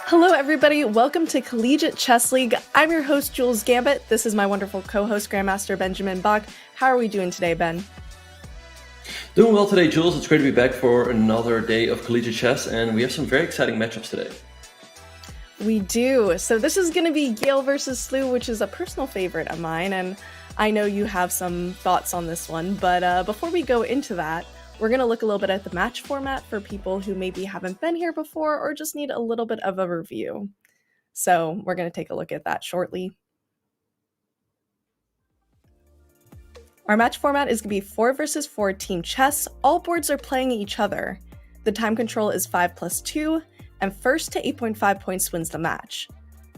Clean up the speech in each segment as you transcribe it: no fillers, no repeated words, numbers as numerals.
Hello, everybody. Welcome to Collegiate Chess League. I'm your host, Jules Gambit. This is my wonderful co-host, Grandmaster Benjamin Bach. How are we doing today, Ben? Doing well today, Jules. It's great to be back for another day of collegiate chess, and we have some very exciting matchups today. We do. So this is going to be Yale versus SLU, which is a personal favorite of mine, and I know you have some thoughts on this one. But before we go into that, we're going to look a little bit at the match format for people who maybe haven't been here before or just need a little bit of a review. So we're going to take a look at that shortly. Our match format is going to be 4 versus 4 team chess. All boards are playing each other. The time control is 5+2, and first to 8.5 points wins the match.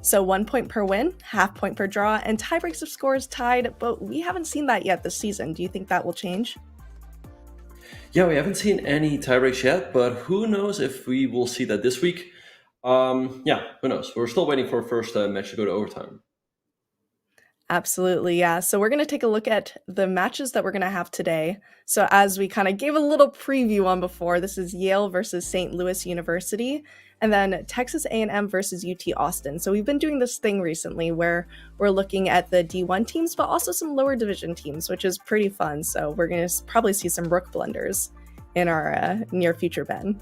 So 1 point per win, half point per draw, and tiebreaks of scores tied, but we haven't seen that yet this season. Do you think that will change? Yeah, we haven't seen any tiebreaks yet, but who knows if we will see that this week. Who knows? We're still waiting for our first match to go to overtime. Absolutely, yeah. So we're going to take a look at the matches that we're going to have today. So as we kind of gave a little preview on before, this is Yale versus St. Louis University, and then Texas A&M versus UT Austin. So we've been doing this thing recently where we're looking at the D1 teams, but also some lower division teams, which is pretty fun. So we're going to probably see some rook blunders in our near future, Ben.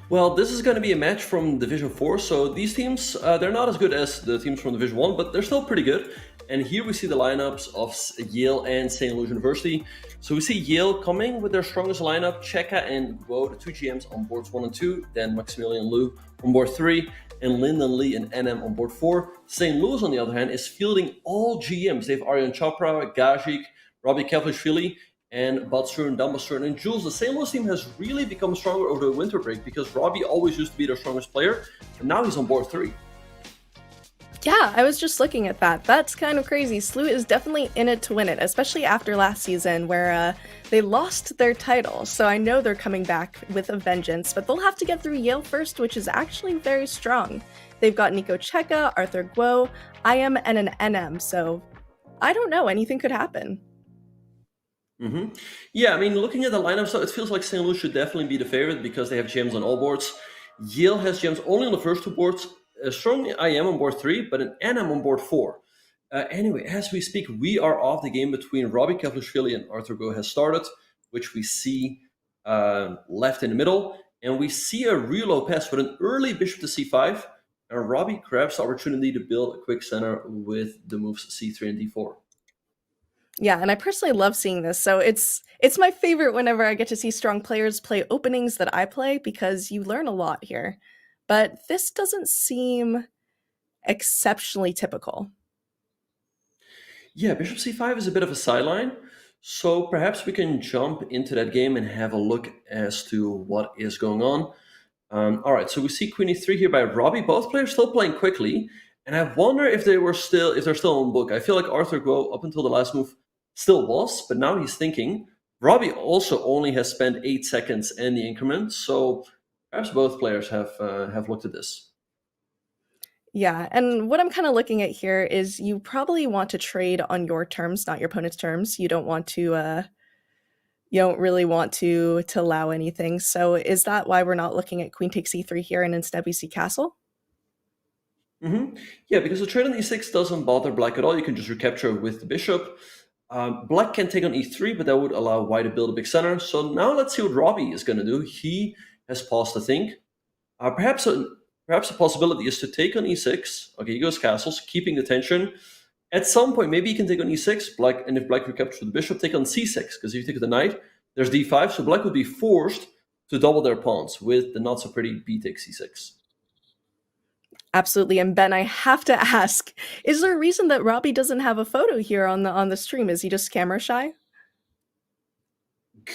Well, this is going to be a match from Division 4, so these teams, they're not as good as the teams from Division 1, but they're still pretty good. And here we see the lineups of Yale and St. Louis University. So we see Yale coming with their strongest lineup, Checa and Guo, the two GMs on boards 1 and 2, then Maximilian Liu on board 3, and Lynden, Lee, and NM on board 4. St. Louis, on the other hand, is fielding all GMs. They have Aryan Tari, Robby Kevlishvili, and Batsuren, and Jules. The St. Louis team has really become stronger over the winter break because Robbie always used to be their strongest player, and now he's on board 3. Yeah, I was just looking at that. That's kind of crazy. SLU is definitely in it to win it, especially after last season where they lost their title. So I know they're coming back with a vengeance, but they'll have to get through Yale first, which is actually very strong. They've got Nicolas Checa, Arthur Guo, IM, and an NM, so I don't know. Anything could happen. Yeah, I mean, looking at the lineup, so it feels like St. Louis should definitely be the favorite because they have gems on all boards. Yale has gems only on the first two boards. A strong IM on board 3, but an NM on board 4. Anyway, as we speak, we are off. The game between Robbie Kevlishvili and Arthur Guo has started, which we see left in the middle. And we see a real low pass with an early bishop to c5. And Robbie grabs the opportunity to build a quick center with the moves c3 and d4. Yeah, and I personally love seeing this. So it's my favorite whenever I get to see strong players play openings that I play because you learn a lot here. But this doesn't seem exceptionally typical. Yeah, bishop c5 is a bit of a sideline. So perhaps we can jump into that game and have a look as to what is going on. All right, so we see queen e3 here by Robbie. Both players still playing quickly. And I wonder if they're still on book. I feel like Arthur Guo, up until the last move, still was, but now he's thinking. Robbie also only has spent 8 seconds in the increment, so perhaps both players have looked at this. Yeah, and what I'm kind of looking at here is you probably want to trade on your terms, not your opponent's terms. You don't want to, you don't really want to allow anything. So is that why we're not looking at queen takes e3 here and instead we see castle? Yeah, because the trade on e6 doesn't bother black at all. You can just recapture with the bishop. Black can take on e3, but that would allow white to build a big center. So now let's see what Robbie is going to do. He has paused to think. Perhaps a possibility is to take on e6. Okay, he goes castles, keeping the tension. At some point, maybe he can take on e6, black, and if black recaptures the bishop, take on c6, because if you take the knight, there's d5, so black would be forced to double their pawns with the not-so-pretty b takes c6. Absolutely. And Ben, I have to ask, is there a reason that Robbie doesn't have a photo here on the stream? Is he just camera shy?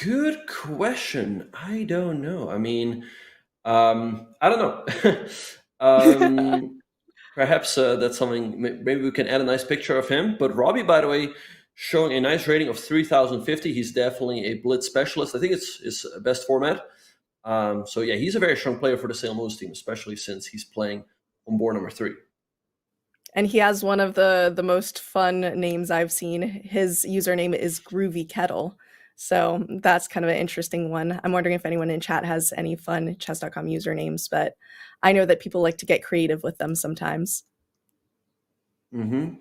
Good question. I don't know. I mean, I don't know. Perhaps that's something, maybe we can add a nice picture of him. But Robbie, by the way, showing a nice rating of 3050. He's definitely a blitz specialist. I think it's his best format. So yeah, he's a very strong player for the St. Louis team, especially since he's playing on board number 3. And he has one of the most fun names I've seen. His username is Groovy Kettle. So that's kind of an interesting one. I'm wondering if anyone in chat has any fun Chess.com usernames, but I know that people like to get creative with them sometimes. Mm-hmm.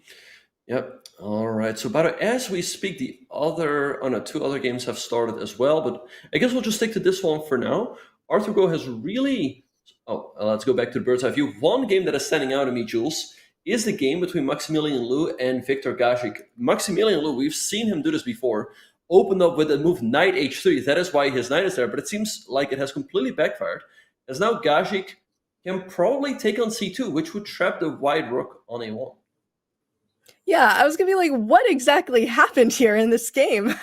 Yep. All right. So, by the way, as we speak, the other, oh no, two other games have started as well, but I guess we'll just stick to this one for now. Arthur Go has really, let's go back to the bird's eye view. One game that is standing out to me, Jules, is the game between Maximilian Lu and Viktor Gajic. Maximilian Lu, we've seen him do this before, opened up with a move knight h3. That is why his knight is there, but it seems like it has completely backfired. As now Gajic can probably take on c2, which would trap the white rook on a1. Yeah, I was gonna be like, what exactly happened here in this game?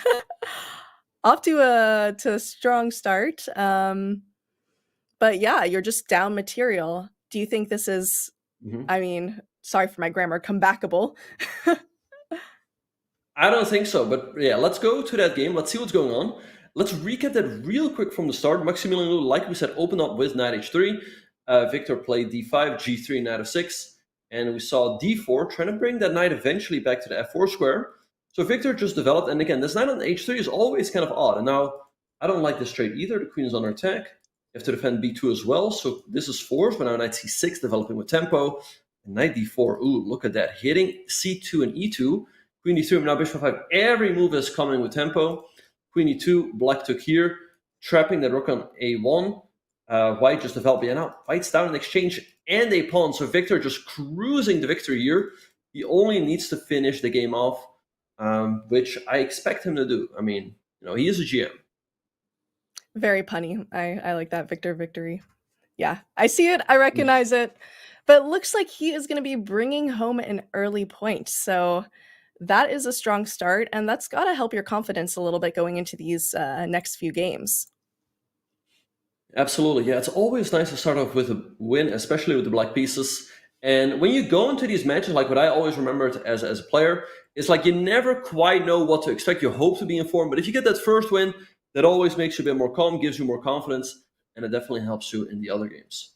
Off to a strong start. But yeah, you're just down material. Do you think this is, Mm-hmm. I mean, sorry for my grammar, comebackable? I don't think so, but yeah, let's go to that game. Let's see what's going on. Let's recap that real quick from the start. Maximilian Lu, like we said, opened up with knight h3. Viktor played d5, g3, knight f6. And we saw d4, trying to bring that knight eventually back to the f4 square. So Viktor just developed, and again, this knight on h3 is always kind of odd. And now, I don't like this trade either. The queen is under attack. You have to defend b2 as well, so this is forced, but now knight c6 developing with tempo. And knight d4, ooh, look at that. Hitting c2 and e2. Queen d3, now bishop 5. Every move is coming with tempo. Queen e2, black took here, trapping the rook on a1. White just developed, yeah, now white's down in exchange and a pawn. So Viktor just cruising the victory here. He only needs to finish the game off, which I expect him to do. I mean, he is a GM. Very punny. I like that Viktor victory. Yeah, I see it. I recognize it. But it looks like he is going to be bringing home an early point. So that is a strong start, and that's got to help your confidence a little bit going into these next few games. Absolutely, yeah. It's always nice to start off with a win, especially with the black pieces. And when you go into these matches, like what I always remembered as a player, it's like you never quite know what to expect. You hope to be informed, but if you get that first win, that always makes you a bit more calm, gives you more confidence, and it definitely helps you in the other games.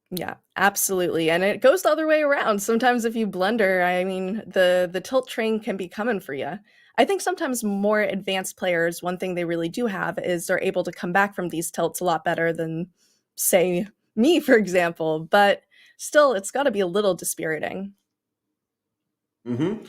Yeah, absolutely. And it goes the other way around. Sometimes if you blunder, I mean, the tilt train can be coming for you. I think sometimes more advanced players, one thing they really do have is they're able to come back from these tilts a lot better than, say, me, for example. But still, it's got to be a little dispiriting. Mm-hmm.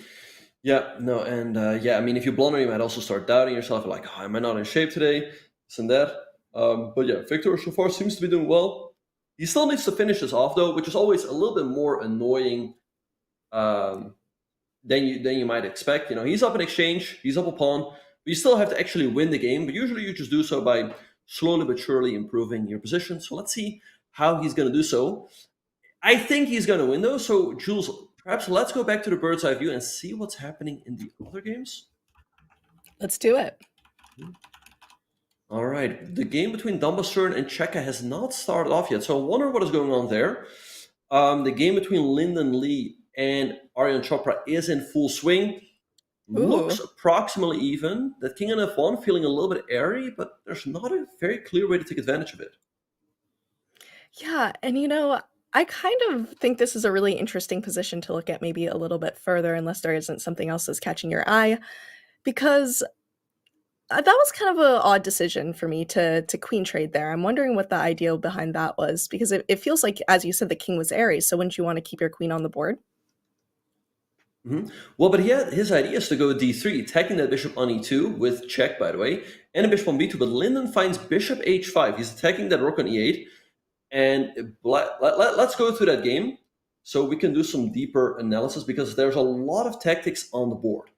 Yeah, no, and yeah, I mean, if you blunder, you might also start doubting yourself, like, oh, am I not in shape today? This and that. But yeah, Viktor so far seems to be doing well. He still needs to finish this off, though, which is always a little bit more annoying than you might expect. He's up in exchange, he's up a pawn, but you still have to actually win the game. But usually, you just do so by slowly but surely improving your position. So let's see how he's going to do so. I think he's going to win, though. So, Jules, perhaps let's go back to the bird's eye view and see what's happening in the other games. Let's do it. All right. The game between Batsuren and Checa has not started off yet, so I wonder what is going on there. The game between Lynden Lee and Aryan Chopra is in full swing. Looks approximately even. That king on f1 feeling a little bit airy, but there's not a very clear way to take advantage of it. Yeah, and I kind of think this is a really interesting position to look at maybe a little bit further, unless there isn't something else that's catching your eye, because that was kind of an odd decision for me to queen trade there. I'm wondering what the idea behind that was, because it feels like, as you said, the king was Aries, so wouldn't you want to keep your queen on the board? Mm-hmm. Well, but his idea is to go d3, attacking that bishop on e2 with check, by the way, and a bishop on b2. But Lynden finds bishop h5. He's attacking that rook on e8. And let's go through that game so we can do some deeper analysis, because there's a lot of tactics on the board.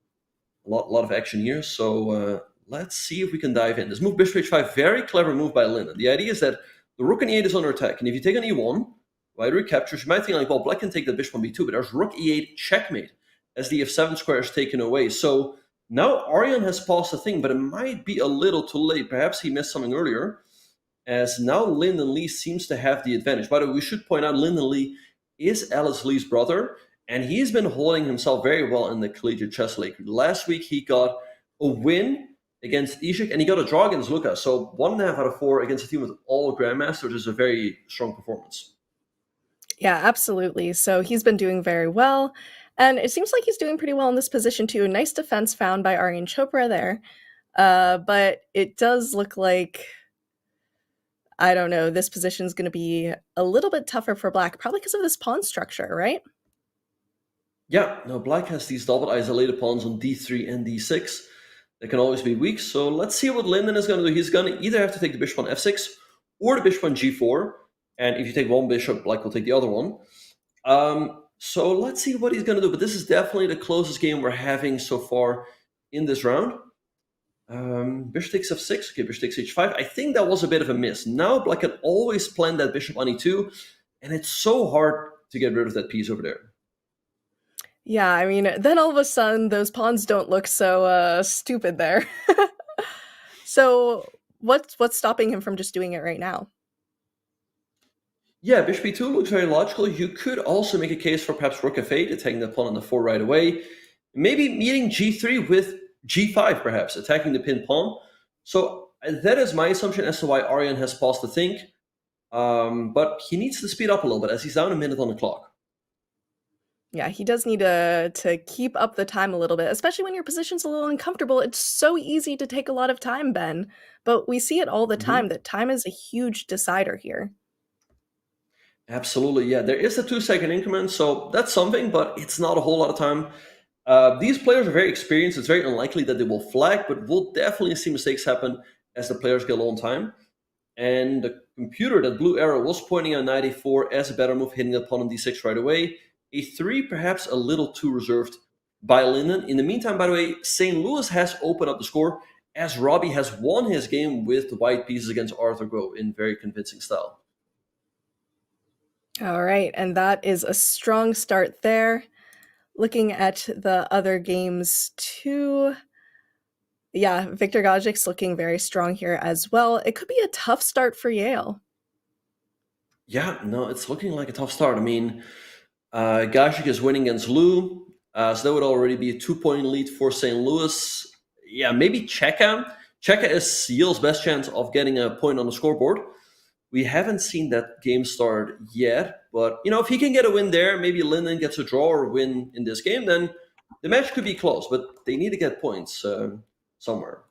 A lot of action here. So let's see if we can dive in. This move, bishop h5, very clever move by Lynden. The idea is that the rook on e8 is under attack. And if you take on e1, white recaptures, you might think like, well, black can take the bishop on b2, but there's rook e8 checkmate as the f7 square is taken away. So now Arian has paused the thing, but it might be a little too late. Perhaps he missed something earlier, as now Lynden Lee seems to have the advantage. By the way, we should point out Lynden Lee is Alice Lee's brother, and he's been holding himself very well in the Collegiate Chess League. Last week, he got a win against Ishik, and he got a draw against Lucas. So 1.5 out of 4 against a team with all grandmasters is a very strong performance. Yeah, absolutely. So he's been doing very well, and it seems like he's doing pretty well in this position too. Nice defense found by Aryan Chopra there. But it does look like, I don't know, this position is going to be a little bit tougher for black, probably because of this pawn structure, right? Yeah, no, black has these double isolated pawns on d3 and d6 that can always be weak. So let's see what Lynden is going to do. He's going to either have to take the bishop on f6 or the bishop on g4. And if you take one bishop, black will take the other one. So let's see what he's going to do. But this is definitely the closest game we're having so far in this round. Bishop takes f6. Okay, bishop takes h5. I think that was a bit of a miss. Now black can always plan that bishop on e2. And it's so hard to get rid of that piece over there. Yeah, I mean, then all of a sudden, those pawns don't look so stupid there. So what's stopping him from just doing it right now? Yeah, bishop e2 looks very logical. You could also make a case for perhaps rook f8, attacking the pawn on the 4 right away. Maybe meeting g3 with g5, perhaps, attacking the pinned pawn. So that is my assumption as to why Aryan has paused to think. But he needs to speed up a little bit as he's down a minute on the clock. Yeah, he does need to keep up the time a little bit, especially when your position's a little uncomfortable. It's so easy to take a lot of time, Ben. But we see it all the time, that time is a huge decider here. Absolutely, yeah. There is a 2-second increment, so that's something, but it's not a whole lot of time. These players are very experienced. It's very unlikely that they will flag, but we'll definitely see mistakes happen as the players get low on time. And the computer, that blue arrow, was pointing at knight a4 as a better move, hitting the pawn on d6 right away. a3 perhaps a little too reserved by Lynden. In the meantime, by the way, St. Louis has opened up the score as Robbie has won his game with the white pieces against Arthur Go in very convincing style. All right, and that is a strong start there. Looking at the other games too, yeah, Viktor Gajic's looking very strong here as well. It could be a tough start for Yale. Yeah, no, it's looking like a tough start. I mean, Gajic is winning against Lou, so that would already be a 2-point lead for St. Louis. Yeah, maybe Checa. Checa is Yale's best chance of getting a point on the scoreboard. We haven't seen that game start yet, but if he can get a win there, maybe Lynden gets a draw or win in this game, then the match could be close, but they need to get points somewhere.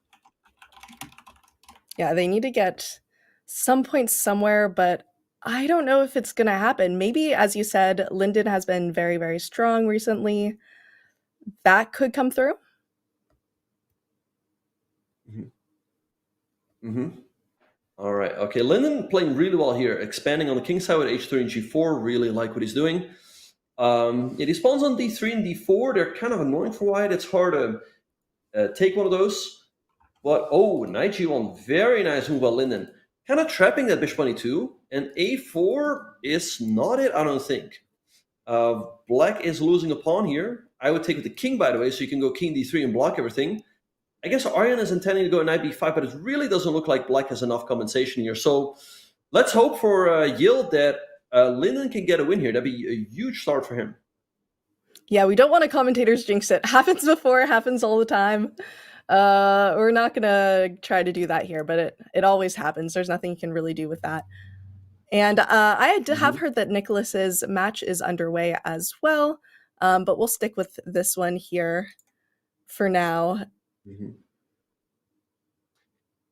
Yeah, they need to get some points somewhere, but I don't know if it's going to happen. Maybe, as you said, Lynden has been very, very strong recently. That could come through. All right. Okay. Lynden playing really well here, expanding on the king side with h3 and g4. Really like what he's doing. Yeah, these pawns on d3 and d4, they're kind of annoying for white. It's hard to take one of those. But, knight g1. Very nice move by Lynden. Kind of trapping that bishop on e2. And a4 is not it, I don't think. Black is losing a pawn here. I would take with the king, by the way, so you can go king d3 and block everything. I guess Arian is intending to go knight b5, but it really doesn't look like black has enough compensation here. So let's hope for Yale that Lynden can get a win here. That'd be a huge start for him. Yeah, we don't want a commentator's jinx it. Happens before, happens all the time. We're not going to try to do that here, but it always happens. There's nothing you can really do with that. And I have heard that Nicolas's match is underway as well, but we'll stick with this one here for now.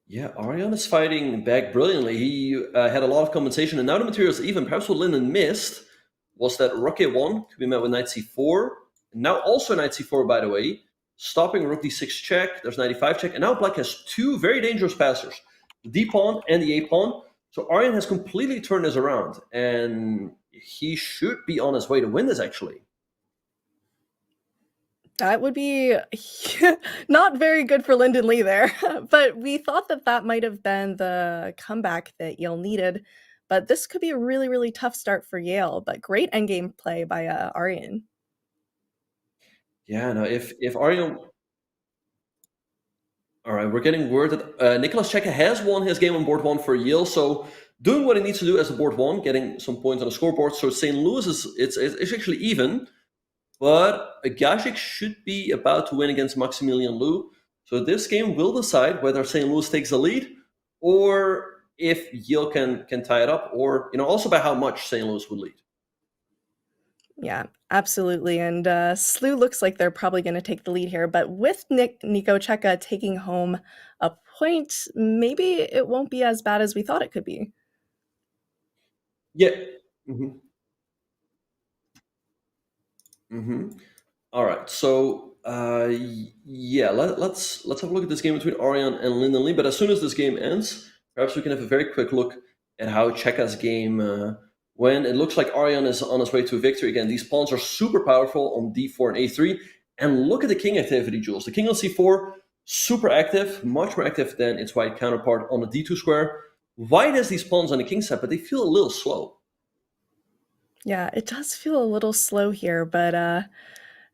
Yeah, Arian is fighting back brilliantly. He had a lot of compensation, and now the material is even. Perhaps what Lynden missed was that rook a1 could be met with knight c4, and now also knight c4, by the way, stopping rook d6 check. There's knight e5 check, and now black has two very dangerous passers, the d pawn and the a pawn. So Arian has completely turned this around, and he should be on his way to win this, actually. That would be not very good for Lynden Lee there, but we thought that might have been the comeback that Yale needed. But this could be a really, really tough start for Yale, but great endgame play by Aryan. Yeah, no, if Arian... All right, we're getting word that Nicolas Checa has won his game on board 1 for Yale, so doing what he needs to do as a board 1, getting some points on the scoreboard. So St. Louis it's actually even. But Gajic should be about to win against Maximilian Lou. So this game will decide whether St. Louis takes the lead or if Yale can tie it up, or also by how much St. Louis would lead. Yeah, absolutely. And SLU looks like they're probably going to take the lead here. But with Nico Checa taking home a point, maybe it won't be as bad as we thought it could be. Yeah. hmm hmm All right. So yeah, let's have a look at this game between Arian and Lynden Lee. But as soon as this game ends, perhaps we can have a very quick look at how Checa's game went. It looks like Arian is on his way to a victory again. These pawns are super powerful on d4 and a3. And look at the king activity, Jules. The king on c4, super active, much more active than its white counterpart on the d2 square. White has these pawns on the king side, but they feel a little slow. Yeah, it does feel a little slow here, but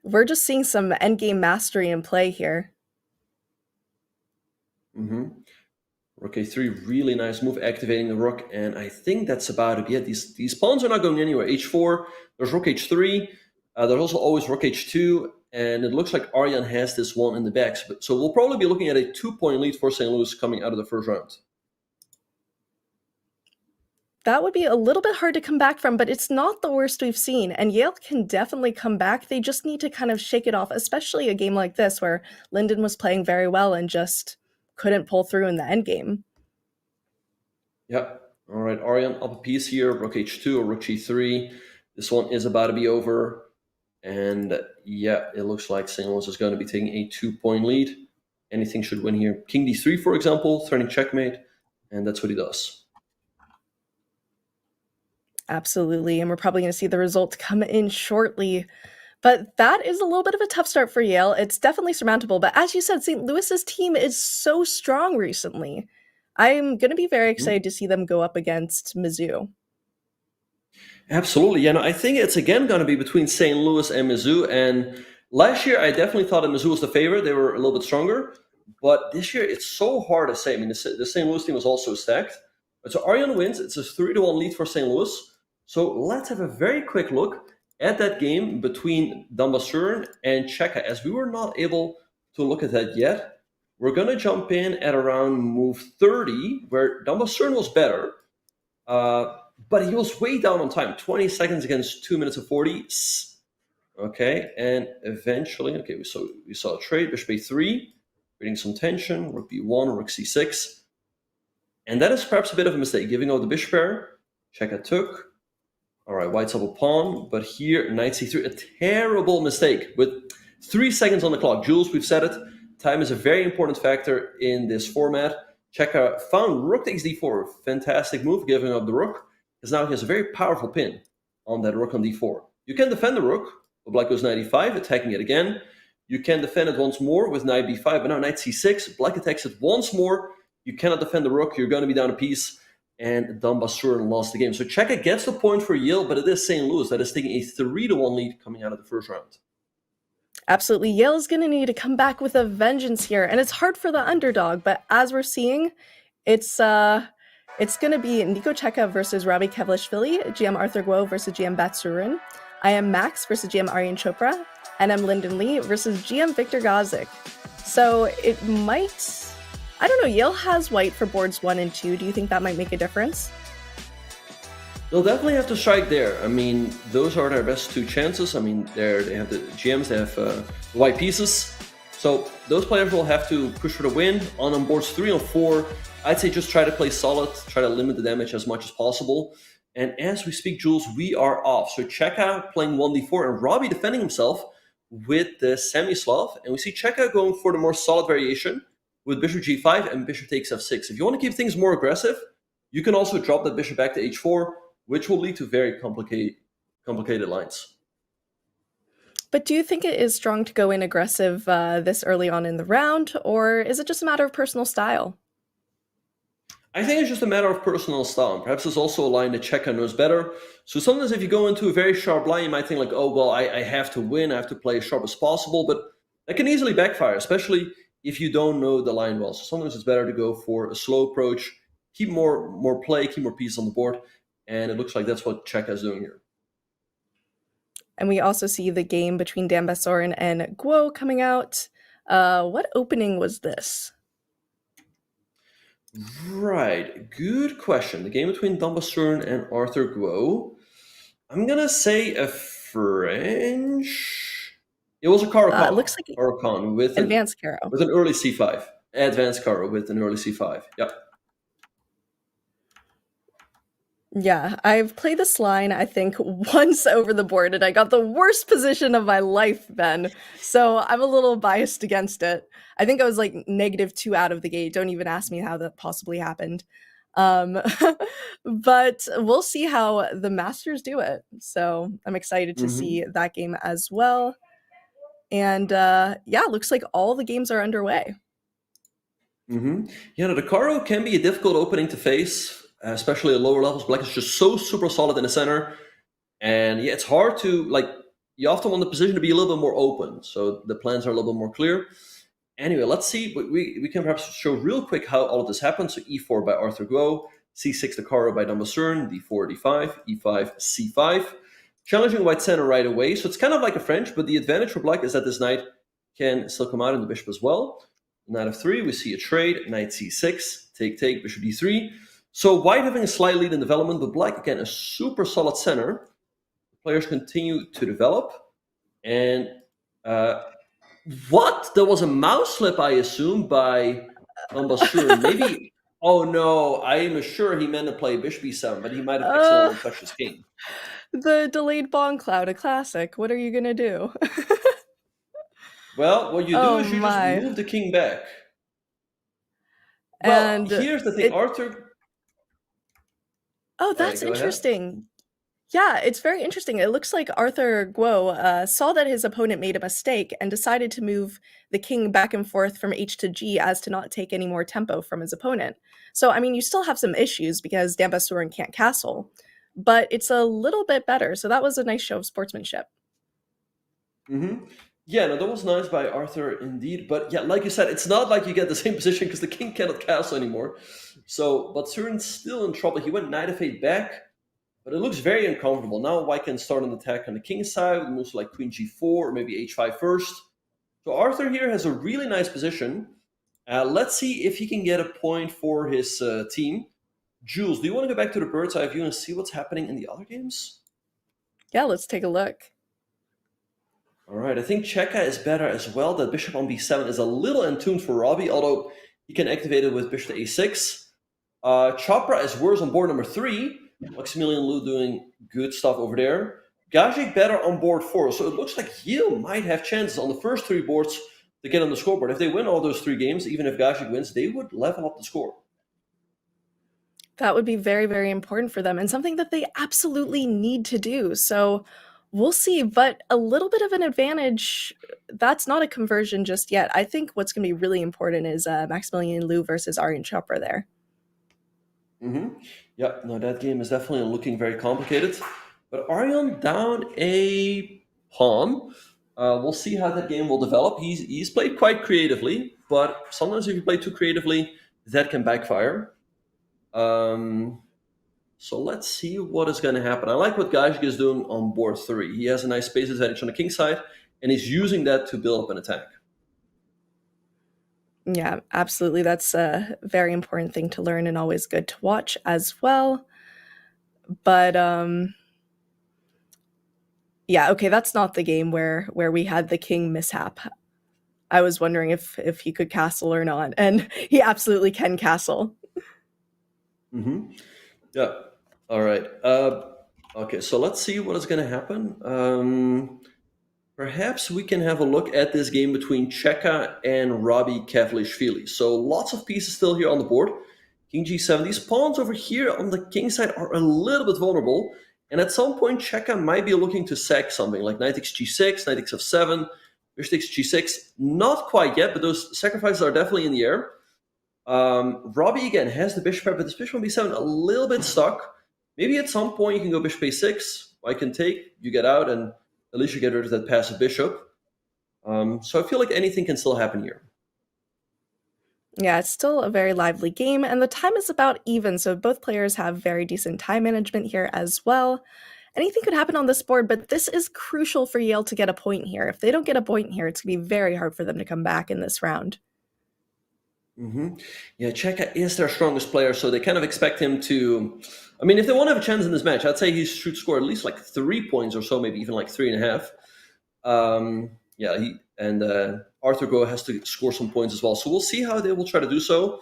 we're just seeing some endgame mastery in play here. hmm Rook a3, really nice move, activating the rook, and I think that's about it. Yeah, these pawns are not going anywhere. h4, there's rook h3, there's also always rook h2, and it looks like Aryan has this one in the back. So we'll probably be looking at a 2-point lead for St. Louis coming out of the first round. That would be a little bit hard to come back from, but it's not the worst we've seen. And Yale can definitely come back. They just need to kind of shake it off, especially a game like this where Lynden was playing very well and just couldn't pull through in the endgame. Yep. All right, Aryan up a piece here, rook h2 or rook g3. This one is about to be over. And yeah, it looks like St. Louis is going to be taking a 2-point lead. Anything should win here. King d3, for example, threatening checkmate. And that's what he does. Absolutely. And we're probably going to see the results come in shortly. But that is a little bit of a tough start for Yale. It's definitely surmountable. But as you said, St. Louis's team is so strong recently. I'm going to be very excited to see them go up against Mizzou. Absolutely. Yeah, no, I think it's again going to be between St. Louis and Mizzou. And last year, I definitely thought that Mizzou was the favorite. They were a little bit stronger. But this year, it's so hard to say. I mean, the St. Louis team was also stacked. But so Arian wins. It's a 3-1 lead for St. Louis. So let's have a very quick look at that game between Batsuren and Checa. As we were not able to look at that yet, we're going to jump in at around move 30, where Batsuren was better. But he was way down on time, 20 seconds against 2 minutes and 40. Okay, and eventually, okay, we saw a trade, bishop a3, creating some tension, rook b1, rook c6. And that is perhaps a bit of a mistake, giving out the bishop pair. Checa took. All right, white's up a pawn, but here, knight c3, a terrible mistake with 3 seconds on the clock. Jules, we've said it, time is a very important factor in this format. Checa found rook takes d4, fantastic move, giving up the rook, because now he has a very powerful pin on that rook on d4. You can defend the rook, but black goes knight e5, attacking it again. You can defend it once more with knight b5, but now knight c6, black attacks it once more. You cannot defend the rook, you're going to be down a piece, and Batsuren lost the game. So Checa gets the point for Yale, but it is St. Louis that is taking a 3-1 lead coming out of the first round. Absolutely. Yale is going to need to come back with a vengeance here. And it's hard for the underdog, but as we're seeing, it's going to be Nico Checa versus Robby Kevlishvili, GM Arthur Guo versus GM Batsuren, I am Max versus GM Aryan Chopra, and I'm Lynden Lee versus GM Viktor Gazik. So it might... I don't know, Yale has white for boards 1 and 2. Do you think that might make a difference? They'll definitely have to strike there. I mean, those are their best 2 chances. I mean, they have the GMs, they have the white pieces. So those players will have to push for the win. On boards 3 and 4, I'd say just try to play solid, try to limit the damage as much as possible. And as we speak, Jules, we are off. So Checa playing 1d4 and Robbie defending himself with the semi-Slav. And we see Checa going for the more solid variation with bishop g5 and bishop takes f6. If you want to keep things more aggressive, you can also drop that bishop back to h4, which will lead to very complicated lines. But do you think it is strong to go in aggressive this early on in the round, or is it just a matter of personal style? I think it's just a matter of personal style. And perhaps it's also a line that Checa knows better. So sometimes if you go into a very sharp line, you might think like, oh, well, I have to win. I have to play as sharp as possible. But that can easily backfire, especially if you don't know the line well. So sometimes it's better to go for a slow approach, keep more play, keep more pieces on the board. And it looks like that's what Checa is doing here. And we also see the game between Batsuren and Guo coming out. What opening was this? Right, good question. The game between Batsuren and Arthur Guo. I'm gonna say French. It was a It looks like Caro-Kann advanced Caro. with an early c5. Advanced Caro with an early c5. Yep. Yeah, I've played this line, I think, once over the board, and I got the worst position of my life then. So I'm a little biased against it. I think I was like -2 out of the gate. Don't even ask me how that possibly happened. Um, but we'll see how the Masters do it. So I'm excited to see that game as well. And yeah, looks like all the games are underway. Yeah, no, the Caro can be a difficult opening to face, especially at lower levels. Black is just so super solid in the center. And yeah, it's hard to, like, you often want the position to be a little bit more open. So the plans are a little bit more clear. Anyway, let's see. We can perhaps show real quick how all of this happens. So e4 by Arthur Guo, c6 to Caro by Batsuren, d4, d5, e5, c5. Challenging white center right away. So it's kind of like a French, but the advantage for black is that this knight can still come out in the bishop as well. Knight f3, we see a trade, knight c6, take, bishop d3. So white having a slight lead in development, but black, again, a super solid center. Players continue to develop. And what? There was a mouse slip, I assume, by Batsuren. Maybe, oh no, I am sure he meant to play bishop e7, but he might have accidentally touched his king. The delayed bond cloud, a classic. What are you going to do? Well, what you do is you just move the king back. Well, And here's the thing, Arthur. Oh, that's interesting. Yeah, it's very interesting. It looks like Arthur Guo saw that his opponent made a mistake and decided to move the king back and forth from h to g as to not take any more tempo from his opponent. So, I mean, you still have some issues because Dan Batsuren can't castle, but it's a little bit better. So that was a nice show of sportsmanship. Yeah, no, that was nice by Arthur indeed. But yeah, like you said, it's not like you get the same position because the king cannot castle anymore. So Batsuren's still in trouble. He went knight f8 back, but it looks very uncomfortable. Now white can start an attack on the king's side, moves like queen g4 or maybe h5 first. So Arthur here has a really nice position. Let's see if he can get a point for his team. Jules, do you want to go back to the bird's eye view and see what's happening in the other games? Yeah, let's take a look. All right, I think Checa is better as well. That bishop on b7 is a little untuned for Robbie, although he can activate it with bishop to a6. Chopra is worse on board number 3. Maximilian Lu doing good stuff over there. Gajic better on board 4. So it looks like Yale might have chances on the first 3 boards to get on the scoreboard. If they win all those 3 games, even if Gajic wins, they would level up the score. That would be very, very important for them and something that they absolutely need to do. So we'll see, but a little bit of an advantage. That's not a conversion just yet. I think what's going to be really important is Maximilian Lu versus Aryan Chopra there. Yeah, no, that game is definitely looking very complicated. But Arian down a pawn. We'll see how that game will develop. He's played quite creatively, but sometimes if you play too creatively, that can backfire. So let's see what is going to happen. I like what Gajic is doing on board 3. He has a nice space advantage on the king side, and he's using that to build up an attack. Yeah, absolutely. That's a very important thing to learn and always good to watch as well. But yeah, okay, that's not the game where we had the king mishap. I was wondering if he could castle or not, and he absolutely can castle. Yeah. All right. Okay, so let's see what is going to happen. Perhaps we can have a look at this game between Checa and Robby Kevlishvili. So lots of pieces still here on the board. King g7. These pawns over here on the king side are a little bit vulnerable. And at some point, Checa might be looking to sack something like knight takes g6, knight takes f7, bishop takes g6. Not quite yet, but those sacrifices are definitely in the air. Robbie, again, has the bishop pair, but this bishop on b7 a little bit stuck. Maybe at some point you can go bishop a6. I can take, you get out, and at least you get rid of that passive bishop. So I feel like anything can still happen here. Yeah, it's still a very lively game, and the time is about even, so both players have very decent time management here as well. Anything could happen on this board, but this is crucial for Yale to get a point here. If they don't get a point here, it's going to be very hard for them to come back in this round. Yeah, Checa is their strongest player, so they kind of expect him to. I mean, if they want to have a chance in this match, I'd say he should score at least like 3 points or so, maybe even like 3.5. Yeah, Arthur Go has to score some points as well. So we'll see how they will try to do so.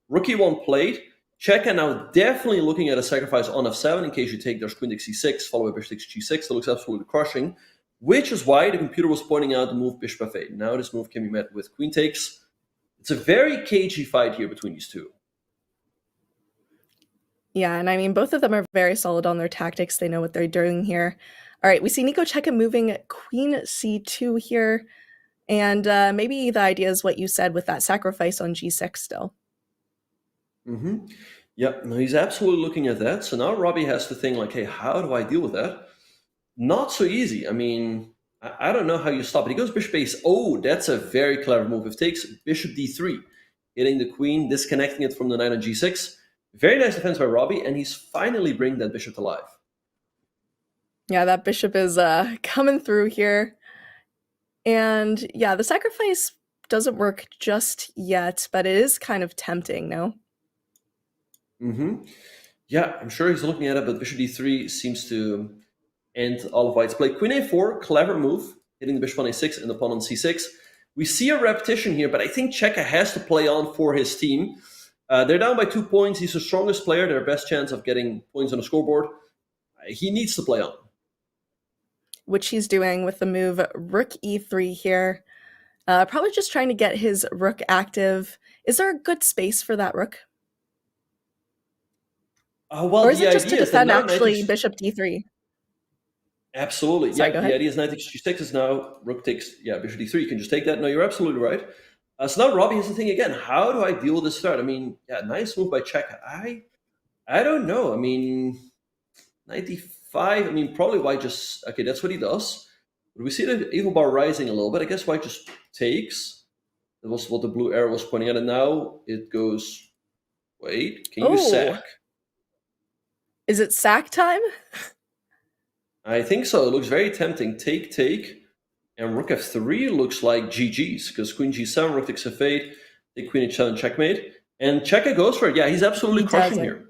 Rookie one played. Checa now definitely looking at a sacrifice on f7 in case you take there's queen takes c6, followed by bishop takes g6. That looks absolutely crushing, which is why the computer was pointing out the move bishop f8. Now this move can be met with queen takes. It's a very cagey fight here between these two. Yeah, and I mean, both of them are very solid on their tactics. They know what they're doing here. All right, we see Nico Checa moving queen c2 here. And maybe the idea is what you said with that sacrifice on g6 still. Yep, no, he's absolutely looking at that. So now Robbie has to think like, hey, how do I deal with that? Not so easy. I mean, I don't know how you stop it. He goes bishop a6. Oh, that's a very clever move. It takes bishop d3, hitting the queen, disconnecting it from the knight on g6. Very nice defense by Robbie, and he's finally bringing that bishop to life. Yeah, that bishop is coming through here. And yeah, the sacrifice doesn't work just yet, but it is kind of tempting, no? Yeah, I'm sure he's looking at it, but bishop d3 seems to end all of White's play. Queen a4, clever move, hitting the bishop on a6 and the pawn on c6. We see a repetition here, but I think Checa has to play on for his team. They're down by 2 points. He's the strongest player, their best chance of getting points on the scoreboard. He needs to play on. Which he's doing with the move rook e3 here. Probably just trying to get his rook active. Is there a good space for that rook? Well, or is it just to defend actually bishop d3? Absolutely. Sorry, yeah, the idea is knight takes g6 is now rook takes bishop d3. You can just take that. No, you're absolutely right. So now Robbie has the thing again. How do I deal with this threat? I mean, yeah, nice move by Checa. I don't know. I mean, knight d5. I mean, probably White just okay. That's what he does. But we see the evil bar rising a little bit. I guess White just takes. That was what the blue arrow was pointing at, and now it goes. Wait, can you sack? Is it sack time? I think so. It looks very tempting. Take. And rook f3 looks like GG's, because queen g7, rook takes f8, take queen h7, checkmate. And Checa goes for it. Yeah, he's absolutely crushing here.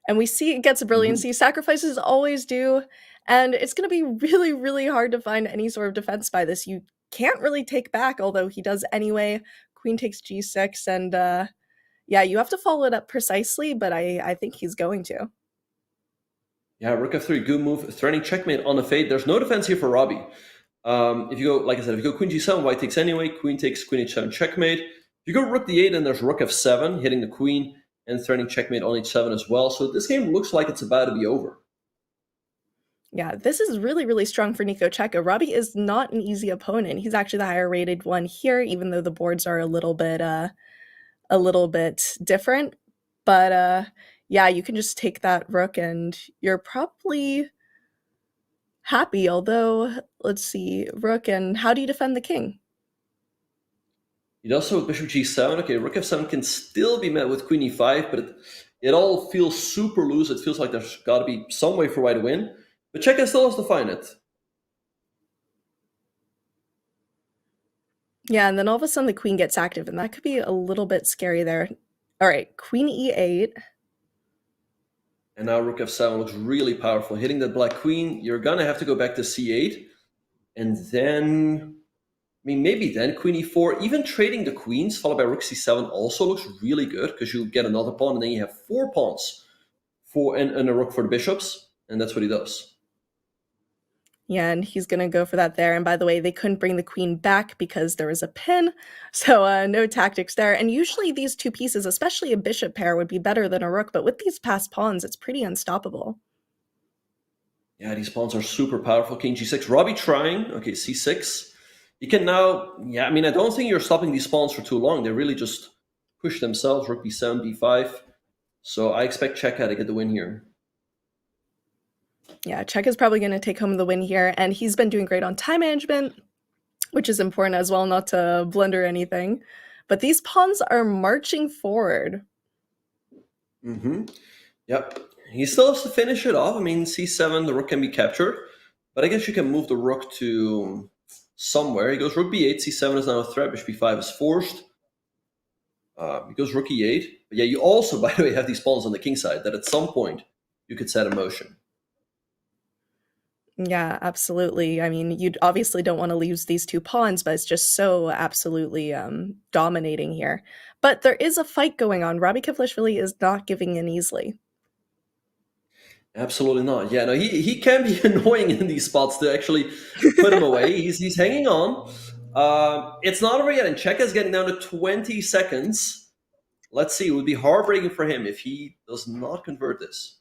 And we see it gets brilliancy. Sacrifices always do. And it's going to be really, really hard to find any sort of defense by this. You can't really take back, although he does anyway. Queen takes g6. And yeah, you have to follow it up precisely, but I think he's going to. Yeah, rook f3, good move. Threatening checkmate on f8. There's no defense here for Robbie. If you go, like I said, if you go queen g7, White takes anyway. Queen takes queen h7, checkmate. If you go rook d8, then there's rook f7, hitting the queen and threatening checkmate on h7 as well. So this game looks like it's about to be over. Yeah, this is really, really strong for Nico Checa. Robbie is not an easy opponent. He's actually the higher rated one here, even though the boards are a little bit different. But yeah, you can just take that rook and you're probably happy. Although, let's see, rook, and how do you defend the king? He does so with bishop g7. Okay, rook f7 can still be met with queen e5, but it all feels super loose. It feels like there's got to be some way for White to win. But Checa still has to find it. Yeah, and then all of a sudden the queen gets active, and that could be a little bit scary there. All right, queen e8. And now rook f7 looks really powerful. Hitting that black queen, you're going to have to go back to c8. And then, I mean, maybe then queen e4. Even trading the queens followed by rook c7 also looks really good, because you get another pawn, and then you have 4 pawns and a rook for the bishops. And that's what he does. Yeah, and he's going to go for that there. And by the way, they couldn't bring the queen back because there was a pin. So no tactics there. And usually these two pieces, especially a bishop pair, would be better than a rook. But with these passed pawns, it's pretty unstoppable. Yeah, these pawns are super powerful. King g6. Robbie trying. Okay, c6. You can now... Yeah, I mean, I don't think you're stopping these pawns for too long. They really just push themselves. Rook b7, b5. So I expect Checa to get the win here. Yeah, Checa's probably going to take home the win here, and he's been doing great on time management, which is important as well, not to blunder anything. But these pawns are marching forward. Yep. He still has to finish it off. I mean, c7, the rook can be captured, but I guess you can move the rook to somewhere. He goes rook b8, c7 is now a threat, bishop b5 is forced. because rook e8. But yeah, you also, by the way, have these pawns on the king side that at some point you could set in motion. Yeah, absolutely. I mean, you obviously don't want to lose these two pawns, but it's just so absolutely dominating here. But there is a fight going on. Robby Kevlishvili is not giving in easily. Absolutely not. Yeah, no, he can be annoying in these spots to actually put him away. He's hanging on. It's not over yet, and Checa is getting down to 20 seconds. Let's see. It would be heartbreaking for him if he does not convert this.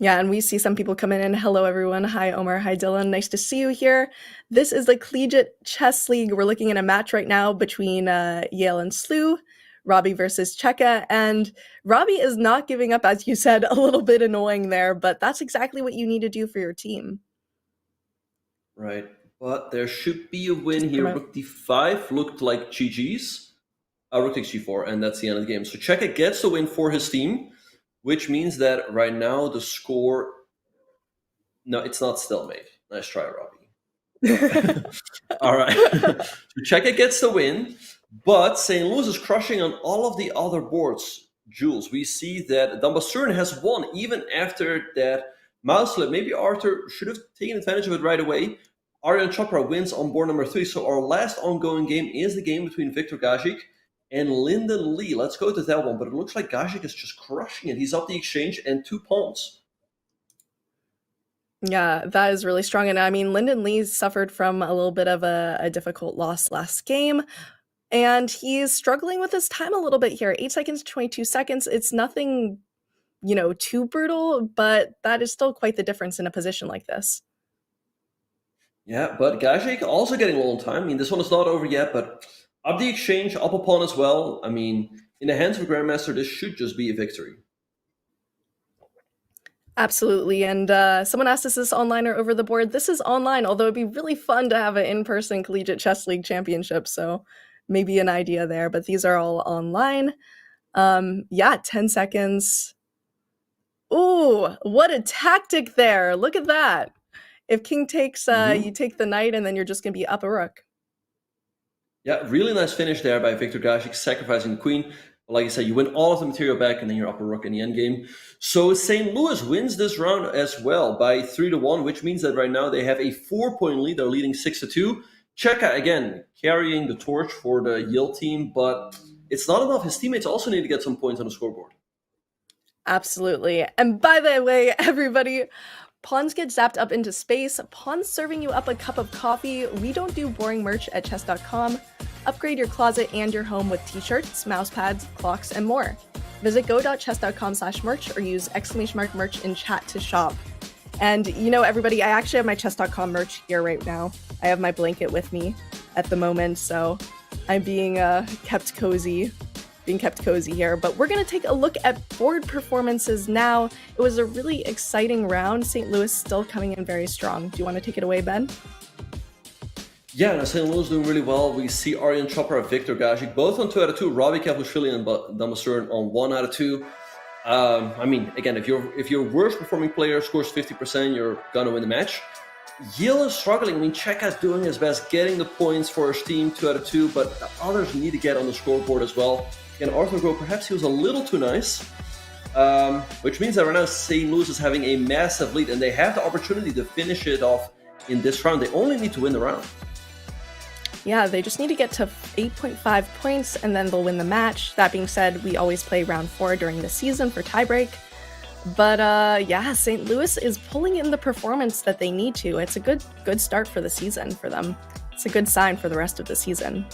Yeah, and we see some people coming in. Hello, everyone. Hi, Omar. Hi, Dylan. Nice to see you here. This is the Collegiate Chess League. We're looking at a match right now between Yale and SLU, Robbie versus Checa. And Robbie is not giving up, as you said, a little bit annoying there, but that's exactly what you need to do for your team. Right. But there should be a win here. Rook d5 looked like GG's. Rook takes g4, and that's the end of the game. So Checa gets the win for his team, which means that right now the score... No, it's not stalemate. Nice try, Robbie. All right. So Checa gets the win, but St. Louis is crushing on all of the other boards. Jules, we see that Batsuren has won even after that mouse slip. Maybe Arthur should have taken advantage of it right away. Aryan Tari wins on board number 3. So our last ongoing game is the game between Viktor Gajic and Lynden Lee. Let's go to that one. But it looks like Gajic is just crushing it. He's up the exchange and 2 pawns. Yeah, that is really strong. And I mean, Lynden Lee suffered from a little bit of a difficult loss last game. And he's struggling with his time a little bit here. 8 seconds, 22 seconds. It's nothing, too brutal, but that is still quite the difference in a position like this. Yeah, but Gajic also getting low on time. I mean, this one is not over yet, but up the exchange, up a pawn as well. I mean, in the hands of a Grandmaster, this should just be a victory. Absolutely. And someone asked, is this online or over the board? This is online, although it'd be really fun to have an in-person Collegiate Chess League championship. So maybe an idea there, but these are all online. Yeah, 10 seconds. Ooh, what a tactic there. Look at that. If king takes, you take the knight, and then you're just going to be up a rook. Yeah, really nice finish there by Viktor Gajic, sacrificing the queen. But like I said, you win all of the material back, and then you're up a rook in the endgame. So St. Louis wins this round as well by 3-1, which means that right now they have a 4-point lead. They're leading 6-2. Checa, again, carrying the torch for the Yale team, but it's not enough. His teammates also need to get some points on the scoreboard. Absolutely. And by the way, everybody, pawns get zapped up into space. Pawns serving you up a cup of coffee. We don't do boring merch at Chess.com. Upgrade your closet and your home with t-shirts, mouse pads, clocks, and more. Visit go.chess.com/merch or use !merch in chat to shop. And everybody, I actually have my Chess.com merch here right now. I have my blanket with me at the moment, so I'm being kept cozy here. But we're going to take a look at board performances now. It was a really exciting round. St. Louis still coming in very strong. Do you want to take it away, Ben? Yeah, no, St. Louis doing really well. We see Aryan Tari, Viktor Gajic, both on 2 out of 2. Robby Kevlishvili and Batsuren on 1 out of 2. I mean, again, if your worst performing player scores 50%, you're gonna win the match. Yale is struggling. I mean, Checa's doing his best, getting the points for his team, 2 out of 2, but the others need to get on the scoreboard as well. And Arthur Grove, perhaps he was a little too nice, which means that right now St. Louis is having a massive lead, and they have the opportunity to finish it off in this round. They only need to win the round. Yeah, they just need to get to 8.5 points, and then they'll win the match. That being said, we always play round 4 during the season for tiebreak. But yeah, St. Louis is pulling in the performance that they need to. It's a good start for the season for them. It's a good sign for the rest of the season.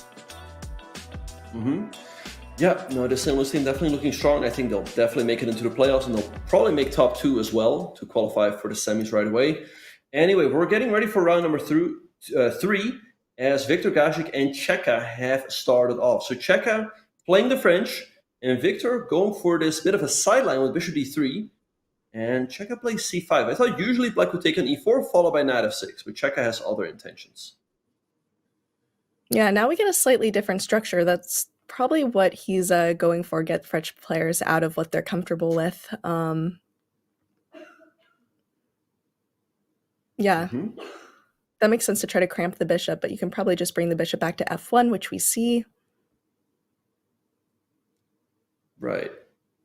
Yeah, no, the St. Louis team definitely looking strong. I think they'll definitely make it into the playoffs, and they'll probably make top 2 as well to qualify for the semis right away. Anyway, we're getting ready for round number 3 as Viktor Gajic and Checa have started off. So Checa playing the French, and Viktor going for this bit of a sideline with bishop d3, and Checa plays c5. I thought usually black would take an e4 followed by knight f6, but Checa has other intentions. Yeah, now we get a slightly different structure. That's probably what he's going for, get French players out of what they're comfortable with. Yeah. That makes sense to try to cramp the bishop, but you can probably just bring the bishop back to f1, which we see. Right.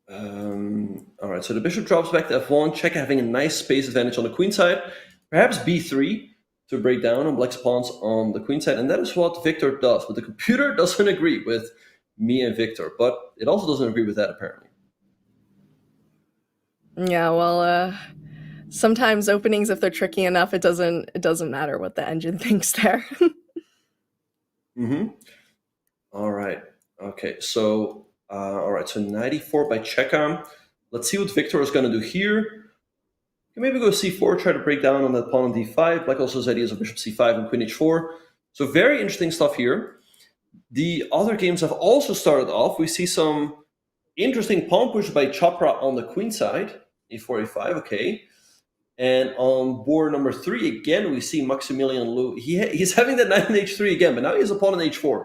All right, so the bishop drops back to f1, Checa having a nice space advantage on the queen side. Perhaps b3 to break down on black's pawns on the queen side, and that is what Viktor does. But the computer doesn't agree with me and Viktor, but it also doesn't agree with that apparently. Yeah, well, sometimes openings, if they're tricky enough, it doesn't matter what the engine thinks there. Mm-hmm. All right. Okay. So, all right. So knight e4 by Checa. Let's see what Viktor is going to do here. You can maybe go c4, try to break down on that pawn on d5. Black also has ideas of bishop c5 and queen h4. So very interesting stuff here. The other games have also started off. We see some interesting pawn push by Chopra on the queen side. a4, a5. Okay. And on board number 3, again, we see Maximilian Lu. He's having that knight on h3 again, but now he has a pawn on h4.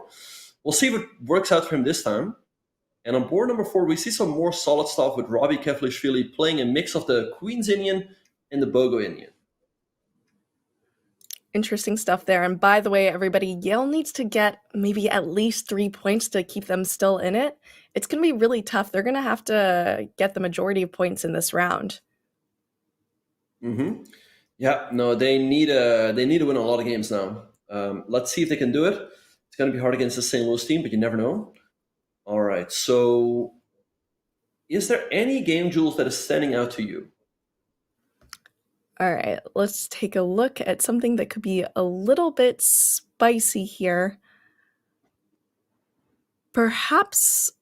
We'll see if it works out for him this time. And on board number 4, we see some more solid stuff with Robby Kevlishvili playing a mix of the Queen's Indian and the Bogo Indian. Interesting stuff there. And by the way, everybody, Yale needs to get maybe at least 3 points to keep them still in it. It's going to be really tough. They're going to have to get the majority of points in this round. Mm-hmm. Yeah, no, they need to win a lot of games now. Let's see if they can do it. It's going to be hard against the St. Louis team, but you never know. All right, so is there any game, Jules, that is standing out to you? All right, let's take a look at something that could be a little bit spicy here. Perhaps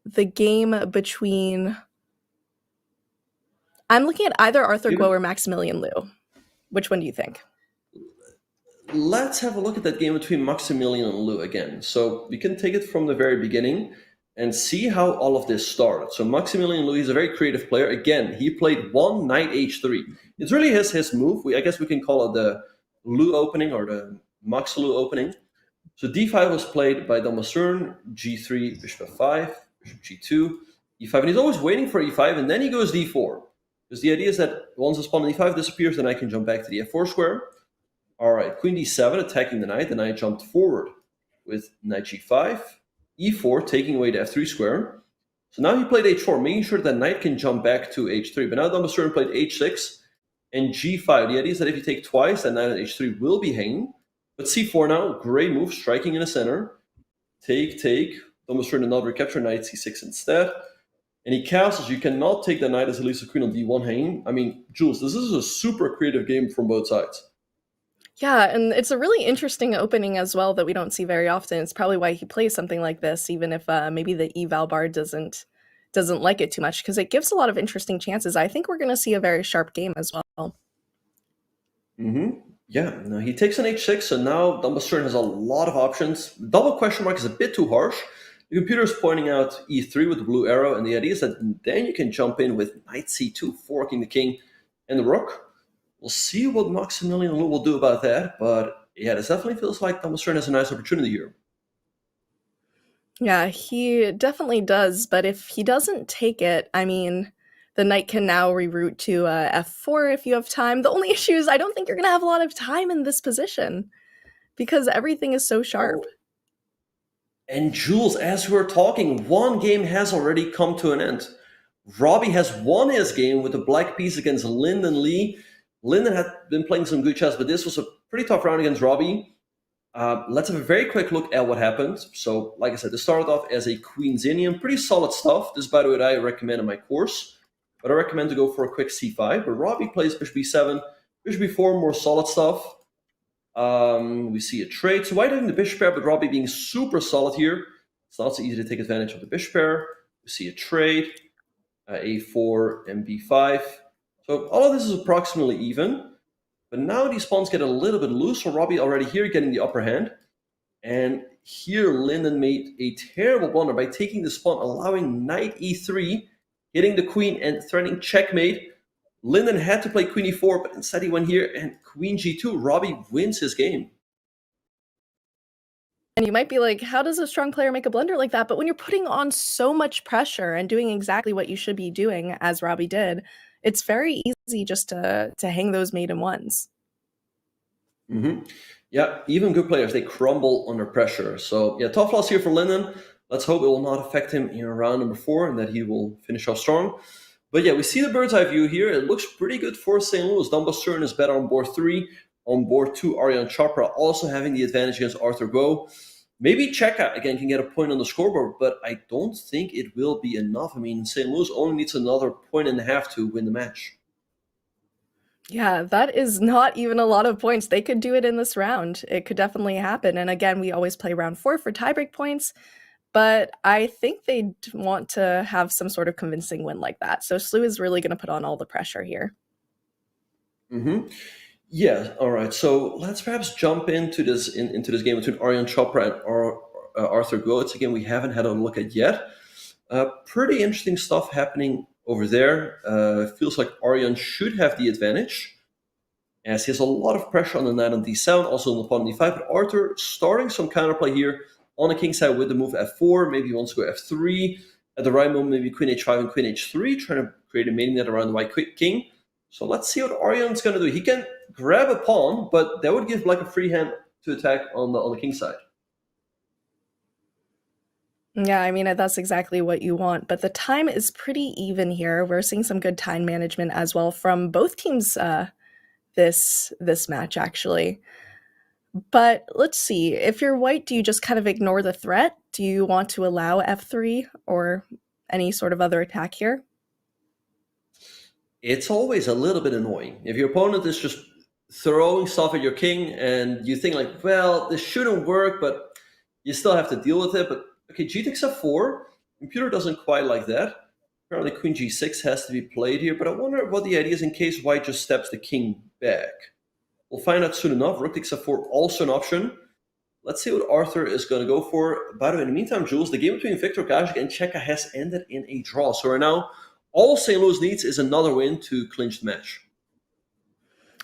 the game between... I'm looking at either Arthur Guo or Maximilian Lu. Which one do you think? Let's have a look at that game between Maximilian and Lu again. So we can take it from the very beginning and see how all of this started. So Maximilian Lu, he's a very creative player. Again, he played one knight h3. It's really his move. I guess we can call it the Lu opening or the Max Lu opening. So d5 was played by Batsuren, g3, bishop f5, bishop g2, e5. And he's always waiting for e5, and then he goes d4. Because the idea is that once his pawn on e5 disappears, then I can jump back to the f4 square. All right, queen d7, attacking the knight. The knight jumped forward with knight g5, e4, taking away the f3 square. So now he played h4, making sure that knight can jump back to h3. But now Batsuren played h6 and g5. The idea is that if you take twice, that knight at h3 will be hanging. But c4 now, great move, striking in the center. Take. Batsuren did not recapture, knight c6 instead. And he castles. You cannot take the knight as at least a queen on d1 hanging. I mean, Jules, this is a super creative game from both sides. Yeah, and it's a really interesting opening as well that we don't see very often. It's probably why he plays something like this, even if maybe the eval bar doesn't like it too much, because it gives a lot of interesting chances. I think we're going to see a very sharp game as well. Mm-hmm. Yeah, no, he takes an h6, so now Batsuren has a lot of options. Double question mark is a bit too harsh. The computer is pointing out e3 with the blue arrow, and the idea is that then you can jump in with knight c2, forking the king and the rook. We'll see what Maximilian Lu will do about that, but yeah, this definitely feels like Batsuren has a nice opportunity here. Yeah, he definitely does, but if he doesn't take it, I mean, the knight can now reroute to f4 if you have time. The only issue is I don't think you're going to have a lot of time in this position because everything is so sharp. Oh. And Jules, as we were talking, one game has already come to an end. Robbie has won his game with a black piece against Lynden Lee. Lynden had been playing some good chess, but this was a pretty tough round against Robbie. Let's have a very quick look at what happened. So, like I said, this started off as a Queen's Indian. Pretty solid stuff. This, by the way, I recommend in my course. But I recommend to go for a quick c5. But Robbie plays bishop b7, bishop b4, more solid stuff. We see a trade. So white having the bishop pair, but Robbie being super solid here. It's not so easy to take advantage of the bishop pair. We see a trade, a4 and b5. So all of this is approximately even. But now these pawns get a little bit loose. So Robbie already here getting the upper hand. And here Lynden made a terrible blunder by taking this pawn, allowing knight e3, hitting the queen and threatening checkmate. Lynden had to play queen e4, but instead he went here and queen g2. Robbie wins his game. And you might be like, how does a strong player make a blunder like that? But when you're putting on so much pressure and doing exactly what you should be doing, as Robbie did, it's very easy just to hang those maiden ones. Mm-hmm. Yeah, even good players, they crumble under pressure. So yeah, tough loss here for Lynden. Let's hope it will not affect him in round number 4 and that he will finish off strong. But yeah, we see the bird's eye view here. It looks pretty good for St. Louis. Batsuren is better on board 3. On board 2, Aryan Tari also having the advantage against Arthur Go. Maybe Checa, again, can get a point on the scoreboard, but I don't think it will be enough. I mean, St. Louis only needs another 1.5 to win the match. Yeah, that is not even a lot of points. They could do it in this round. It could definitely happen. And again, we always play round 4 for tiebreak points, but I think they'd want to have some sort of convincing win like that. So SLU is really going to put on all the pressure here. Yeah, all right. So let's perhaps jump into this game between Aryan Tari and Arthur Go. It's a game we haven't had a look at yet. Pretty interesting stuff happening over there. Feels like Arian should have the advantage, as he has a lot of pressure on the knight on d7, also on the pawn on d5. But Arthur starting some counterplay here on the king side with the move f4. Maybe he wants to go f3. At the right moment, maybe queen h5 and queen h3, trying to create a mating net around the white king. So let's see what Arian's going to do. He can grab a pawn, but that would give Black a free hand to attack on the king side. Yeah, I mean, that's exactly what you want, but the time is pretty even here. We're seeing some good time management as well from both teams this match, actually. But let's see. If you're white, do you just kind of ignore the threat? Do you want to allow f3 or any sort of other attack here? It's always a little bit annoying. If your opponent is just throwing stuff at your king and you think like, well, this shouldn't work, but you still have to deal with it. But okay, g takes f4. Computer doesn't quite like that. Apparently queen g6 has to be played here, but I wonder what the idea is in case white just steps the king back. We'll find out soon enough. Rook takes f4, also an option. Let's see what Arthur is going to go for. By the way, in the meantime, Jules, the game between Viktor and Checa has ended in a draw. So right now, all St. Louis needs is another win to clinch the match.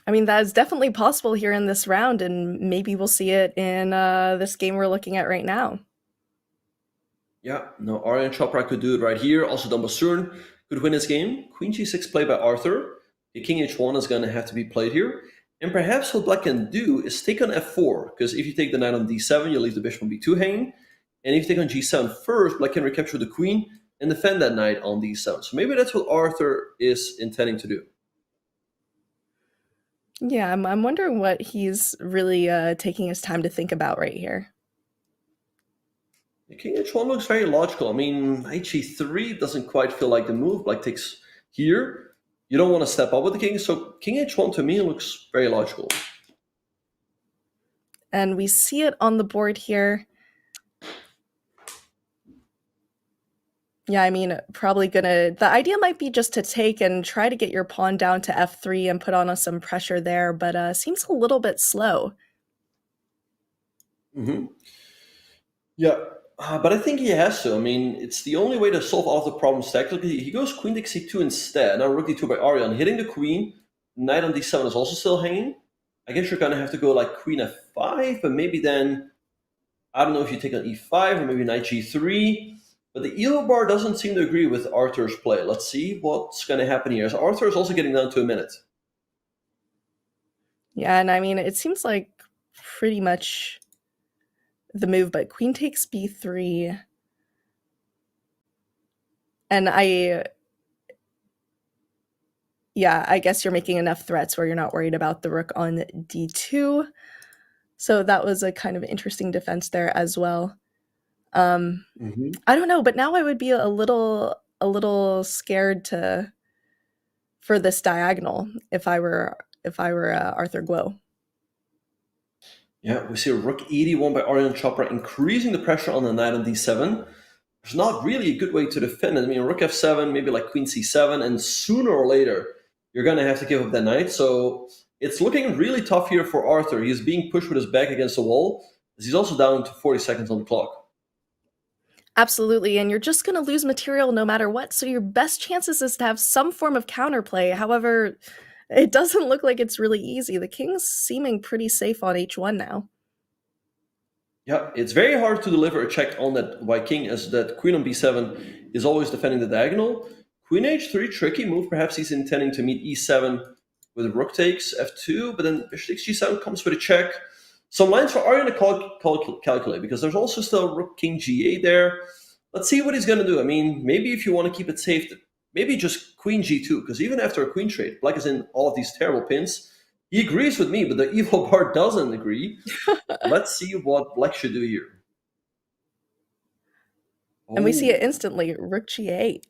I mean, that is definitely possible here in this round, and maybe we'll see it in this game we're looking at right now. Yeah, no, Aryan Tari could do it right here. Also, Batsuren could win this game. Queen g6 played by Arthur. The king h1 is going to have to be played here. And perhaps what Black can do is take on f4, because if you take the knight on d7, you leave the bishop on b2 hanging. And if you take on g7 first, Black can recapture the queen and defend that knight on d7. So maybe that's what Arthur is intending to do. Yeah, I'm wondering what he's really taking his time to think about right here. The king h1 looks very logical. I mean, knight g3 doesn't quite feel like the move. Black takes here. You don't want to step up with the king, so king h1 to me looks very logical. And we see it on the board here. Yeah, I mean, probably the idea might be just to take and try to get your pawn down to f3 and put on some pressure there, but seems a little bit slow. Yeah, but I think he has to. I mean, it's the only way to solve all of the problems tactically. He goes queen takes c2 instead. Now rook d2 by Arian, hitting the queen. Knight on d7 is also still hanging. I guess you're going to have to go like queen f5, but maybe then, I don't know if you take on e5 or maybe knight g3. But the elo bar doesn't seem to agree with Arthur's play. Let's see what's going to happen here. So Arthur is also getting down to a minute. Yeah, and I mean, it seems like pretty much the move, but queen takes b3. And I guess you're making enough threats where you're not worried about the rook on d2. So that was a kind of interesting defense there as well. I don't know, but now I would be a little scared for this diagonal if I were Arthur Guo. Yeah, we see a rook e1 by Aryan Tari, increasing the pressure on the knight on d7. There's not really a good way to defend it. I mean, rook f7, maybe like queen c7, and sooner or later, you're going to have to give up that knight. So it's looking really tough here for Arthur. He's being pushed with his back against the wall, as he's also down to 40 seconds on the clock. Absolutely, and you're just going to lose material no matter what, so your best chances is to have some form of counterplay. However, it doesn't look like it's really easy. The king's seeming pretty safe on h1 now. Yeah, it's very hard to deliver a check on that white king, as that queen on b7 is always defending the diagonal. Queen h3, tricky move. Perhaps he's intending to meet e7 with rook takes f2, but then bishop takes g7 comes with a check. Some lines for Aryan to calculate, because there's also still rook king g8 there. Let's see what he's going to do. I mean, maybe if you want to keep it safe, maybe just queen g2, because even after a queen trade, Black is in all of these terrible pins. He agrees with me, but the evil part doesn't agree. Let's see what Black should do here. And we see it instantly, rook g8.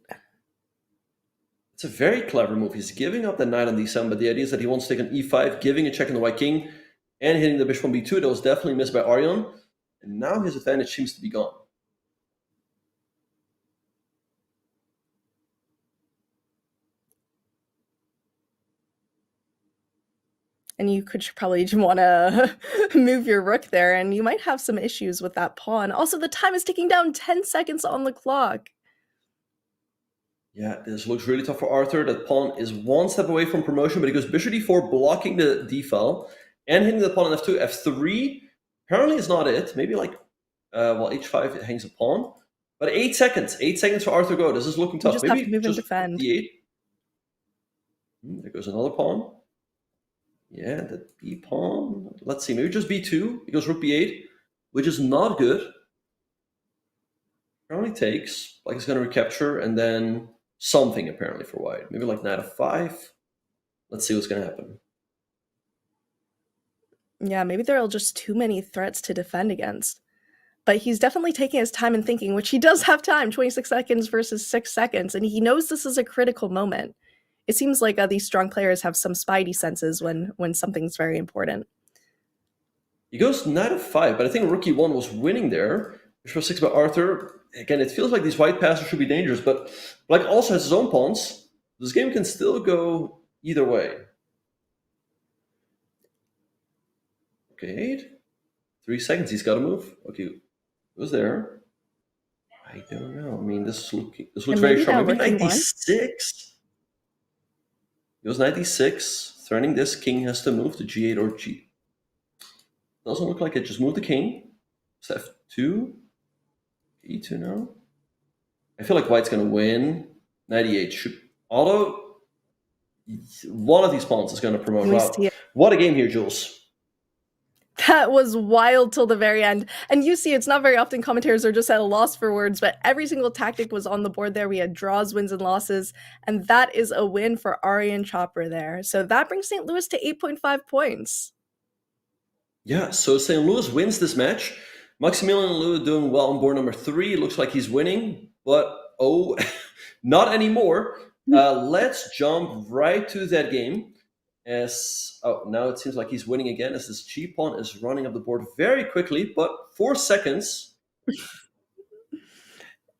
It's a very clever move. He's giving up the knight on d7, but the idea is that he wants to take an e5, giving a check on the white king, and hitting the bishop on b2. That was definitely missed by Arian. And now his advantage seems to be gone. And you could probably want to move your rook there, and you might have some issues with that pawn. Also, the time is ticking down, 10 seconds on the clock. Yeah, this looks really tough for Arthur. That pawn is one step away from promotion, but he goes bishop d4, blocking the d file, and hitting the pawn on f2. f3 apparently is not it. Maybe like, h5 it hangs a pawn. But 8 seconds. 8 seconds for Arthur go. This is looking tough. You just Maybe have to move and just defend. d8. There goes another pawn. Yeah, the b pawn. Let's see, maybe just b2. He goes rook b8, which is not good. Apparently takes, like it's going to recapture, and then something apparently for white. Maybe like knight f5. Let's see what's going to happen. Yeah, maybe there are just too many threats to defend against. But he's definitely taking his time and thinking, which he does have time, 26 seconds versus 6 seconds, and he knows this is a critical moment. It seems like these strong players have some spidey senses when something's very important. He goes knight f5, but I think rook e1 was winning there. Bishop 6 by Arthur. Again, it feels like these white passes should be dangerous, but Black also has his own pawns. This game can still go either way. Okay, 3 seconds. He's got to move. Okay, who's there? I don't know. I mean, this looks very strong. Maybe 96. He goes 96, threatening this. King has to move to g8 or g. Doesn't look like it. Just move the king. It's f2. e2 now. I feel like white's going to win. 98 should auto. One of these pawns is going to promote. Wow. What a game here, Jules. That was wild till the very end. And you see, it's not very often commentators are just at a loss for words, but every single tactic was on the board there. We had draws, wins, and losses, and that is a win for Aryan Chopper there. So that brings St. Louis to 8.5 points. Yeah, so St. Louis wins this match. Maximilian Lou doing well on board number 3. It looks like he's winning, but oh, not anymore. Let's jump right to that game. Now it seems like he's winning again, as this cheap pawn is running up the board very quickly, but 4 seconds.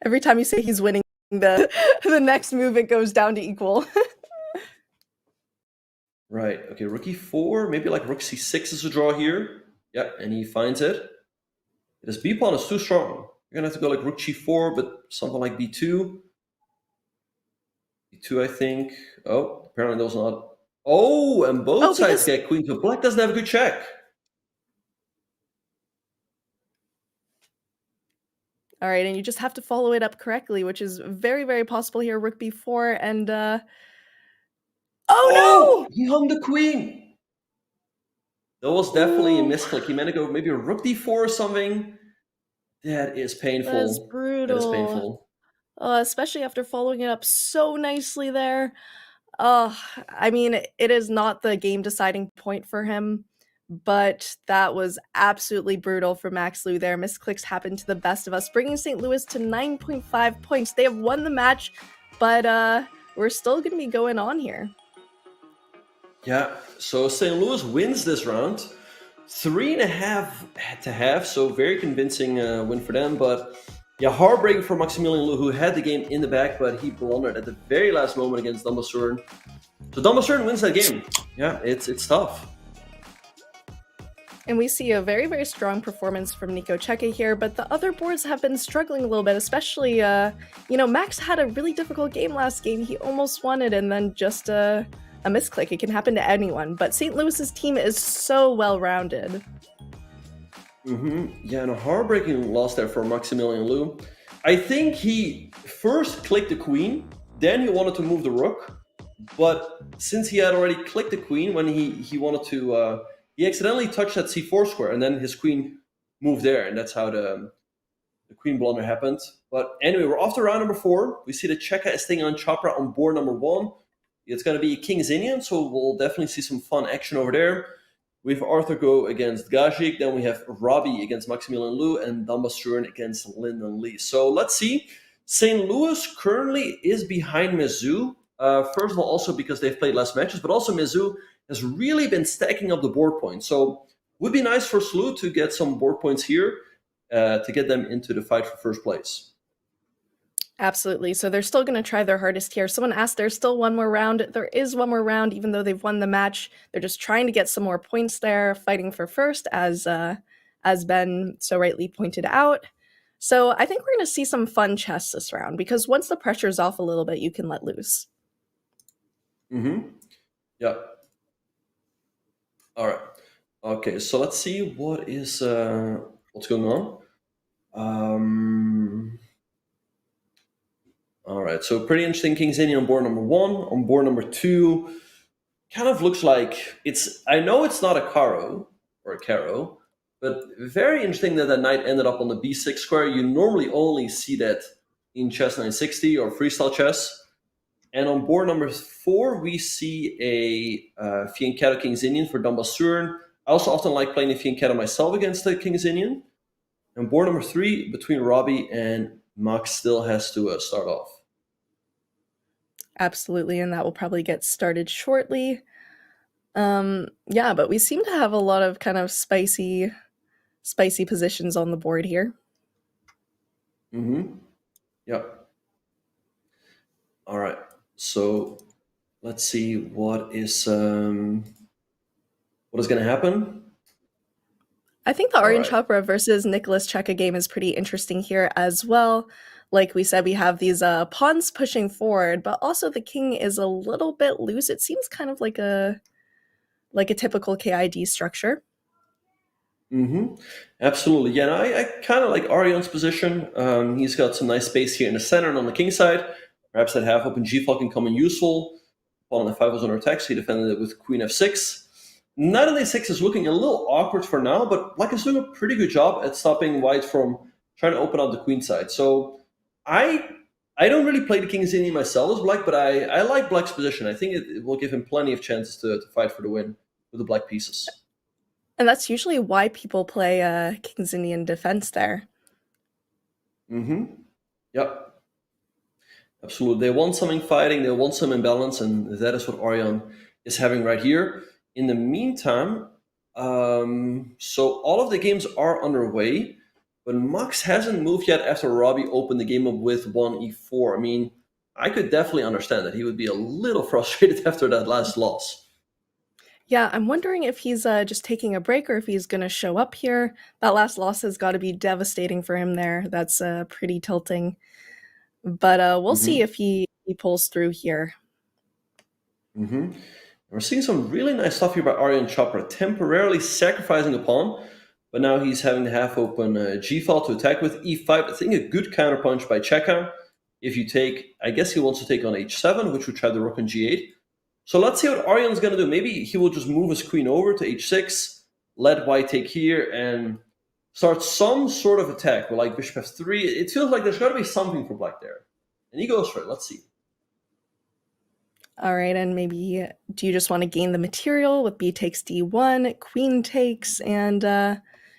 Every time you say he's winning, the next move it goes down to equal. Right. Okay, rook e4, maybe like rook c6 is a draw here. Yeah, and he finds it. This b pawn is too strong. You're gonna have to go like rook g4, but something like b2. b2, I think. Oh, apparently that was not. Oh, and both sides get queen, so Black doesn't have a good check. All right, and you just have to follow it up correctly, which is very, very possible here. Rook b4, and oh no! He hung the queen. That was definitely a misclick. He meant to go maybe a rook d4 or something. That is painful. That is brutal. That is painful. Especially after following it up so nicely there. I mean, it is not the game-deciding point for him, but that was absolutely brutal for Max Liu there. Misclicks happen to the best of us, bringing St. Louis to 9.5 points. They have won the match, but we're still going to be going on here. Yeah, so St. Louis wins this round. 3.5 to have, so very convincing win for them, but yeah, heartbreaking for Maximilian Lou, who had the game in the back, but he blundered at the very last moment against Batsuren. So Batsuren wins that game. Yeah, it's tough. And we see a very, very strong performance from Nicolas Checa here, but the other boards have been struggling a little bit, especially, Max had a really difficult game last game. He almost won it, and then just a misclick. It can happen to anyone, but St. Louis's team is so well-rounded. Yeah, and a heartbreaking loss there for Maximilian Lou. I think he first clicked the queen, then he wanted to move the rook, but since he had already clicked the queen when he wanted to he accidentally touched that c4 square, and then his queen moved there, and that's how the queen blunder happened. But anyway, we're off to round number 4. We see that Checa is taking on Chopra on board number 1. It's going to be King's Indian, so we'll definitely see some fun action over there. We have Arthur go against Gajik, then we have Robbie against Maximilian Liu, and Batsuren against Lynden Lee. So let's see. St. Louis currently is behind Mizzou. First of all, also because they've played less matches, but also Mizzou has really been stacking up the board points. So it would be nice for SLU to get some board points here to get them into the fight for first place. Absolutely. So they're still going to try their hardest here. Someone asked, there's still one more round. There is one more round, even though they've won the match. They're just trying to get some more points there, fighting for first, as Ben so rightly pointed out. So I think we're going to see some fun chess this round, because once the pressure's off a little bit, you can let loose. Yeah. All right. Okay, so let's see what is what's going on. All right, so pretty interesting. King's Indian on board number 1. On board number 2, kind of looks like it's. I know it's not a Caro or a Caro, but very interesting that knight ended up on the b6 square. You normally only see that in chess 960 or freestyle chess. And on board number 4, we see a fianchetto King's Indian for Batsuren. I also often like playing a fianchetto myself against the King's Indian. And board number 3, between Robbie and Max, still has to start off. Absolutely, and that will probably get started shortly. Yeah, but we seem to have a lot of kind of spicy positions on the board here. Yep. All right. So let's see what is going to happen. I think the Aryan Chopra versus Nicolas Checa game is pretty interesting here as well. Like we said, we have these pawns pushing forward, but also the king is a little bit loose. It seems kind of like a typical KID structure. Absolutely. Yeah, and I kind of like Arian's position. He's got some nice space here in the center and on the king side. Perhaps that half open g-file can come in useful. Pawn on f5 was under attack, so he defended it with queen f6. Knight on a6 is looking a little awkward for now, but Black is doing a pretty good job at stopping White from trying to open up the queen side. So I don't really play the King's Indian myself as Black, but I like Black's position. I think it will give him plenty of chances to fight for the win with the Black pieces. And that's usually why people play King's Indian defense there. Yep. Absolutely. They want something fighting, they want some imbalance, and that is what Aryan is having right here. In the meantime, so all of the games are underway, but Max hasn't moved yet after Robbie opened the game up with 1 e4. I mean, I could definitely understand that he would be a little frustrated after that last loss. Yeah, I'm wondering if he's just taking a break or if he's going to show up here. That last loss has got to be devastating for him there. That's pretty tilting. But we'll see if he pulls through here. We're seeing some really nice stuff here by Aryan Chopra, temporarily sacrificing a pawn, but now he's having the half-open g-file to attack with e5. I think a good counterpunch by Checa. If you take, I guess he wants to take on h7, which would try the rook on g8. So let's see what Aryan's going to do. Maybe he will just move his queen over to h6, let White take here, and start some sort of attack with like bishop f3. It feels like there's got to be something for Black there. And he goes for it. Let's see. All right, and maybe do you just want to gain the material with b takes d1, queen takes, and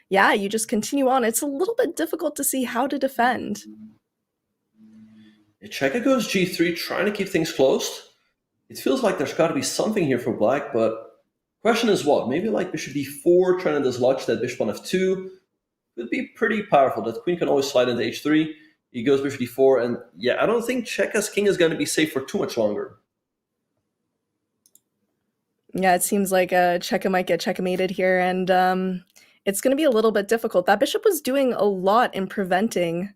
yeah, you just continue on. It's a little bit difficult to see how to defend. Checa goes g3, trying to keep things closed. It feels like there's got to be something here for Black, but question is what? Maybe like bishop d4, trying to dislodge that bishop on f2. Could be pretty powerful. That queen can always slide into h3. He goes bishop d4, and yeah, I don't think Checa's king is going to be safe for too much longer. Yeah, it seems like Checa might get checkmated here, and it's going to be a little bit difficult. That bishop was doing a lot in preventing,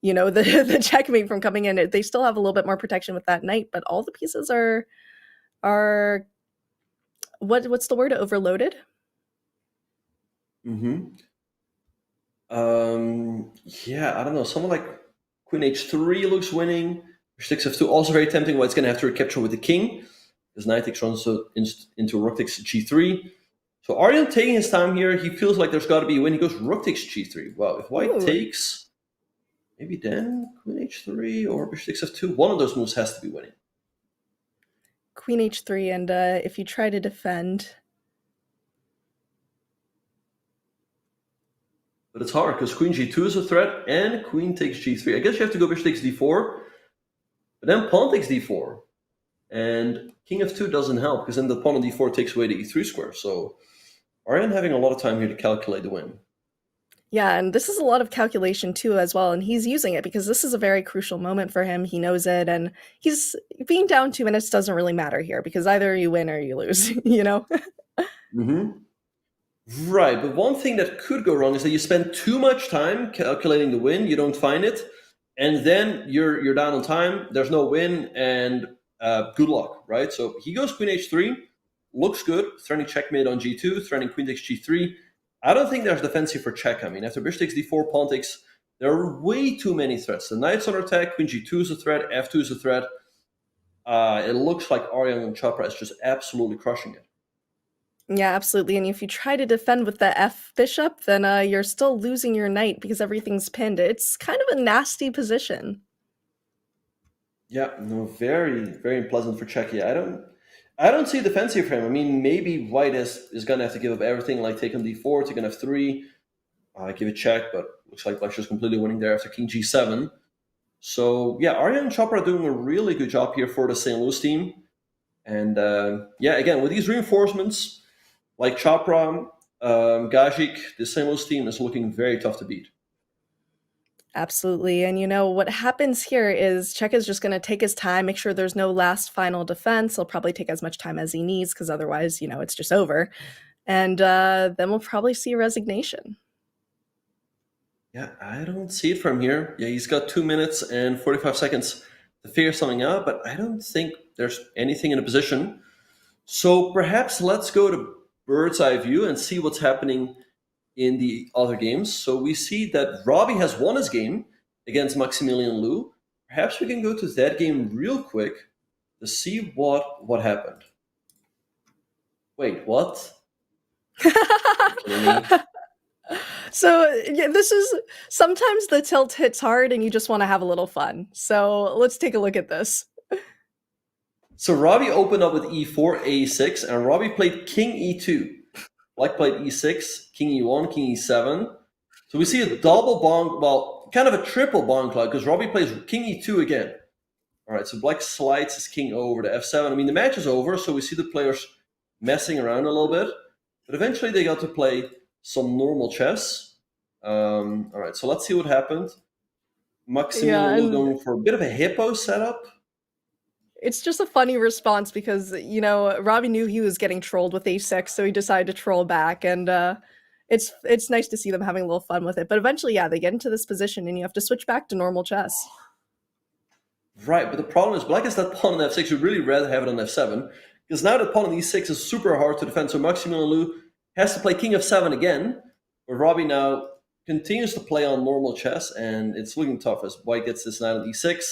you know, the checkmate from coming in. They still have a little bit more protection with that knight, but all the pieces are what's the word? Overloaded? Yeah, I don't know. Someone like queen h3 looks winning. Bishop takes f2, also very tempting. White's going to have to recapture with the king. Because knight takes runs into rook takes g3. So Aryan taking his time here. He feels like there's got to be a win. He goes rook takes g3. Well, if white Ooh. takes, maybe then queen h3 or bishop takes f2. One of those moves has to be winning. Queen h3, and if you try to defend... But it's hard because queen g2 is a threat and queen takes g3. I guess you have to go bishop takes d4, but then pawn takes d4. And king f2 doesn't help because then the pawn on d4 takes away the e3 square. So Arian having a lot of time here to calculate the win. Yeah, and this is a lot of calculation too as well, and he's using it because this is a very crucial moment for him. He knows it, and he's being down 2 minutes doesn't really matter here because either you win or you lose, you know? Right, but one thing that could go wrong is that you spend too much time calculating the win, you don't find it, and then you're down on time, there's no win, and good luck, right? So he goes queen h3, looks good, threatening checkmate on g2, threatening queen takes g3. I don't think there's defense here for Checa. I mean, after bishop takes d4, pawn takes, there are way too many threats. The knight's under attack, queen g2 is a threat, f2 is a threat. It looks like Aryan Chopra is just absolutely crushing it. Yeah, absolutely. And if you try to defend with the f bishop, then you're still losing your knight because everything's pinned. It's kind of a nasty position. Yeah, no, very, very unpleasant for Checa. I don't see a defense here for him. I mean, maybe white is going to have to give up everything, like take on d4, take on f3, give it check, but looks like black's just completely winning there after king g7. So, yeah, Aryan and Chopra are doing a really good job here for the St. Louis team. And, yeah, again, with these reinforcements, like Chopra, Gajic, the St. Louis team is looking very tough to beat. Absolutely. And you know, what happens here is Checa's just going to take his time, make sure there's no last final defense. He'll probably take as much time as he needs because otherwise, you know, it's just over. And then we'll probably see a resignation. Yeah, I don't see it from here. Yeah, he's got 2 minutes and 45 seconds to figure something out, but I don't think there's anything in a position. So perhaps let's go to bird's eye view and see what's happening in the other games. So we see that Robbie has won his game against Maximilian Lou. Perhaps we can go to that game real quick to see what happened. Wait, what? So yeah, this is sometimes the tilt hits hard and you just want to have a little fun. So let's take a look at this. So Robbie opened up with e4, a6, and Robbie played king e2. Black played e6, king e1, king e7. So we see a double bong, well, kind of a triple bong cloud, because Robbie plays king e2 again. All right, so black slides his king over to f7. I mean, the match is over, so we see the players messing around a little bit. But eventually they got to play some normal chess. All right, so let's see what happened. Maximilian going for a bit of a hippo setup. It's just a funny response because, you know, Robbie knew he was getting trolled with a6, so he decided to troll back. And it's nice to see them having a little fun with it. But eventually, yeah, they get into this position and you have to switch back to normal chess. Right, but the problem is black has that pawn on f6. You'd really rather have it on f7. Because now that pawn on e6 is super hard to defend. So Maximilian Lou has to play king f7 again. But Robbie now continues to play on normal chess. And it's looking tough as white gets this knight on e6.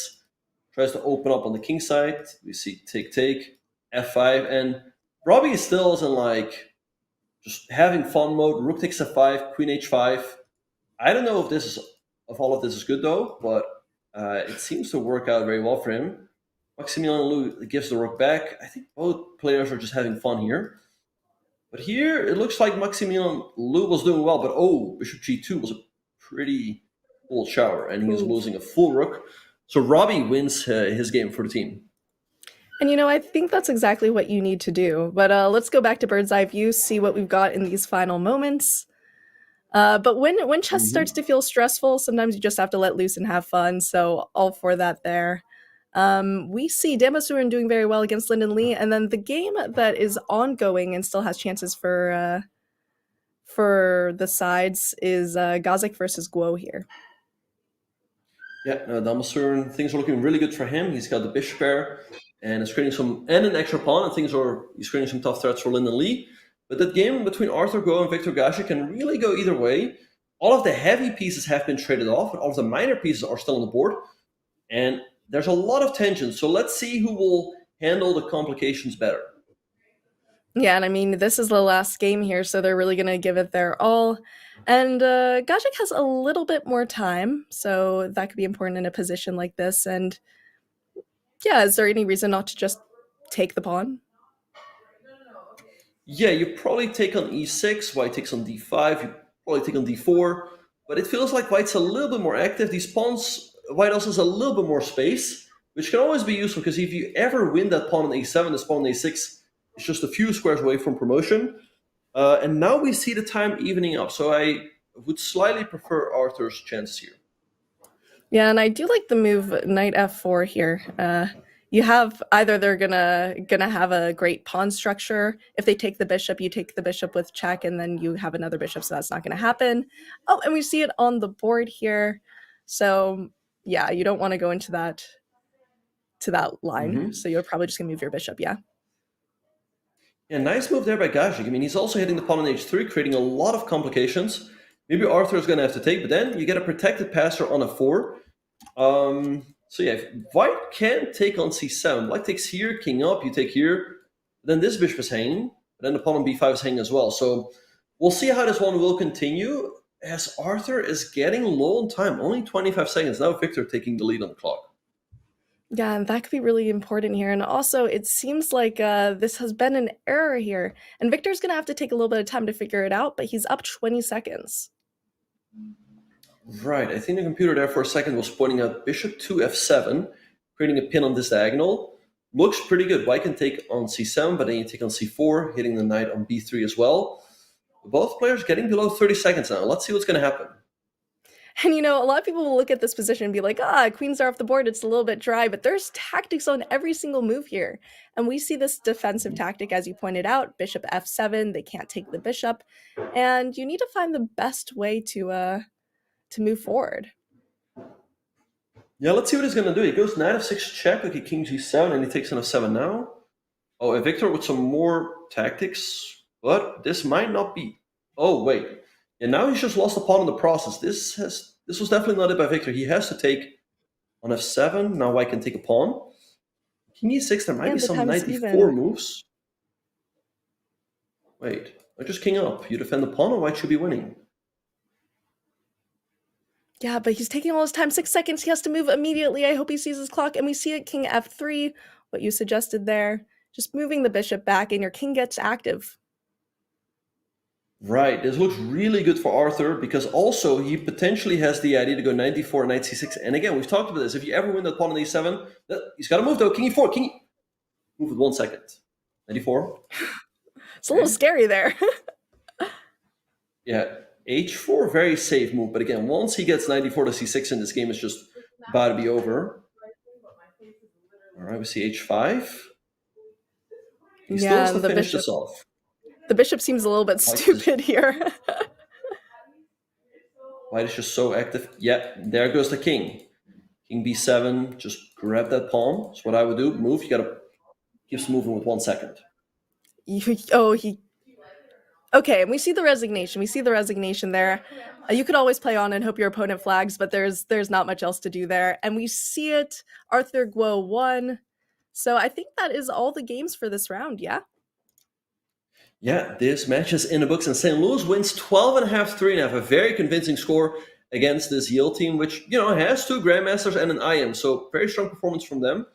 Tries to open up on the king side. We see take, f5. And Robbie still isn't like just having fun mode. Rook takes f5, queen h5. I don't know if all of this is good though, but it seems to work out very well for him. Maximilian Lou gives the rook back. I think both players are just having fun here. But here, it looks like Maximilian Lou was doing well, but bishop g2 was a pretty cool shower, and he was losing a full rook. So Robbie wins his game for the team. And, you know, I think that's exactly what you need to do. But let's go back to bird's eye view, see what we've got in these final moments. But when chess starts to feel stressful, sometimes you just have to let loose and have fun. So all for that there. We see Batsuren doing very well against Lynden Lee. And then the game that is ongoing and still has chances for the sides is Gazik versus Guo here. Yeah, Batsuren, things are looking really good for him. He's got the bishop pair and is creating an extra pawn, and he's creating some tough threats for Lynden Lee. But that game between Arthur Guo and Viktor Gajic can really go either way. All of the heavy pieces have been traded off, and all of the minor pieces are still on the board. And there's a lot of tension. So let's see who will handle the complications better. Yeah, and I mean, this is the last game here, so they're really going to give it their all. And Gajik has a little bit more time, so that could be important in a position like this. And yeah, is there any reason not to just take the pawn? Yeah, you probably take on e6, white takes on d5, you probably take on d4, but it feels like white's a little bit more active. These pawns, white also has a little bit more space, which can always be useful because if you ever win that pawn on a7, this pawn on a6 is just a few squares away from promotion. And now we see the time evening up, so I would slightly prefer Arthur's chances here. Yeah, and I do like the move knight f4 here. You have either they're gonna have a great pawn structure. If they take the bishop, you take the bishop with check, and then you have another bishop, so that's not gonna happen. Oh, and we see it on the board here. So yeah, you don't want to go into that line. Mm-hmm. So you're probably just gonna move your bishop, yeah. Yeah, nice move there by Gajik. I mean, he's also hitting the pawn on h3, creating a lot of complications. Maybe Arthur is going to have to take, but then you get a protected passer on a4. So yeah, white can take on c7. Black takes here, king up, you take here. Then this bishop is hanging, but then the pawn on b5 is hanging as well. So we'll see how this one will continue as Arthur is getting low on time. Only 25 seconds. Now Viktor taking the lead on the clock. Yeah, and that could be really important here. And also, it seems like this has been an error here. And Victor's going to have to take a little bit of time to figure it out, but he's up 20 seconds. Right, I think the computer there for a second was pointing out bishop to f7, creating a pin on this diagonal. Looks pretty good. White can take on c7, but then you take on c4, hitting the knight on b3 as well. Both players getting below 30 seconds now. Let's see what's going to happen. And you know, a lot of people will look at this position and be like, queens are off the board, it's a little bit dry, but there's tactics on every single move here. And we see this defensive tactic, as you pointed out, bishop f7, they can't take the bishop. And you need to find the best way to move forward. Yeah, let's see what he's going to do. He goes knight f6 check, okay, king g7, and he takes on f7 now. Oh, and Viktor with some more tactics, but this might not be. Oh, wait. And now he's just lost a pawn in the process. This was definitely not it by Viktor. He has to take on f7. Now white can take a pawn. King e6, there might be some knight d4 moves. Wait, or just king up. You defend the pawn, or white should be winning. Yeah, but he's taking all his time, 6 seconds. He has to move immediately. I hope he sees his clock. And we see it, king f3, what you suggested there. Just moving the bishop back, and your king gets active. Right, this looks really good for Arthur because also he potentially has the idea to go knight d4, knight c6. And again, we've talked about this. If you ever win that pawn on e7, he's got to move though. King e4, move with 1 second. Knight d4. It's a little scary there. Yeah, h4, very safe move. But again, once he gets knight d4 to c6 in this game, it's just about to be over. All right, we see h5. He still has to finish this off. The bishop seems a little bit stupid here. White is just so active. Yeah, there goes the king. King b7, just grab that pawn. That's what I would do. Move, you gotta keep moving with 1 second. Okay, and we see the resignation. We see the resignation there. You could always play on and hope your opponent flags, but there's not much else to do there. And we see it. Arthur Guo won. So I think that is all the games for this round, yeah? Yeah, this match is in the books, and St. Louis wins 12.5, 3.5. A very convincing score against this Yale team, which, has 2 Grandmasters and an IM. So very strong performance from them.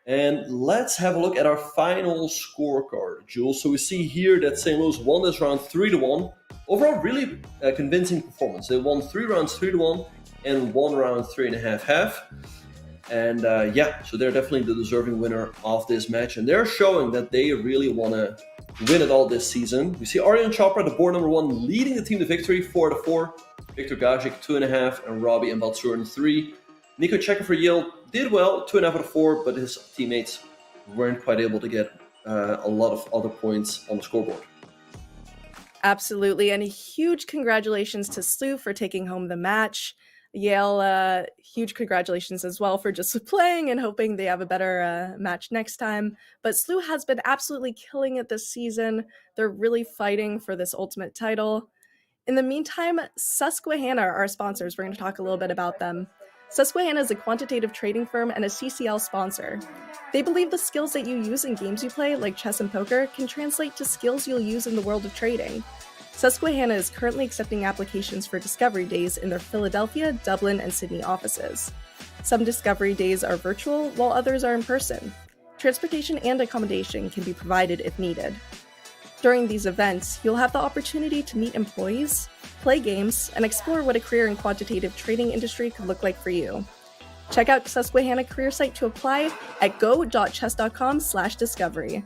And let's have a look at our final scorecard, Jules. So we see here that St. Louis won this round 3-1. Overall, really convincing performance. They won 3 rounds 3-1 and 1 round 3.5. And so they're definitely the deserving winner of this match. And they're showing that they really want to win it all this season. We see Aryan Chopra, the board number 1, leading the team to victory, 4-4. Viktor Gajik, 2.5, and Robbie and Batsuren, 3. Nicolas Checa for Yale did well, 2.5 out of 4, but his teammates weren't quite able to get a lot of other points on the scoreboard. Absolutely, and a huge congratulations to SLU for taking home the match. Yale, huge congratulations as well for just playing and hoping they have a better match next time. But SLU has been absolutely killing it this season. They're really fighting for this ultimate title. In the meantime, Susquehanna are our sponsors. We're going to talk a little bit about them. Susquehanna is a quantitative trading firm and a CCL sponsor. They believe the skills that you use in games you play, like chess and poker, can translate to skills you'll use in the world of trading. Susquehanna is currently accepting applications for Discovery Days in their Philadelphia, Dublin, and Sydney offices. Some Discovery Days are virtual, while others are in person. Transportation and accommodation can be provided if needed. During these events, you'll have the opportunity to meet employees, play games, and explore what a career in quantitative trading industry could look like for you. Check out Susquehanna career site to apply at go.chess.com/discovery.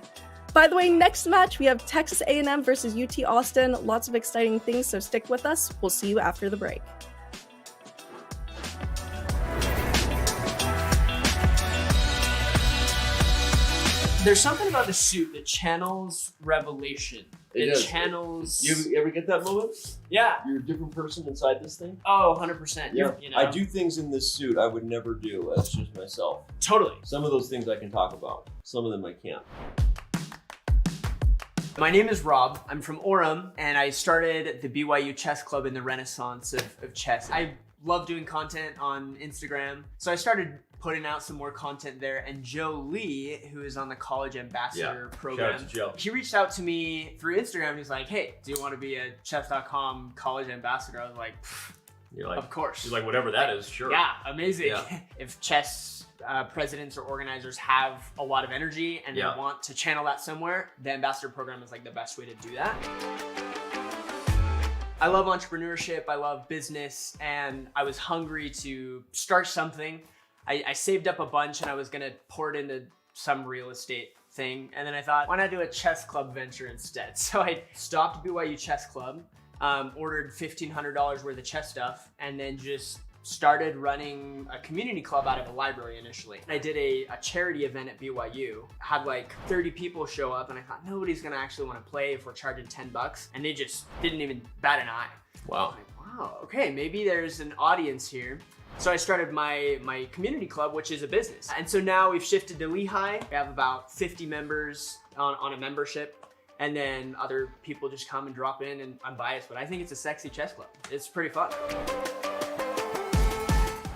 By the way, next match we have Texas A&M versus UT Austin. Lots of exciting things, so stick with us. We'll see you after the break. There's something about the suit that channels revelation. It channels... You ever get that moment? Yeah. You're a different person inside this thing? Oh, 100%. Yeah. You know? I do things in this suit I would never do as just myself. Totally. Some of those things I can talk about. Some of them I can't. My name is Rob. I'm from Orem, and I started the BYU Chess Club in the renaissance of chess. I love doing content on Instagram, so I started putting out some more content there. And Joe Lee, who is on the College Ambassador program, shout out to Joe. He reached out to me through Instagram. He's like, "Hey, do you want to be a Chess.com College Ambassador?" I was like, You're like, "Of course." You're like, whatever that is, sure. Yeah, amazing. Yeah. If chess presidents or organizers have a lot of energy and they want to channel that somewhere, the ambassador program is like the best way to do that. I love entrepreneurship, I love business, and I was hungry to start something. I saved up a bunch and I was gonna pour it into some real estate thing. And then I thought, why not do a chess club venture instead? So I stopped BYU Chess Club, ordered $1,500 worth of chess stuff, and then just started running a community club out of a library initially. I did a charity event at BYU, had like 30 people show up, and I thought nobody's gonna actually wanna play if we're charging $10, and they just didn't even bat an eye. Wow. Like, wow, okay, maybe there's an audience here. So I started my community club, which is a business. And so now we've shifted to Lehigh. We have about 50 members on a membership. And then other people just come and drop in, and I'm biased, but I think it's a sexy chess club. It's pretty fun.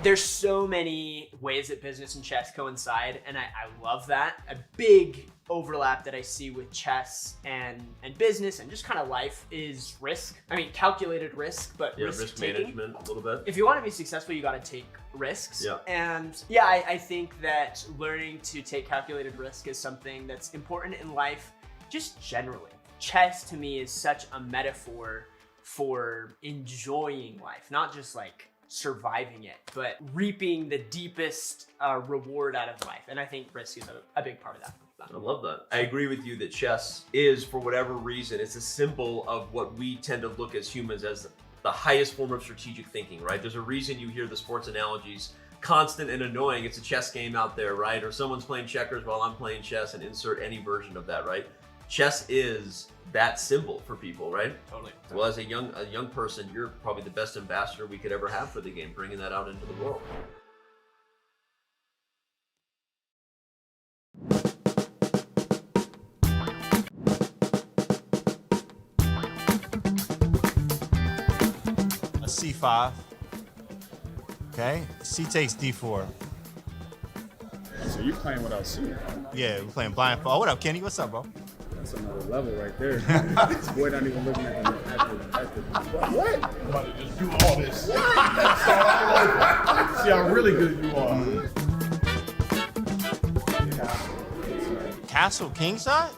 There's so many ways that business and chess coincide, and I love that. A big overlap that I see with chess and business and just kind of life is risk. I mean, calculated risk, but risk management a little bit. If you want to be successful, you got to take risks. Yeah. And yeah, I think that learning to take calculated risk is something that's important in life, just generally. Chess to me is such a metaphor for enjoying life, not just like surviving it, but reaping the deepest reward out of life. And I think risk is a big part of that. I love that. I agree with you that chess is, for whatever reason, it's a symbol of what we tend to look as humans as the highest form of strategic thinking, right? There's a reason you hear the sports analogies constant and annoying. It's a chess game out there, right? Or someone's playing checkers while I'm playing chess, and insert any version of that, right? Chess is that symbol for people, right? Totally. Well, as a young person, you're probably the best ambassador we could ever have for the game, bringing that out into the world. A C5. Okay, C takes D4. So you're playing without suit. Yeah, we're playing blindfold. Oh, what up, Kenny? What's up, bro? That's another level right there. This boy not even looking at the what? I'm about to just do all this. See how really good you are. Castle king side?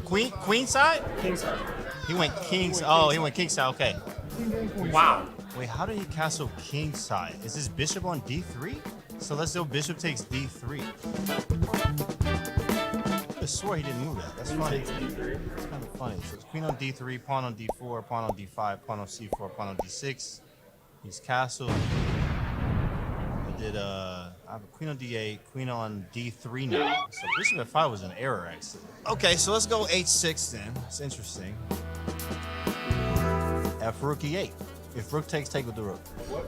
Queen side? King side. He went kings. Oh, he went king side. Okay. Wow. Wait, how did he castle king side? Is this bishop on D3? So let's do bishop takes D3. I swore he didn't move that. That's funny. It's kind of funny. So it's queen on D3, pawn on D4, pawn on D5, pawn on C4, pawn on D6. He's castled. I did I have a queen on D8, queen on D3 now. So bishop F5 was an error actually. Okay, so let's go H6 then. It's interesting. F rook E8. If rook takes, take with the rook. What?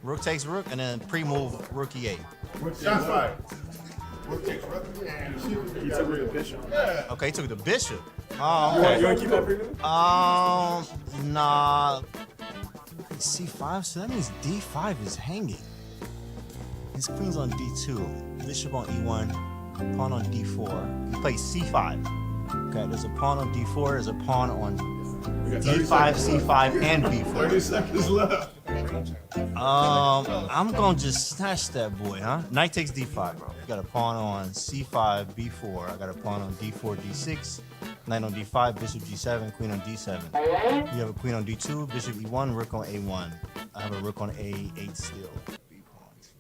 Rook takes rook, and then pre-move rook E8. Shots fired. Rook takes rook. And He took with the bishop. Okay, he took the bishop. Oh, You okay. want to keep that premium? Nah. C5, so that means D5 is hanging. His queen's on D2, bishop on E1, pawn on D4. He plays C5. Okay, there's a pawn on D4, there's a pawn on D5, C5, and B4. 30 seconds left. I'm gonna just snatch that boy, huh? Knight takes D5, bro. You got a pawn on C5, B4. I got a pawn on D4, D6. Knight on D5, bishop G7, queen on D7. You have a queen on D2, bishop E1, rook on A1. I have a rook on A8 still. B pawns.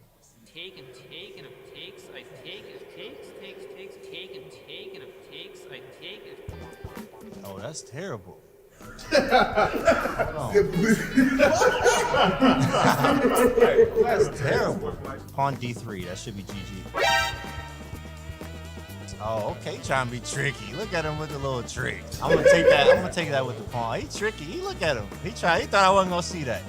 Take and take and it takes, I take it, takes, take and take and it takes, I take it. Oh, that's terrible. That's terrible. Pawn D3, that should be GG. Oh, okay, he trying to be tricky. Look at him with the little trick. I'm gonna take that with the pawn. He tricky. He look at him. He thought I wasn't gonna see that.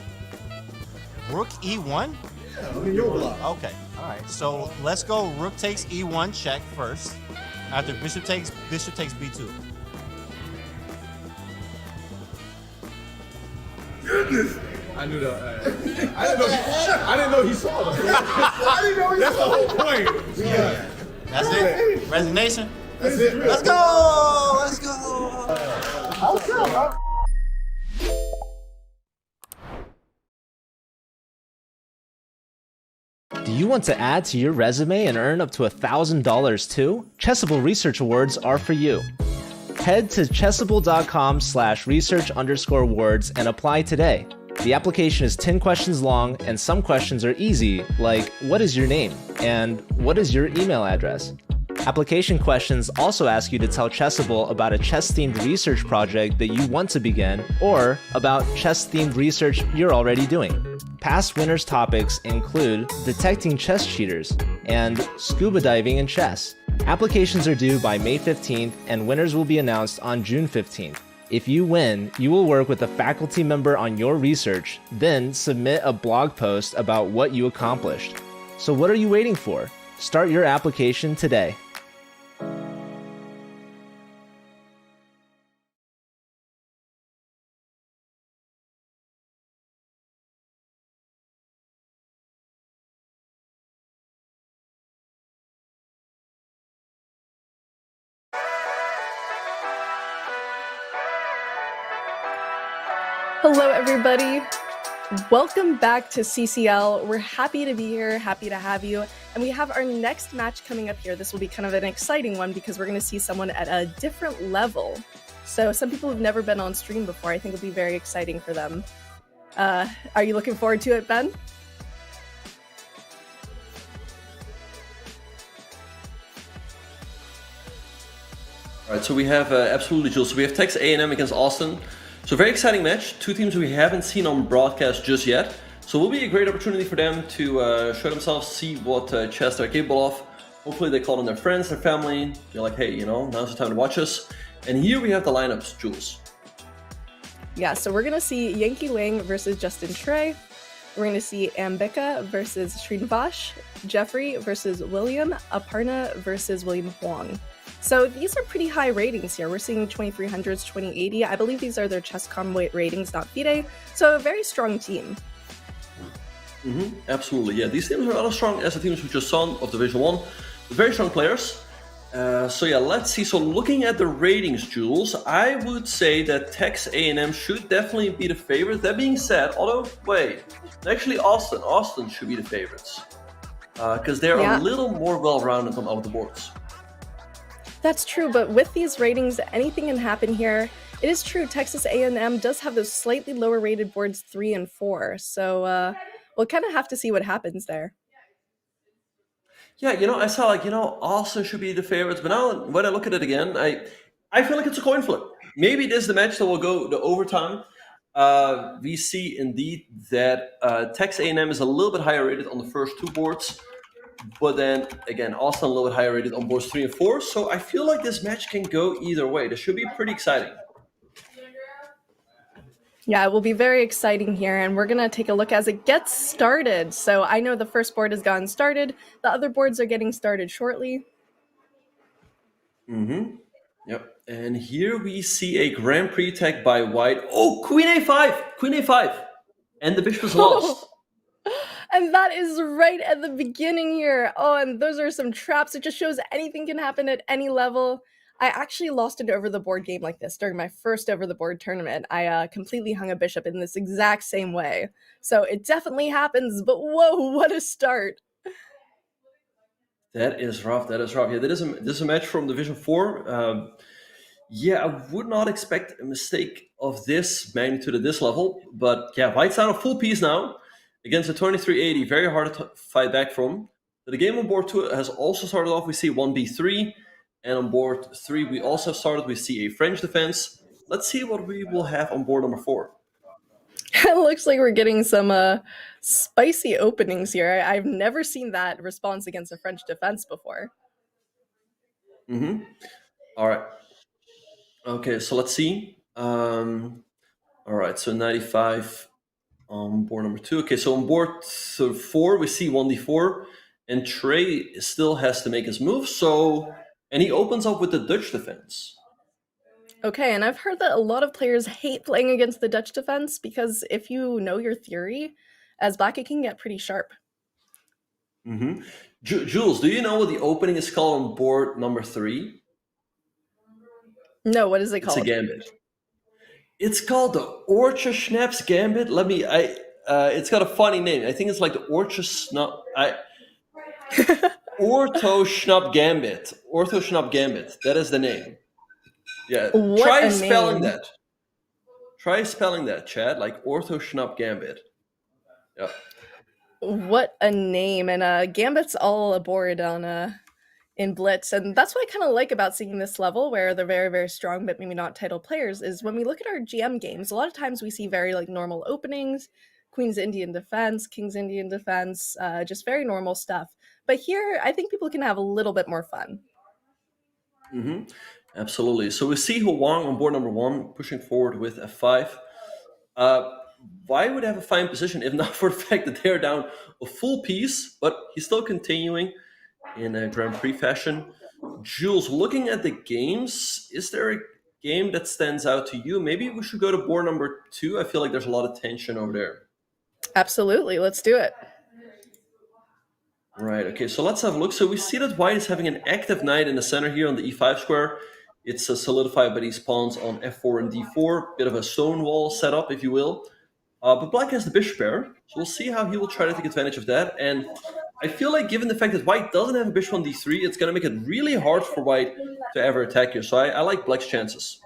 Rook E1? Yeah, I mean, your block. Okay, all right. So let's go. Rook takes E1 check first. After bishop takes B2. Goodness. I knew that. I didn't know he saw that. I didn't know he That's saw the whole point. Yeah. That's it. Resignation. That's it. Let's go. Let's go. Do you want to add to your resume and earn up to $1,000 too? Chessable Research Awards are for you. Head to chessable.com/research_awards and apply today. The application is 10 questions long and some questions are easy, like what is your name and what is your email address? Application questions also ask you to tell Chessable about a chess-themed research project that you want to begin or about chess-themed research you're already doing. Past winners' topics include detecting chess cheaters and scuba diving in chess. Applications are due by May 15th and winners will be announced on June 15th. If you win, you will work with a faculty member on your research, then submit a blog post about what you accomplished. So what are you waiting for? Start your application today. Hello, everybody. Welcome back to CCL. We're happy to be here, happy to have you. And we have our next match coming up here. This will be kind of an exciting one because we're going to see someone at a different level. So some people have never been on stream before. I think it'll be very exciting for them. Are you looking forward to it, Ben? All right, so we have absolutely, Jules. So we have Texas A&M against Austin. So very exciting match. Two teams we haven't seen on broadcast just yet. So it will be a great opportunity for them to show themselves, see what chess they're capable of. Hopefully they call on their friends, their family. They're like, hey, now's the time to watch us. And here we have the lineups, Jules. Yeah, so we're going to see Yankee Wang versus Justin Trey. We're going to see Ambika versus Srinivas, Jeffrey versus William, Aparna versus William Huang. So these are pretty high ratings here. We're seeing 2300s, 2080. I believe these are their Chess.com ratings, not FIDE. So a very strong team. Absolutely, yeah. These teams are not as strong as the teams we just saw of Division 1. Very strong players. So yeah, let's see. So looking at the ratings, Jules, I would say that Texas A&M should definitely be the favorite. That being said, actually Austin should be the favorites. Because they're a little more well-rounded on all of the boards. That's true, but with these ratings, anything can happen here. It is true, Texas A&M does have those slightly lower rated boards 3 and 4, so we'll kind of have to see what happens there. Yeah, I saw Austin should be the favorites, but now when I look at it again, I feel like it's a coin flip. Maybe this is the match that will go to overtime. We see indeed that Texas A&M is a little bit higher rated on the first two boards. But then, again, Austin a little bit higher rated on boards 3 and 4. So I feel like this match can go either way. This should be pretty exciting. Yeah, it will be very exciting here, and we're going to take a look as it gets started. So I know the first board has gotten started. The other boards are getting started shortly. Yep. And here we see a Grand Prix tech by white. Oh, Queen A5! Queen A5! And the bishop is lost. And that is right at the beginning here. Oh, and those are some traps. It just shows anything can happen at any level. I actually lost an over-the-board game like this during my first over-the-board tournament. I completely hung a bishop in this exact same way. So it definitely happens, but whoa, what a start. That is rough. That is rough. Yeah, this is a match from Division 4. Yeah, I would not expect a mistake of this magnitude at this level. But yeah, White's down a full piece now against a 2380. Very hard to fight back from. But the game on board 2 has also started off. We see 1b3. And on board 3, we also started. We see a French defense. Let's see what we will have on board number 4. It looks like we're getting some spicy openings here. I've never seen that response against a French defense before. Mm-hmm. All right. Okay, so let's see. All right, so 95 on board number 2. Okay, so on board 4, we see 1d4, and Trey still has to make his move. So, and he opens up with the Dutch defense. Okay, and I've heard that a lot of players hate playing against the Dutch defense because if you know your theory, as black, it can get pretty sharp. Mm-hmm. Jules, do you know what the opening is called on board number 3? No, what is it called? It's a gambit. It's called the Orcha Schnaps Gambit. It's got a funny name. I think it's like the Orcha Snap. Ortho Schnapp Gambit. Ortho Schnapp Gambit. That is the name. Yeah. Try spelling that. Try spelling that, Chad. Like Ortho Schnapp Gambit. Yeah. What a name. And Gambit's all aboard on in Blitz. And that's what I kind of like about seeing this level where they're very, very strong, but maybe not title players, is when we look at our GM games, a lot of times we see very like normal openings, Queen's Indian defense, King's Indian defense, just very normal stuff. But here, I think people can have a little bit more fun. Mm-hmm. Absolutely. So we see Huang on board number 1 pushing forward with f5. Why would have a fine position if not for the fact that they're down a full piece, but he's still continuing in a Grand Prix fashion. Jules, looking at the games, is there a game that stands out to you? Maybe we should go to board number 2. I feel like there's a lot of tension over there. Absolutely. Let's do it. Right. Okay, so let's have a look. So we see that White is having an active knight in the center here on the e5 square. It's solidified by these pawns on f4 and d4. Bit of a stone wall setup, if you will. But Black has the bishop pair, so we'll see how he will try to take advantage of that. And I feel like given the fact that White doesn't have a bishop on d3, it's going to make it really hard for White to ever attack here. So I like Black's chances.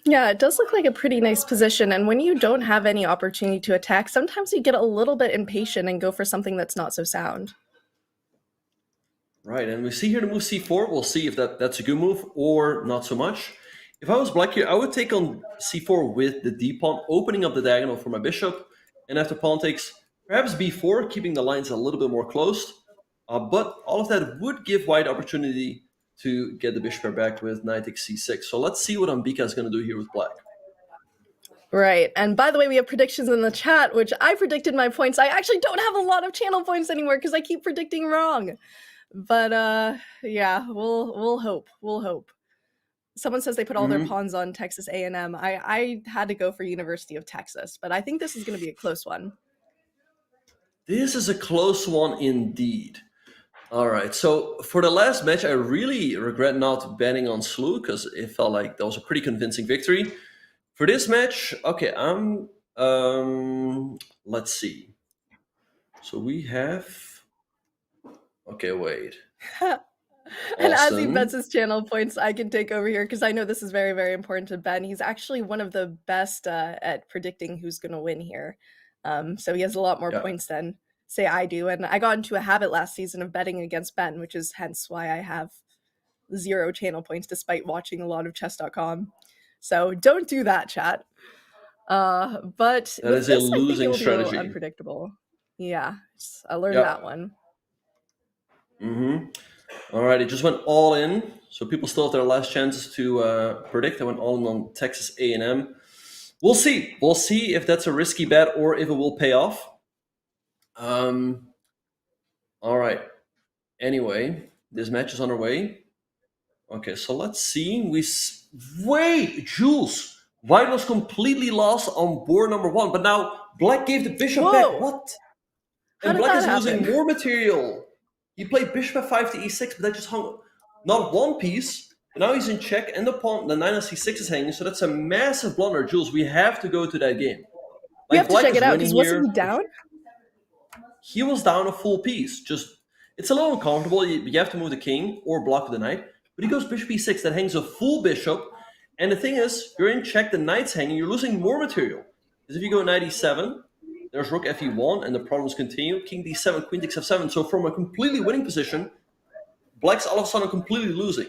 Yeah, it does look like a pretty nice position. And when you don't have any opportunity to attack, sometimes you get a little bit impatient and go for something that's not so sound. Right, and we see here the move c4. We'll see if that's a good move or not so much. If I was Black here, I would take on c4 with the d-pawn, opening up the diagonal for my bishop. And after pawn takes, perhaps b4, keeping the lines a little bit more closed. But all of that would give White opportunity to get the bishop pair back with knight takes c6. So let's see what Ambika is going to do here with Black. Right, and by the way, we have predictions in the chat, which I predicted my points. I actually don't have a lot of channel points anymore because I keep predicting wrong. But yeah, we'll hope. We'll hope. Someone says they put all their pawns on Texas A&M. I had to go for University of Texas, but I think this is going to be a close one. This is a close one indeed. All right, so for the last match, I really regret not betting on SLU because it felt like that was a pretty convincing victory. For this match, okay, let's see. So we have, okay, wait. And as he bets his channel points, I can take over here because I know this is very, very important to Ben. He's actually one of the best at predicting who's going to win here. So he has a lot more points than, say, I do. And I got into a habit last season of betting against Ben, which is hence why I have 0 channel points despite watching a lot of Chess.com. So don't do that, chat. But that is a losing strategy. Unpredictable. Yeah, I learned that one. All right, it just went all in. So people still have their last chances to predict. I went all in on Texas A&M. We'll see. We'll see if that's a risky bet or if it will pay off. All right. Anyway, this match is underway. Okay, so let's see. Wait, Jules. White was completely lost on board number 1, but now Black gave the bishop Whoa. back. What? How And did Black that is losing happen? more material. He played bishop f5 to e6, but that just hung not one piece. But now he's in check, and the pawn, the knight on c6 is hanging. So that's a massive blunder, Jules. We have to go to that game. We have to Black check is it out winning because wasn't here. he down? He was down a full piece. It's a little uncomfortable. You have to move the king or block the knight. But he goes bishop e6. That hangs a full bishop. And the thing is, you're in check. The knight's hanging. You're losing more material. Because if you go knight e7, there's rook fe1, and the problems continue. King d7, queen takes f7. So from a completely winning position, Black's all of a sudden completely losing.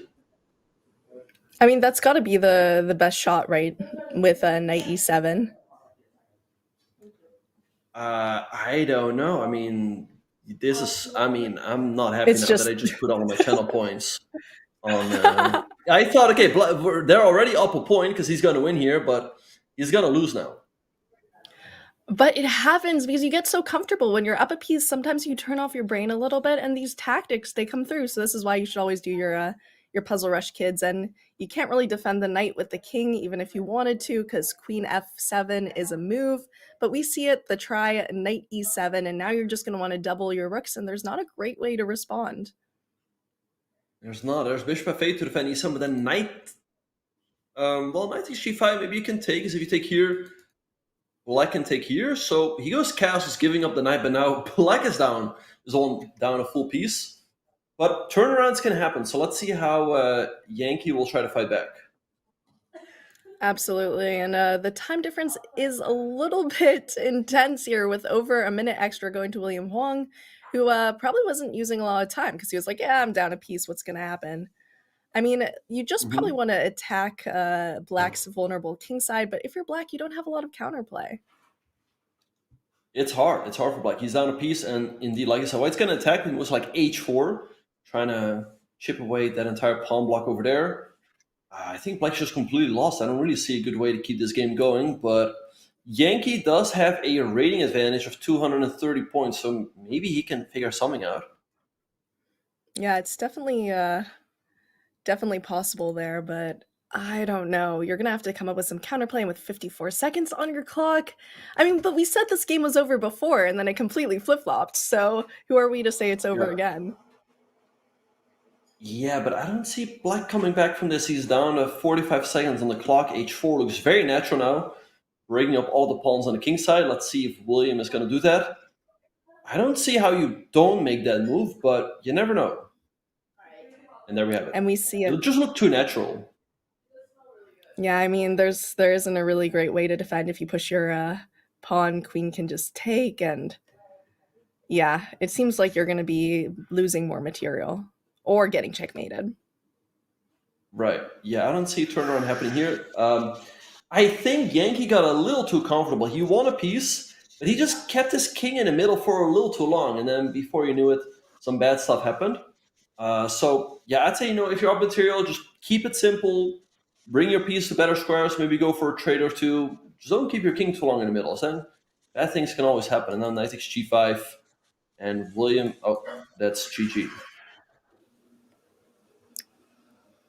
I mean, that's got to be the best shot, right? With knight e7. I don't know. I mean, I'm not happy It's now just- that I just put all of my channel points on. I thought, okay, they're already up a point because he's going to win here, but he's going to lose now. But it happens because you get so comfortable when you're up a piece. Sometimes you turn off your brain a little bit, and these tactics, they come through. So this is why you should always do your puzzle rush, kids. And you can't really defend the knight with the king, even if you wanted to, because queen f7 is a move. But we see it, the try knight e7, and now you're just going to want to double your rooks, and there's not a great way to respond. There's not. There's bishop f8 to defend e7, but then knight. Knight h5, maybe you can take, because if you take here, Black can take here. So he goes castles, giving up the knight, but now Black is down. Is on down a full piece. But turnarounds can happen. So let's see how Yankee will try to fight back. Absolutely. And the time difference is a little bit intense here with over a minute extra going to William Huang, who probably wasn't using a lot of time because he was like, yeah, I'm down a piece. What's going to happen? I mean, you just probably want to attack Black's vulnerable king side, but if you're Black, you don't have a lot of counterplay. It's hard. It's hard for Black. He's down a piece, and indeed, like I said, White's going to attack him. It was like h4, trying to chip away that entire pawn block over there. I think Black's just completely lost. I don't really see a good way to keep this game going, but Yankee does have a rating advantage of 230 points, so maybe he can figure something out. Yeah, it's definitely possible there, but I don't know. You're going to have to come up with some counterplay with 54 seconds on your clock. I mean, but we said this game was over before, and then it completely flip-flopped, so who are we to say it's over again? Yeah, but I don't see Black coming back from this. He's down to 45 seconds on the clock. h4 looks very natural now, breaking up all the pawns on the king side. Let's see if William is going to do that. I don't see how you don't make that move, but you never know. And there we have it. And we see it. It just looked too natural. Yeah, I mean, there isn't a really great way to defend if you push your pawn. Queen can just take, and yeah, it seems like you're going to be losing more material or getting checkmated. Right. Yeah, I don't see a turnaround happening here. I think Yankee got a little too comfortable. He won a piece, but he just kept his king in the middle for a little too long, and then before you knew it, some bad stuff happened. So yeah, I'd say, if you're up material, just keep it simple. Bring your piece to better squares. Maybe go for a trade or two. Just don't keep your king too long in the middle. Then bad things can always happen. And then knight takes g5, and William. Oh, that's GG.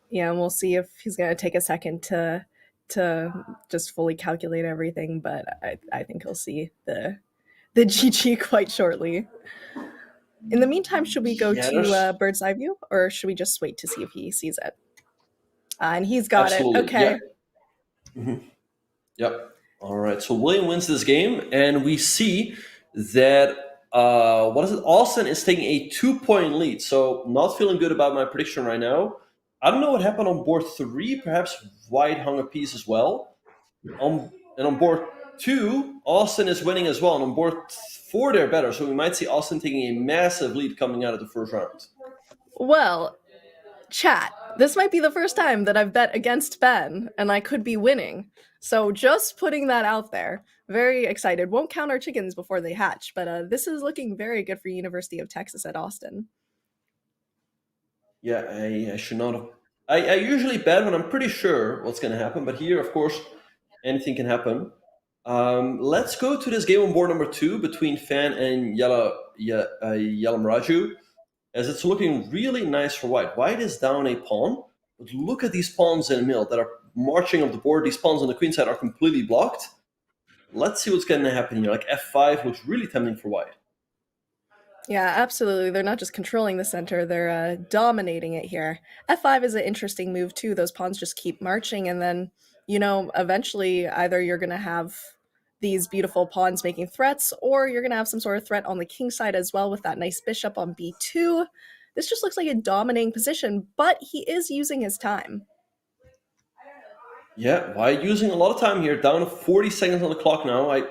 Yeah, and we'll see if he's going to take a second to just fully calculate everything. But I think he'll see the GG quite shortly. In the meantime, should we go to bird's eye view, or should we just wait to see if he sees it? And he's got it. Okay. Yeah. Yep. All right. So William wins this game, and we see that Austin is taking a 2-point lead. So not feeling good about my prediction right now. I don't know what happened on board 3. Perhaps White hung a piece as well. And on board 2, Austin is winning as well. And on board 4, they're better. So we might see Austin taking a massive lead coming out of the first round. Well, chat, this might be the first time that I've bet against Ben, and I could be winning. So just putting that out there. Very excited. Won't count our chickens before they hatch, but this is looking very good for University of Texas at Austin. Yeah, I should not have. I usually bet when I'm pretty sure what's going to happen, but here, of course, anything can happen. Let's go to this game on board number 2 between Fan and Yalam Raju, as it's looking really nice for White. White is down a pawn, But look at these pawns in the middle that are marching up the board. These pawns on the queen side are completely blocked. Let's see what's going to happen here. Like f5 looks really tempting for white. Yeah, absolutely. They're not just controlling the center, they're dominating it here. F5 is an interesting move too. Those pawns just keep marching, and then, eventually either you're going to have these beautiful pawns making threats, or you're going to have some sort of threat on the king side as well with that nice bishop on b2. This just looks like a dominating position, but he is using his time. Yeah, white using a lot of time here, down to 40 seconds on the clock now. I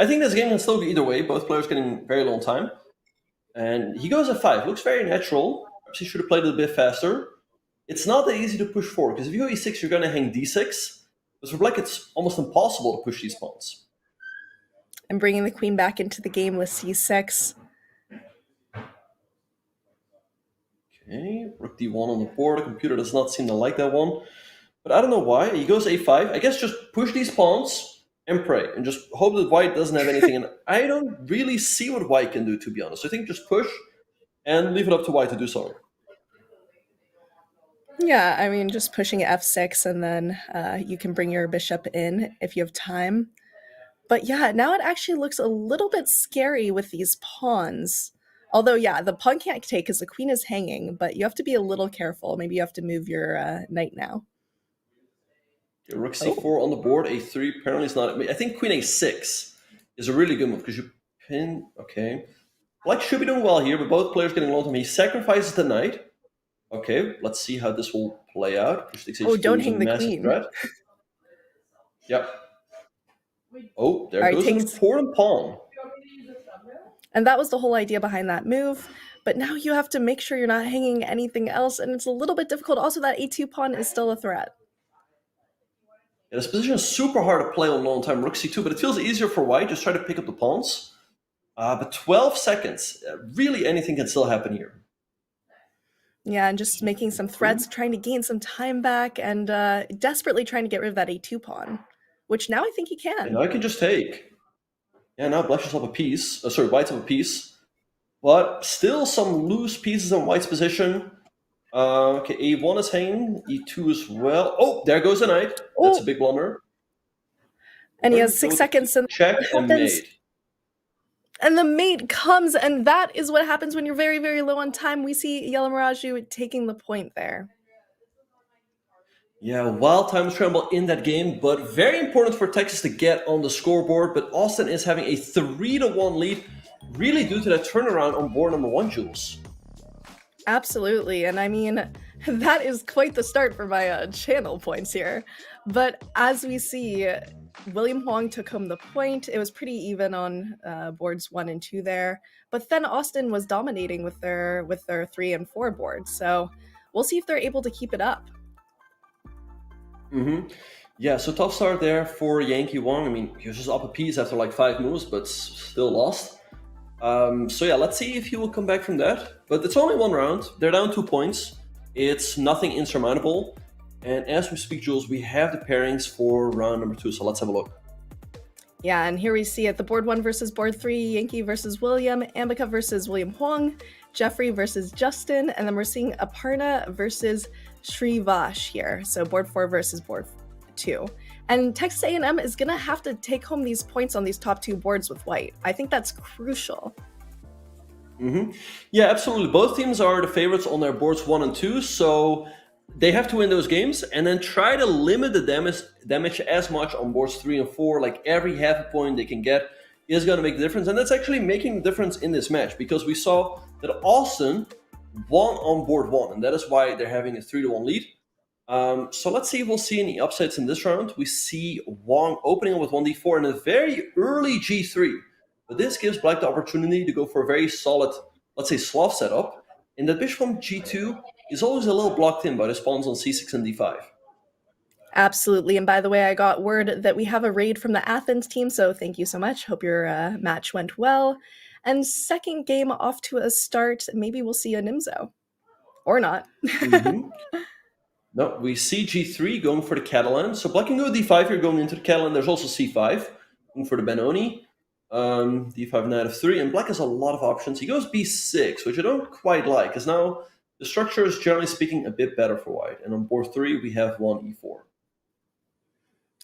think this game can still go either way. Both players getting very long time. And he goes f5. Looks very natural. Perhaps he should have played it a bit faster. It's not that easy to push forward, because if you go e6, you're going to hang d6. But for black, it's almost impossible to push these pawns. And bringing the queen back into the game with c6. Okay, rook d1 on the board. The computer does not seem to like that one. But I don't know why. He goes a5. I guess just push these pawns and pray, and just hope that white doesn't have anything. And I don't really see what white can do, to be honest. I think just push and leave it up to white to do something. Yeah, I mean, just pushing f6, and then you can bring your bishop in if you have time. But yeah, now it actually looks a little bit scary with these pawns. Although, yeah, the pawn can't take because the queen is hanging, but you have to be a little careful. Maybe you have to move your knight now. Okay, rook c4 on the board. a3 apparently is not... I think queen a6 is a really good move, because you pin... Okay. Black should be doing well here, but both players getting long time. He sacrifices the knight. Okay, let's see how this will play out. Oh, don't hang the queen. Threat. Yep. Oh, there goes an important pawn. And that was the whole idea behind that move. But now you have to make sure you're not hanging anything else, and it's a little bit difficult. Also, that a2 pawn is still a threat. Yeah, this position is super hard to play on long time. Rook c2, but it feels easier for white. Just try to pick up the pawns. But 12 seconds. Really, anything can still happen here. Yeah, and just making some threats, trying to gain some time back, and desperately trying to get rid of that a2 pawn, which now I think he can. And I can just take. Yeah, now black's just up a piece. Sorry, white's up a piece. But still some loose pieces on white's position. Okay, a1 is hanging, e2 as well. Oh, there goes the knight. That's a big blunder. And he has 6 seconds. And check and mate. And the mate comes, and that is what happens when you're very, very low on time. We see Yale Miraju taking the point there. Yeah, wild time scramble in that game, but very important for Texas to get on the scoreboard. But Austin is having a 3-1 lead, really due to that turnaround on board number 1, Jules. Absolutely, and I mean, that is quite the start for my channel points here. But as we see, William Huang took home the point. It was pretty even on boards 1 and 2 there. But then Austin was dominating with their 3 and 4 boards. So we'll see if they're able to keep it up. Yeah, so tough start there for Yankee Wang. I mean, he was just up a piece after like 5 moves, but still lost. So yeah, let's see if he will come back from that. But it's only 1 round. They're down 2 points. It's nothing insurmountable. And as we speak, Jules, we have the pairings for round number 2. So let's have a look. Yeah, and here we see it. The board 1 versus board 3, Yankee versus William, Ambika versus William Huang, Jeffrey versus Justin, and then we're seeing Aparna versus Srivash here. So board 4 versus board 2. And Texas A&M is going to have to take home these points on these top 2 boards with white. I think that's crucial. Yeah, absolutely. Both teams are the favorites on their boards 1 and 2, so they have to win those games and then try to limit the damage as much on boards 3 and 4. Like every half a point they can get is going to make the difference. And that's actually making the difference in this match, because we saw that Austin won on board 1, and that is why they're having a 3-1 lead. So let's see if we'll see any upsets in this round. We see Wang opening up with 1d4 and a very early g3. But this gives black the opportunity to go for a very solid, let's say, Slav setup. And that bishop from g2 is always a little blocked in by the pawns on c6 and d5. Absolutely. And by the way, I got word that we have a raid from the Athens team, so thank you so much. Hope your match went well. And second game off to a start. Maybe we'll see a Nimzo. Or not. No, we see g3 going for the Catalan. So black can go d5 here going into the Catalan. There's also c5 going for the Benoni. D5 knight f3. And black has a lot of options. He goes b6, which I don't quite like, because now the structure is generally speaking a bit better for white. And on board 3, we have one e4. All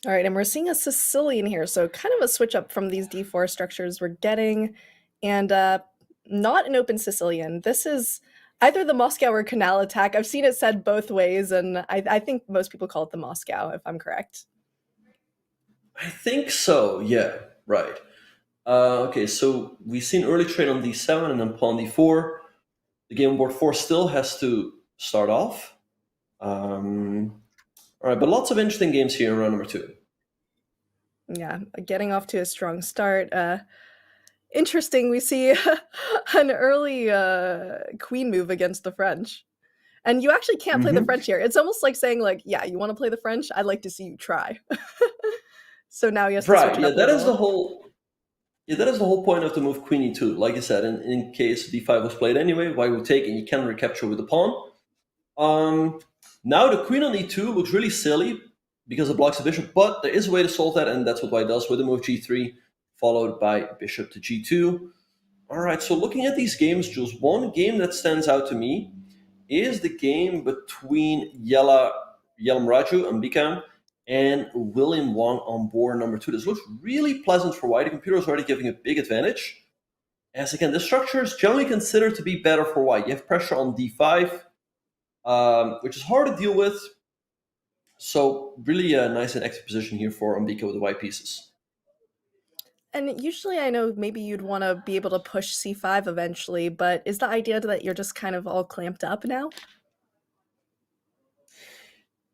right, and we're seeing a Sicilian here, so kind of a switch up from these d4 structures we're getting, and not an open Sicilian. This is either the Moscow or Canal attack. I've seen it said both ways, and I think most people call it the Moscow, if I'm correct. I think so, yeah, right. Okay, so we've seen early trade on d7 and then pawn d4. The game on board 4 still has to start off. All right, but lots of interesting games here in round number 2. Yeah, getting off to a strong start. Interesting, we see an early queen move against the French. And you actually can't play the French here. It's almost like saying, like, yeah, you want to play the French? I'd like to see you try. So now he has to switch it up that is the whole... Yeah, that is the whole point of the move queen e2. Like I said, in case d5 was played anyway, white would take and you can recapture with the pawn. Now the queen on e2 looks really silly because it blocks the bishop, but there is a way to solve that, and that's what white does with the move g3, followed by bishop to g2. All right, so looking at these games, Jules, one game that stands out to me is the game between Yelam Raju Ambika and William Wong on board number 2. This looks really pleasant for white. The computer is already giving a big advantage. As again, the structure is generally considered to be better for white. You have pressure on d5, which is hard to deal with. So really a nice and active position here for Ambika with the white pieces. And usually I know maybe you'd want to be able to push c5 eventually, but is the idea that you're just kind of all clamped up now?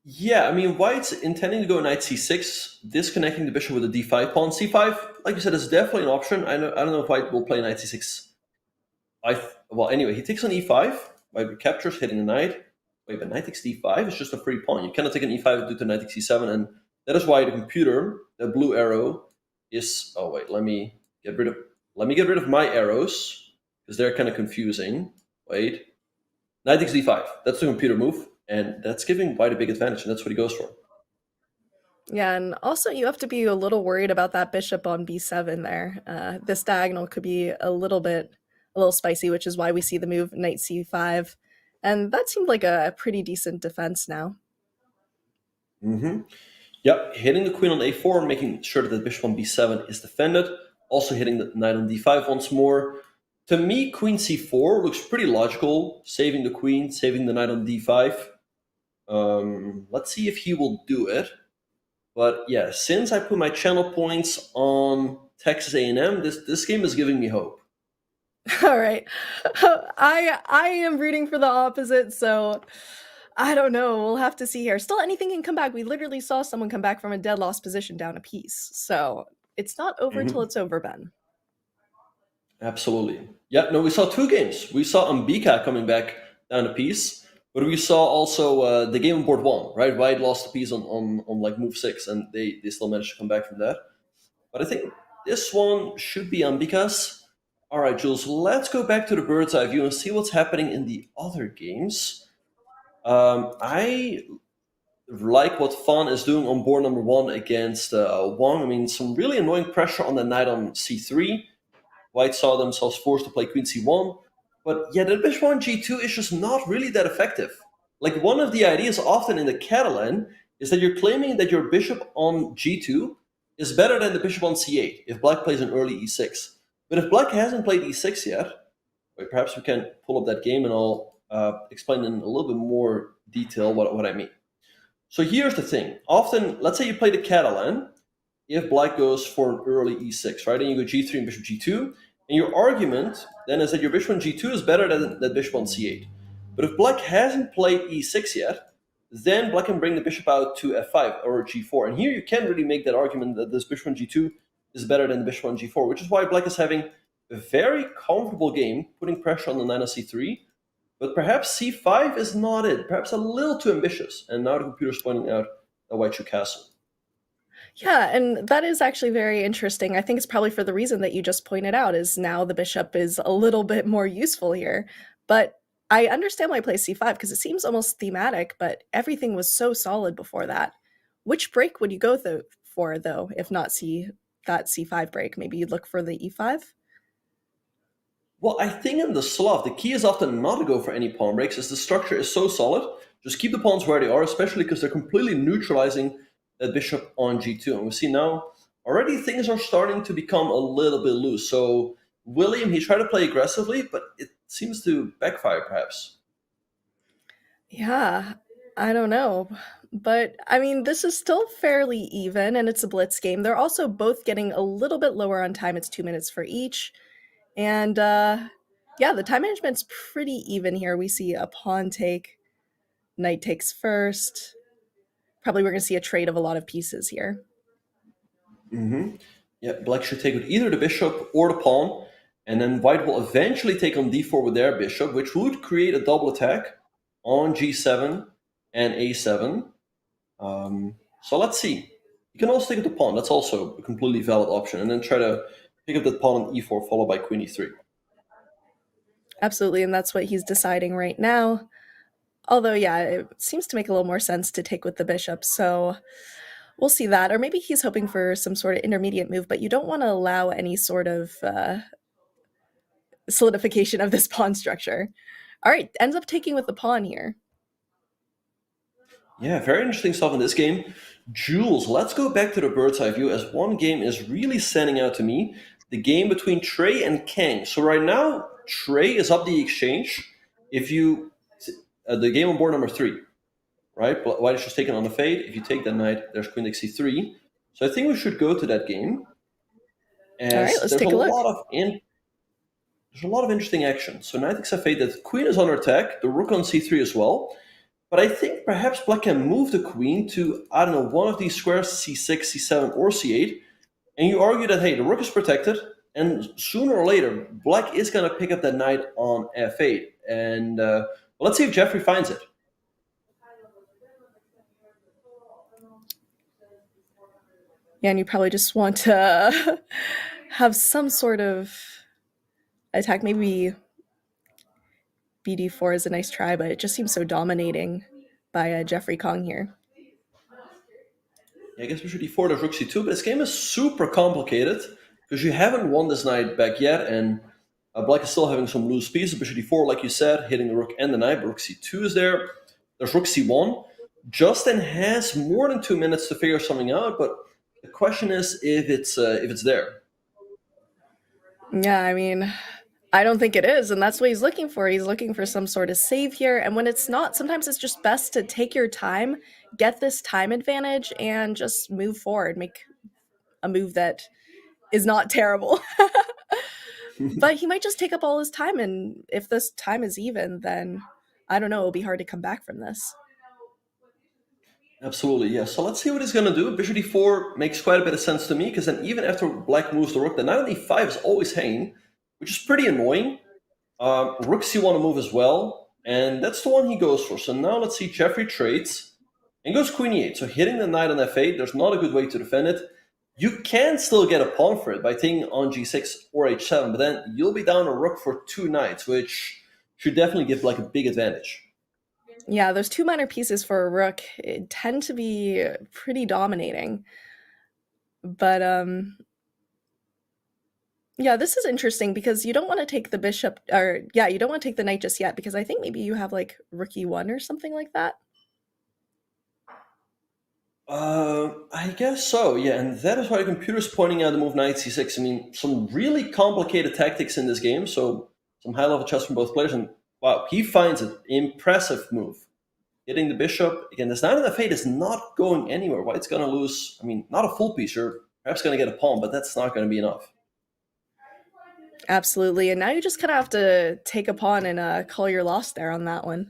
Yeah, I mean, white's intending to go knight c6, disconnecting the bishop with the d5 pawn. c5, like you said, is definitely an option. I don't know if white will play knight c6. Well, anyway, he takes on e5. White recaptures, hitting the knight. Wait, but knight takes d5 is just a free pawn. You cannot take an e5 due to knight takes c7, and that is why the computer, the blue arrow, is... Oh wait, let me get rid of my arrows because they're kind of confusing. Wait, knight takes d5. That's the computer move. And that's giving white a big advantage, and that's what he goes for. Yeah, and also you have to be a little worried about that bishop on b7 there. This diagonal could be a little spicy, which is why we see the move knight c5. And that seemed like a pretty decent defense now. Yep, hitting the queen on a4, making sure that the bishop on b7 is defended. Also hitting the knight on d5 once more. To me, queen c4 looks pretty logical, saving the queen, saving the knight on d5. Let's see if he will do it. But yeah, since I put my channel points on Texas A&M, this game is giving me hope. All right. I am rooting for the opposite, so I don't know. We'll have to see here. Still, anything can come back. We literally saw someone come back from a dead loss position down a piece. So it's not over until it's over, Ben. Absolutely. Yeah, no, we saw 2 games. We saw Ambika coming back down a piece, but we saw also the game on board 1, right? White lost a piece on like move 6, and they still managed to come back from that. But I think this one should be Ambika's. All right, Jules, let's go back to the bird's eye view and see what's happening in the other games. I like what Fan is doing on board number 1 against Wong. I mean, some really annoying pressure on the knight on c3. White saw themselves forced to play queen c1. But yeah, the bishop on g2 is just not really that effective. Like, one of the ideas often in the Catalan is that you're claiming that your bishop on g2 is better than the bishop on c8 if black plays an early e6. But if black hasn't played e6 yet, perhaps we can pull up that game and I'll explain in a little bit more detail what I mean. So here's the thing. Often, let's say you play the Catalan, if black goes for an early e6, right? And you go g3 and bishop g2, and your argument then is that your bishop on g2 is better than that bishop on c8. But if black hasn't played e6 yet, then black can bring the bishop out to f5 or g4. And here you can really make that argument that this bishop on g2 is better than the bishop on g4, which is why black is having a very comfortable game, putting pressure on the knight on c3. But perhaps c5 is not it. Perhaps a little too ambitious. And now the computer's pointing out that white should castle. Yeah, and that is actually very interesting. I think it's probably for the reason that you just pointed out, is now the bishop is a little bit more useful here. But I understand why I play c5, because it seems almost thematic, but everything was so solid before that. Which break would you go for, though, if not that c5 break? Maybe you'd look for the e5? Well, I think in the Slav, the key is often not to go for any pawn breaks, as the structure is so solid. Just keep the pawns where they are, especially because they're completely neutralizing that bishop on g2. And we see now already things are starting to become a little bit loose. So William, he tried to play aggressively, but it seems to backfire perhaps. Yeah, I don't know. But I mean, this is still fairly even and it's a blitz game. They're also both getting a little bit lower on time. It's 2 minutes for each. And yeah, the time management's pretty even here. We see a pawn take, knight takes first. Probably we're going to see a trade of a lot of pieces here. Yeah, black should take with either the bishop or the pawn, and then white will eventually take on d4 with their bishop, which would create a double attack on g7 and a7. So let's see. You can also take up the pawn. That's also a completely valid option, and then try to pick up that pawn on e4 followed by queen e3. Absolutely, and that's what he's deciding right now. Although, yeah, it seems to make a little more sense to take with the bishop, so we'll see that. Or maybe he's hoping for some sort of intermediate move, but you don't want to allow any sort of solidification of this pawn structure. All right, ends up taking with the pawn here. Yeah, very interesting stuff in this game. Jules, let's go back to the bird's eye view, as one game is really standing out to me. The game between Trey and Kang. So right now, Trey is up the exchange. If you... the game on board number 3, right? White is just taken on the fade. If you take that knight, there's queen takes c3. So I think we should go to that game. As all right, let's take a look. There's a lot of interesting action. So knight takes f8, the queen is under attack, the rook on c3 as well. But I think perhaps black can move the queen to, I don't know, one of these squares, c6, c7, or c8. And you argue that, hey, the rook is protected, and sooner or later, black is going to pick up that knight on f8. And well, let's see if Jeffrey finds it. Yeah, and you probably just want to have some sort of attack. Maybe bd4 is a nice try, but it just seems so dominating by Jeffrey Kong here. Yeah, I guess bishop d4, there's rook c2, but this game is super complicated because you haven't won this knight back yet, and black is still having some loose pieces. Bishop d4, like you said, hitting the rook and the knight, but rook c2 is there. There's rook c1. Justin has more than 2 minutes to figure something out, but the question is if it's there. Yeah, I mean, I don't think it is, and that's what he's looking for. He's looking for some sort of save here, and when it's not, sometimes it's just best to take your time, get this time advantage, and just move forward, make a move that is not terrible. But he might just take up all his time, and if this time is even, then I don't know, it'll be hard to come back from this. Absolutely, yeah. So let's see what he's going to do. Bishop d4 makes quite a bit of sense to me, because then even after black moves the rook, the knight on e5 is always hanging, which is pretty annoying. Rook c1 to move as well, and that's the one he goes for. So now let's see, Jeffrey trades and goes queen e8. So hitting the knight on f8, there's not a good way to defend it. You can still get a pawn for it by taking on g6 or h7, but then you'll be down a rook for 2 knights, which should definitely give like a big advantage. Yeah, those 2 minor pieces for a rook tend to be pretty dominating. But yeah, this is interesting because you don't want to take the bishop, or yeah, you don't want to take the knight just yet, because I think maybe you have like rook e1 or something like that. I guess so, yeah, and that is why the computer's pointing out the move knight c6. I mean, some really complicated tactics in this game, so some high-level chess from both players, and wow, he finds it. Impressive move. Hitting the bishop. Again, this knight on f8 is not going anywhere. White's going to lose, I mean, not a full piece. You're perhaps going to get a pawn, but that's not going to be enough. Absolutely, and now you just kind of have to take a pawn and call your loss there on that one.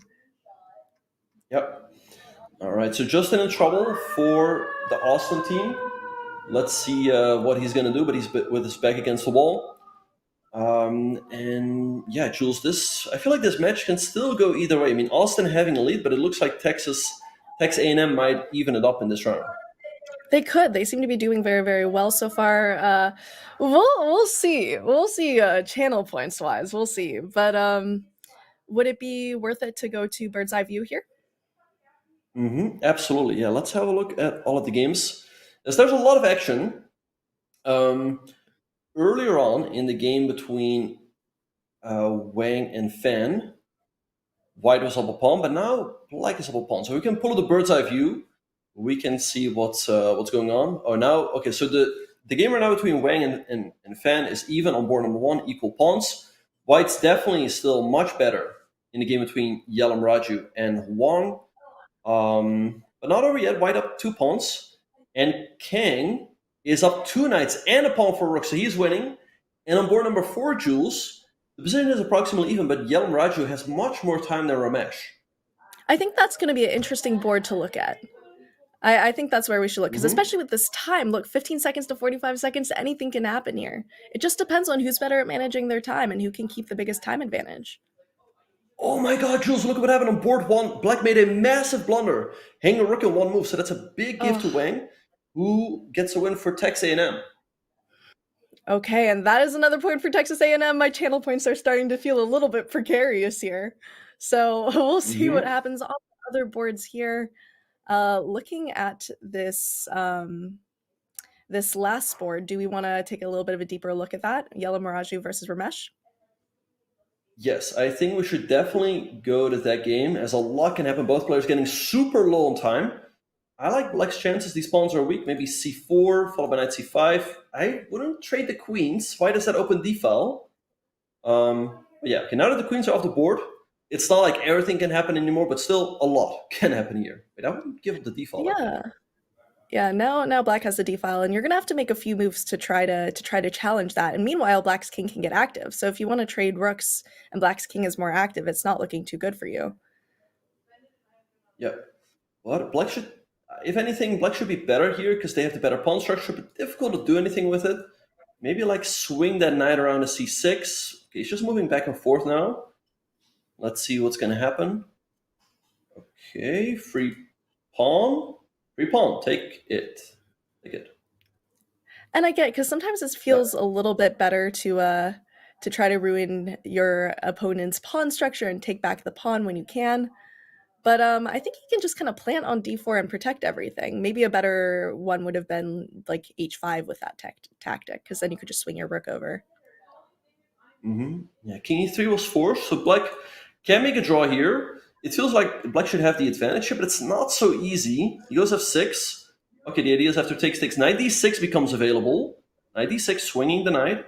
Yep. All right, so Justin in trouble for the Austin team. Let's see what he's going to do, but he's with his back against the wall. And yeah, Jules, I feel like this match can still go either way. I mean, Austin having a lead, but it looks like Texas A&M might even it up in this round. They could. They seem to be doing very, very well so far. We'll see. We'll see. Channel points wise, we'll see. But would it be worth it to go to bird's eye view here? Absolutely. Yeah. Let's have a look at all of the games. As there's a lot of action. Earlier on in the game between Wang and Fan. White was up a pawn, but now black is up a pawn. So we can pull the bird's eye view. We can see what's going on. Oh, now, okay, so the game right now between Wang and Fan is even on board number 1, equal pawns. White's definitely still much better in the game between Yale Raju and Wang. But not over yet. White up 2 pawns. And Kang is up 2 knights and a pawn for rook, so he's winning. And on board number 4, Jules, the position is approximately even, but Yale Raju has much more time than Ramesh. I think that's going to be an interesting board to look at. I think that's where we should look, because especially with this time, look, 15 seconds to 45 seconds, anything can happen here. It just depends on who's better at managing their time and who can keep the biggest time advantage. Oh my god, Jules, look at what happened on board 1. Black made a massive blunder, hanging a rook in 1 move, so that's a big gift to Wang, who gets a win for Texas A&M. Okay, and that is another point for Texas A&M. My channel points are starting to feel a little bit precarious here. So we'll see what happens on the other boards here. Looking at this this last board, do we want to take a little bit of a deeper look at that? Yellow Maraju versus Ramesh? Yes, I think we should definitely go to that game, as a lot can happen. Both players getting super low on time. I like black's chances. These pawns are weak. Maybe c4, followed by knight c5. I wouldn't trade the queens. Why does that open d-file? Yeah, okay, now that the queens are off the board, it's not like everything can happen anymore, but still a lot can happen here. Wait, I wouldn't give it the d-file. Yeah. Yeah, now black has the d-file, and you're going to have to make a few moves to try to challenge that. And meanwhile, black's king can get active. So if you want to trade rooks and black's king is more active, it's not looking too good for you. Yeah. But black should, if anything, black should be better here because they have the better pawn structure, but difficult to do anything with it. Maybe like swing that knight around a c6. Okay, he's just moving back and forth now. Let's see what's going to happen. Okay, free pawn. Free pawn, take it. Take it. And I get it, because sometimes it feels a little bit better to try to ruin your opponent's pawn structure and take back the pawn when you can. But I think you can just kind of plant on d4 and protect everything. Maybe a better one would have been like h5 with that tactic, because then you could just swing your rook over. Yeah, king e3 was forced, so black can make a draw here. It feels like black should have the advantage here, but it's not so easy. He goes f6. Okay, the idea is after takes, knight d6 becomes available. Knight d6, swinging the knight.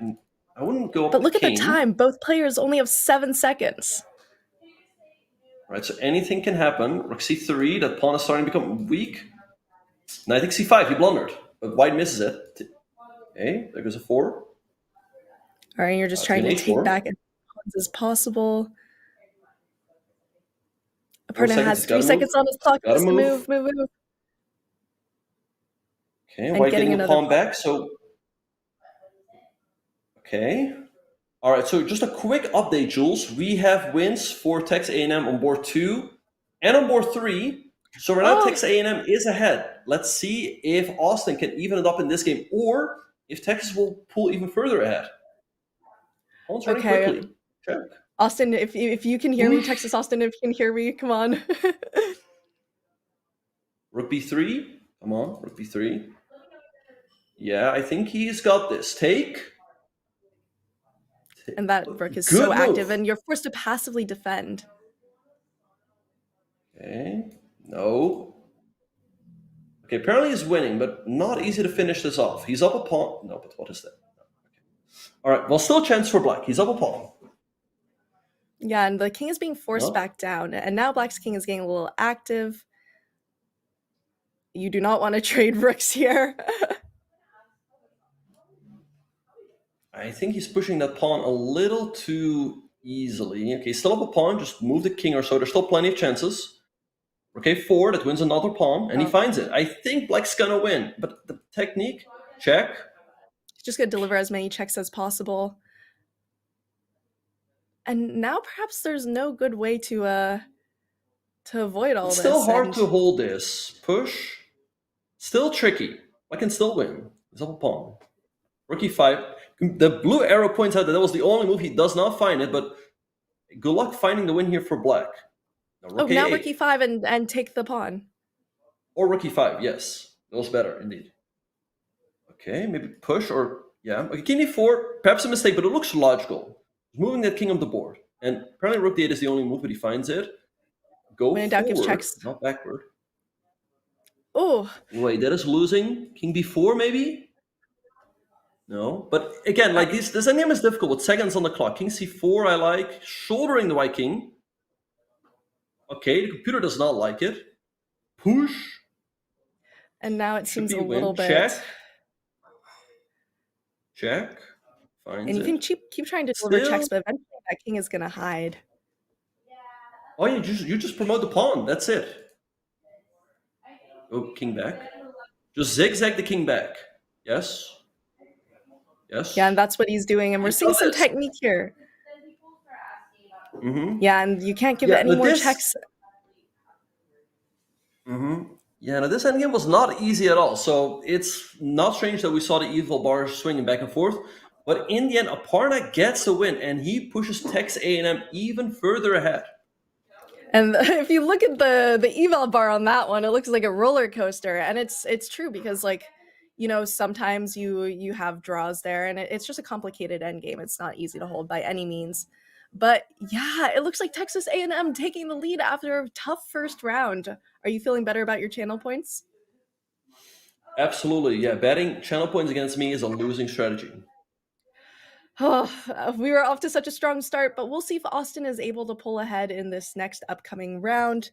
I wouldn't go up But look the at the time. Both players only have 7 seconds. Right, so anything can happen. Rook c3, that pawn is starting to become weak. Knight takes c5, he blundered, but white misses it. Okay, there goes a 4. All right, you're just trying to take back as much as possible. Opponent has 3 seconds on his clock. Move. Okay, white getting the pawn back, so... Okay. All right, so just a quick update, Jules. We have wins for Texas A&M on board 2 and on board 3. So right now, Texas A&M is ahead. Let's see if Austin can even it up in this game, or if Texas will pull even further ahead. Pawns running quickly. Check. Austin, if you can hear me, Texas Austin, if you can hear me, come on. Rook b3. Come on, rook b3. Yeah, I think he's got this. Take. And that rook is so active, and you're forced to passively defend. Okay, no. Okay, apparently he's winning, but not easy to finish this off. He's up a pawn. No, but what is that? Okay. All right, well, still a chance for black. He's up a pawn. Yeah, and the king is being forced back down, and now black's king is getting a little active. You do not want to trade rooks here. I think he's pushing that pawn a little too easily. Okay, still up a pawn, just move the king or so. There's still plenty of chances. Okay, 4, that wins another pawn, and he finds it. I think black's gonna win, but the technique, check. He's just gonna deliver as many checks as possible. And now perhaps there's no good way to avoid all this. It's still hard to hold this. Push. Still tricky. I can still win. He's up a pawn. Rook e5. The blue arrow points out that was the only move. He does not find it, but good luck finding the win here for black. Now rook e5 and take the pawn. Or rook e5, yes. That was better, indeed. Okay, maybe push or... Yeah. Okay, king e4, perhaps a mistake, but it looks logical. moving that king on the board. And apparently rook d8 is the only move, but he finds it. Go When in doubt, gives forward, checks. not backward. Oh, Wait, that is losing. King b4, maybe? No. But again, like this endgame is difficult with seconds on the clock. King c4, I like. Shouldering the white king. Okay, the computer does not like it. Push. and now it Should seems be a win. little bit. Check. Check. Finds And you it. can keep trying to deliver Still- checks, but eventually that king is going to hide. Oh, yeah, you just promote the pawn. That's it. Oh, king back. Just zigzag the king back. Yes. Yes. Yeah, and that's what he's doing. And we're seeing some does. technique here. Mm-hmm. Yeah, and you can't give Yeah, it any but more this- checks. Mm-hmm. Yeah, now this endgame was not easy at all. So it's not strange that we saw the evil bars swinging back and forth. But in the end, Aparna gets the win, and he pushes Texas A&M even further ahead. And if you look at the eval bar on that one, it looks like a roller coaster. And it's true because, like, you know, sometimes you have draws there, and it's just a complicated endgame. It's not easy to hold by any means. But yeah, it looks like Texas A&M taking the lead after a tough first round. Are you feeling better about your channel points? Absolutely, yeah. Betting channel points against me is a losing strategy. Oh, we were off to such a strong start, but we'll see if Austin is able to pull ahead in this next upcoming round.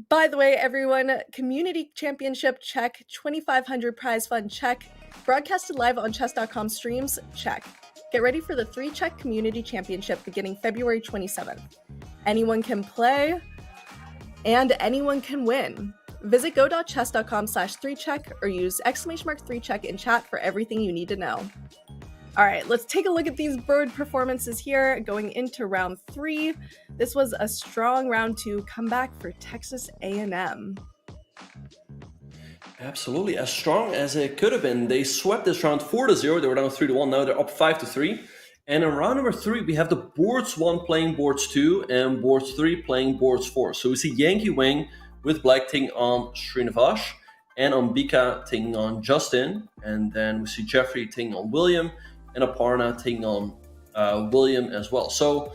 By the way, everyone, Community Championship check, 2,500 prize fund check, broadcasted live on Chess.com streams check. Get ready for the 3-check Community Championship beginning February 27th. Anyone can play, and anyone can win. Visit go.chess.com/3check or use !3check in chat for everything you need to know. All right, let's take a look at these bird performances here going into round 3. This was a strong round 2 comeback for Texas A&M. Absolutely, as strong as it could have been. They swept this round 4-0. They were down 3-1. Now they're up 5-3. And in round number 3, we have the boards 1 playing boards 2 and boards 3 playing boards 4. So we see Yankee Wing with Black taking on Srinivas and Ambika taking on Justin. And then we see Jeffrey taking on William and Aparna taking on William as well. So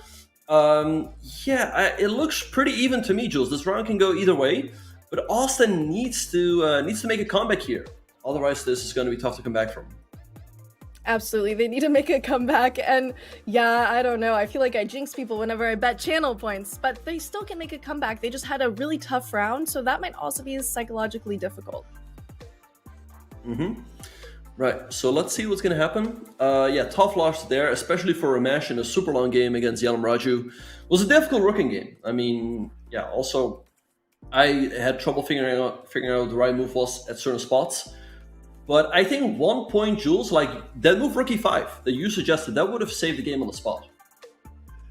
it looks pretty even to me, Jules. This round can go either way. But Austin needs to make a comeback here. Otherwise, this is going to be tough to come back from. Absolutely, they need to make a comeback. And yeah, I don't know. I feel like I jinx people whenever I bet channel points, but they still can make a comeback. They just had a really tough round, so that might also be psychologically difficult. Mm-hmm. Right, so let's see what's going to happen. Tough loss there, especially for Ramesh in a super long game against Yalam Raju. It was a difficult rooking game. I mean, also I had trouble figuring out the right move was at certain spots. But I think 1 point, Jules, like that move rook e5 that you suggested, that would have saved the game on the spot.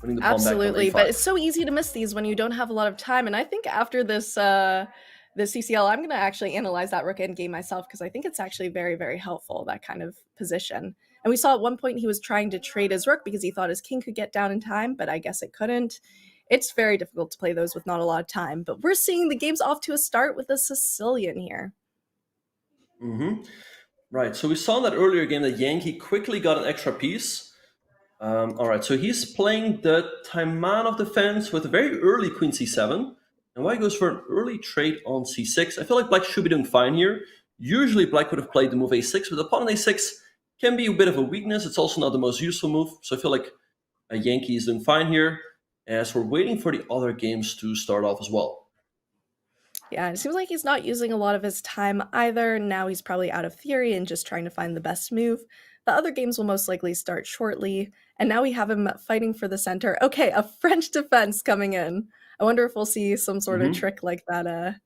Winning the pawn back on Absolutely, e5. but it's so easy to miss these when you don't have a lot of time. And I think after this CCL, I'm going to actually analyze that rook endgame myself because I think it's actually very, very helpful, that kind of position. And we saw at one point he was trying to trade his rook because he thought his king could get down in time, but I guess it couldn't. It's very difficult to play those with not a lot of time, but we're seeing the game's off to a start with a Sicilian here. Mm-hmm. Right, so we saw in that earlier game that Yankee quickly got an extra piece. All right, so he's playing the Taimanov defense with a very early queen c7. And White goes for an early trade on c6. I feel like Black should be doing fine here. Usually Black would have played the move a6, but the pawn on a6 can be a bit of a weakness. It's also not the most useful move, so I feel like a Yankee is doing fine here. As we're waiting for the other games to start off as well. Yeah, it seems like he's not using a lot of his time either. Now he's probably out of theory and just trying to find the best move. The other games will most likely start shortly. And now we have him fighting for the center. Okay, a French defense coming in. I wonder if we'll see some sort of trick like that.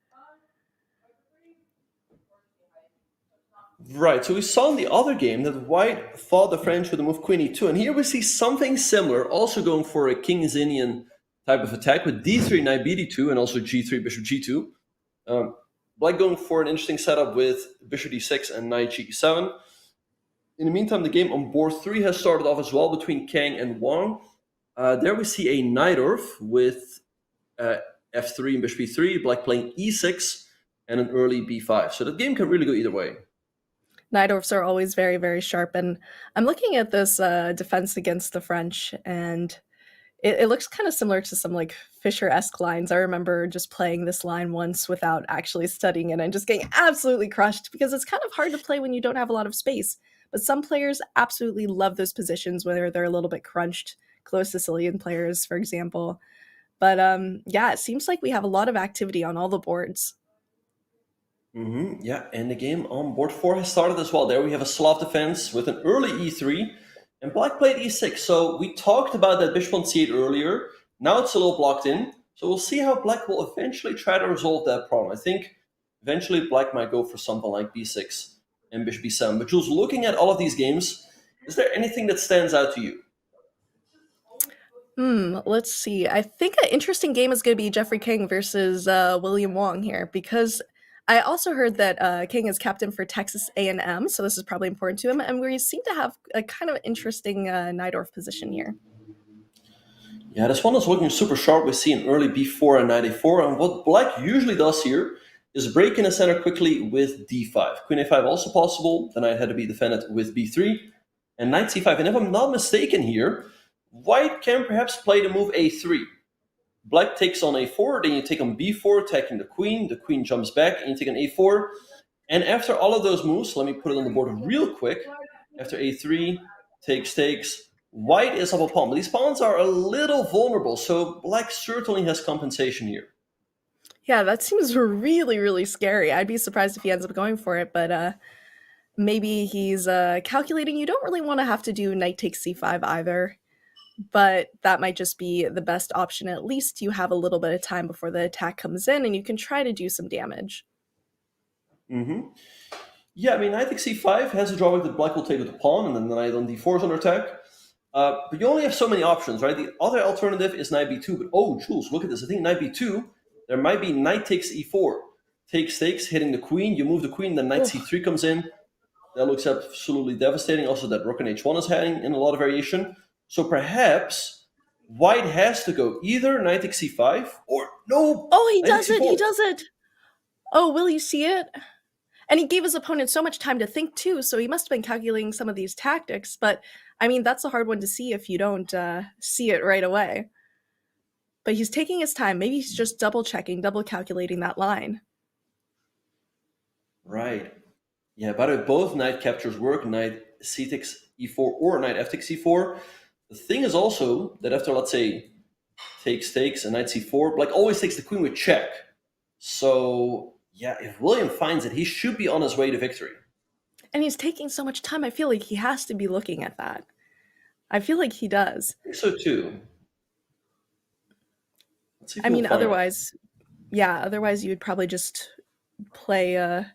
Right, so we saw in the other game that White fought the French with the move queen e2. And here we see something similar, also going for a King Zinian type of attack with d3, knight bd2, and also g3, bishop g2. Black going for an interesting setup with bishop d6 and knight g7. In the meantime, the game on board 3 has started off as well between Kang and Wang. There we see a knight orf with f3 and bishop e3, Black playing e6 and an early b5. So that game can really go either way. Najdorfs are always very, very sharp. And I'm looking at this defense against the French, and it looks kind of similar to some like Fischer-esque lines. I remember just playing this line once without actually studying it and just getting absolutely crushed because it's kind of hard to play when you don't have a lot of space. But some players absolutely love those positions where they're a little bit crunched, close Sicilian players, for example. But yeah, it seems like we have a lot of activity on all the boards. Yeah, and the game on board 4 has started as well. There we have a Slav defense with an early e3, and black played e6. So we talked about that bishop on c8 earlier. Now it's a little blocked in. So we'll see how black will eventually try to resolve that problem. I think eventually black might go for something like b6 and bishop b7. But Jules, looking at all of these games, is there anything that stands out to you? Let's see. I think an interesting game is going to be Jeffrey King versus William Wong here, because I also heard that King is captain for Texas A&M, so this is probably important to him, and we seem to have a kind of interesting Najdorf position here. Yeah, this one is looking super sharp. We see an early b4 and knight a4, and what black usually does here is break in the center quickly with d5. Queen a5 also possible. The knight had to be defended with b3 and knight c5. And if I'm not mistaken here, white can perhaps play the move a3. Black takes on a4, then you take on b4, attacking the queen jumps back, and you take on a4. And after all of those moves, let me put it on the board real quick. After a3, takes, white is up a pawn. But these pawns are a little vulnerable, so black certainly has compensation here. Yeah, that seems really, really scary. I'd be surprised if he ends up going for it, but maybe he's calculating. You don't really want to have to do knight takes c5 either, but that might just be the best option. At least you have a little bit of time before the attack comes in, and you can try to do some damage. Yeah, I mean, knight takes c5 has a drawback that black will take with the pawn, and then the knight on d4 is under attack. But you only have so many options, right? The other alternative is knight b2, but oh, Jules, look at this. I think knight b2, there might be knight takes e4. Takes, hitting the queen. You move the queen, then knight c3 comes in. That looks absolutely devastating. Also, that rook on h1 is heading in a lot of variation. So perhaps white has to go either knight takes c5 or no. Oh, he does it. He does it. Oh, will you see it? And he gave his opponent so much time to think too, so he must have been calculating some of these tactics. But I mean, that's a hard one to see if you don't see it right away. But he's taking his time. Maybe he's just double checking, double calculating that line. Right. Yeah, by the way, both knight captures work, knight c takes e4 or knight f takes e4. The thing is also that after, let's say, takes and knight c4, black always takes the queen with check. So yeah, if William finds it, he should be on his way to victory. And he's taking so much time. I feel like he has to be looking at that. I feel like he does. I think so too. I mean, otherwise you would probably just play a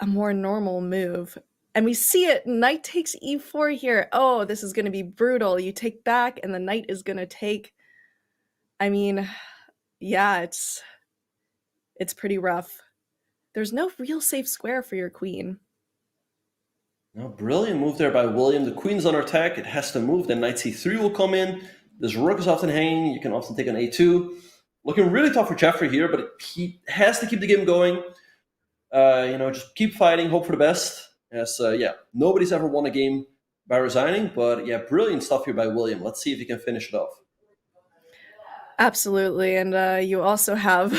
more normal move. And we see it, knight takes e4 here. Oh, this is going to be brutal. You take back, and the knight is going to take. I mean, yeah, it's pretty rough. There's no real safe square for your queen. No, brilliant move there by William. The queen's under attack. It has to move. Then knight c3 will come in. This rook is often hanging. You can often take an a2. Looking really tough for Jeffrey here, but he has to keep the game going. Just keep fighting, hope for the best. As nobody's ever won a game by resigning, but yeah, brilliant stuff here by William. Let's see if he can finish it off. Absolutely, and you also have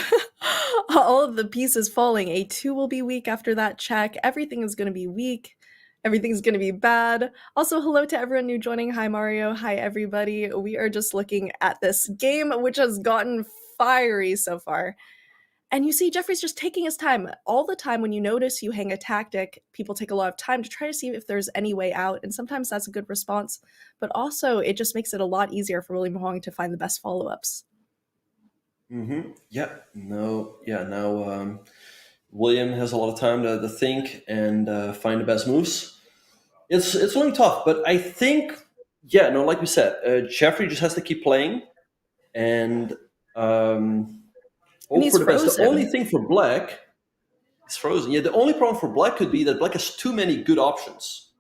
all of the pieces falling. A2 will be weak after that check. Everything is going to be weak. Everything's going to be bad. Also, hello to everyone new joining. Hi, Mario. Hi, everybody. We are just looking at this game, which has gotten fiery so far. And you see Jeffrey's just taking his time. All the time when you notice you hang a tactic, people take a lot of time to try to see if there's any way out. And sometimes that's a good response. But also, it just makes it a lot easier for William Hong to find the best follow-ups. Now William has a lot of time to think and find the best moves. It's looking tough, but I think, like we said, Jeffrey just has to keep playing and hope for the best. The only thing for black is frozen. Yeah, the only problem for black could be that black has too many good options.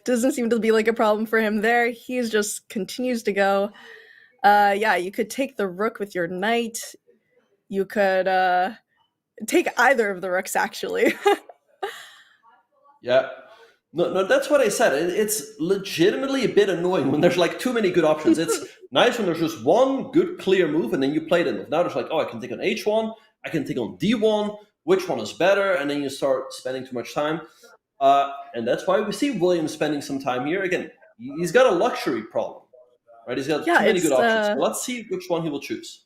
Doesn't seem to be like a problem for him there. He just continues to go. You could take the rook with your knight. You could take either of the rooks, actually. Yeah. No, that's what I said. It's legitimately a bit annoying when there's like too many good options. It's nice when there's just one good clear move and then you play them. Now there's like, oh, I can take on H1, I can take on D1, which one is better? And then you start spending too much time. And that's why we see William spending some time here. Again, he's got a luxury problem, right? He's got Yeah, too many it's good options. So let's see which one he will choose.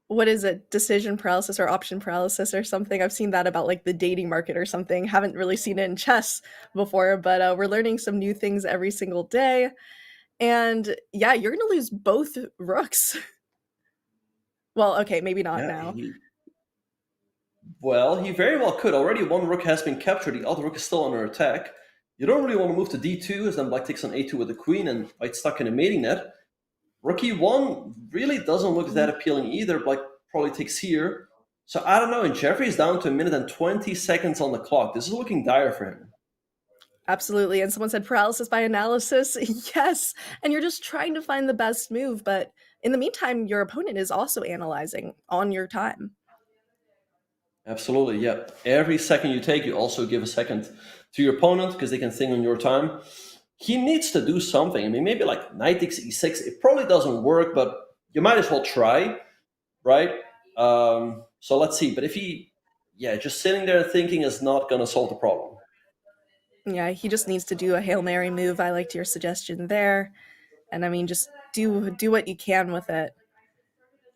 what is it? Decision paralysis or option paralysis or something. I've seen that about like the dating market or something. Haven't really seen it in chess before, but we're learning some new things every single day. And yeah, you're gonna lose both rooks. Well, okay, maybe not Yeah, now. he very well could. Already one rook has been captured. The other rook is still under attack. You don't really want to move to d2, as then black takes on a2 with the queen and white's stuck in a mating net. Rook e1 really doesn't look that appealing either. Black probably takes here. So I don't know. And Jeffrey's down to 1:20 on the clock. This is looking dire for him. Absolutely. And someone said paralysis by analysis. Yes. And you're just trying to find the best move. But in the meantime, your opponent is also analyzing on your time. Absolutely, yeah. Every second you take, you also give a second to your opponent because they can think on your time. He needs to do something. I mean, maybe like knight takes e6. It probably doesn't work, but you might as well try, right? So let's see. But if he, just sitting there thinking is not going to solve the problem. Yeah, he just needs to do a Hail Mary move. I liked your suggestion there. And I mean, just do what you can with it.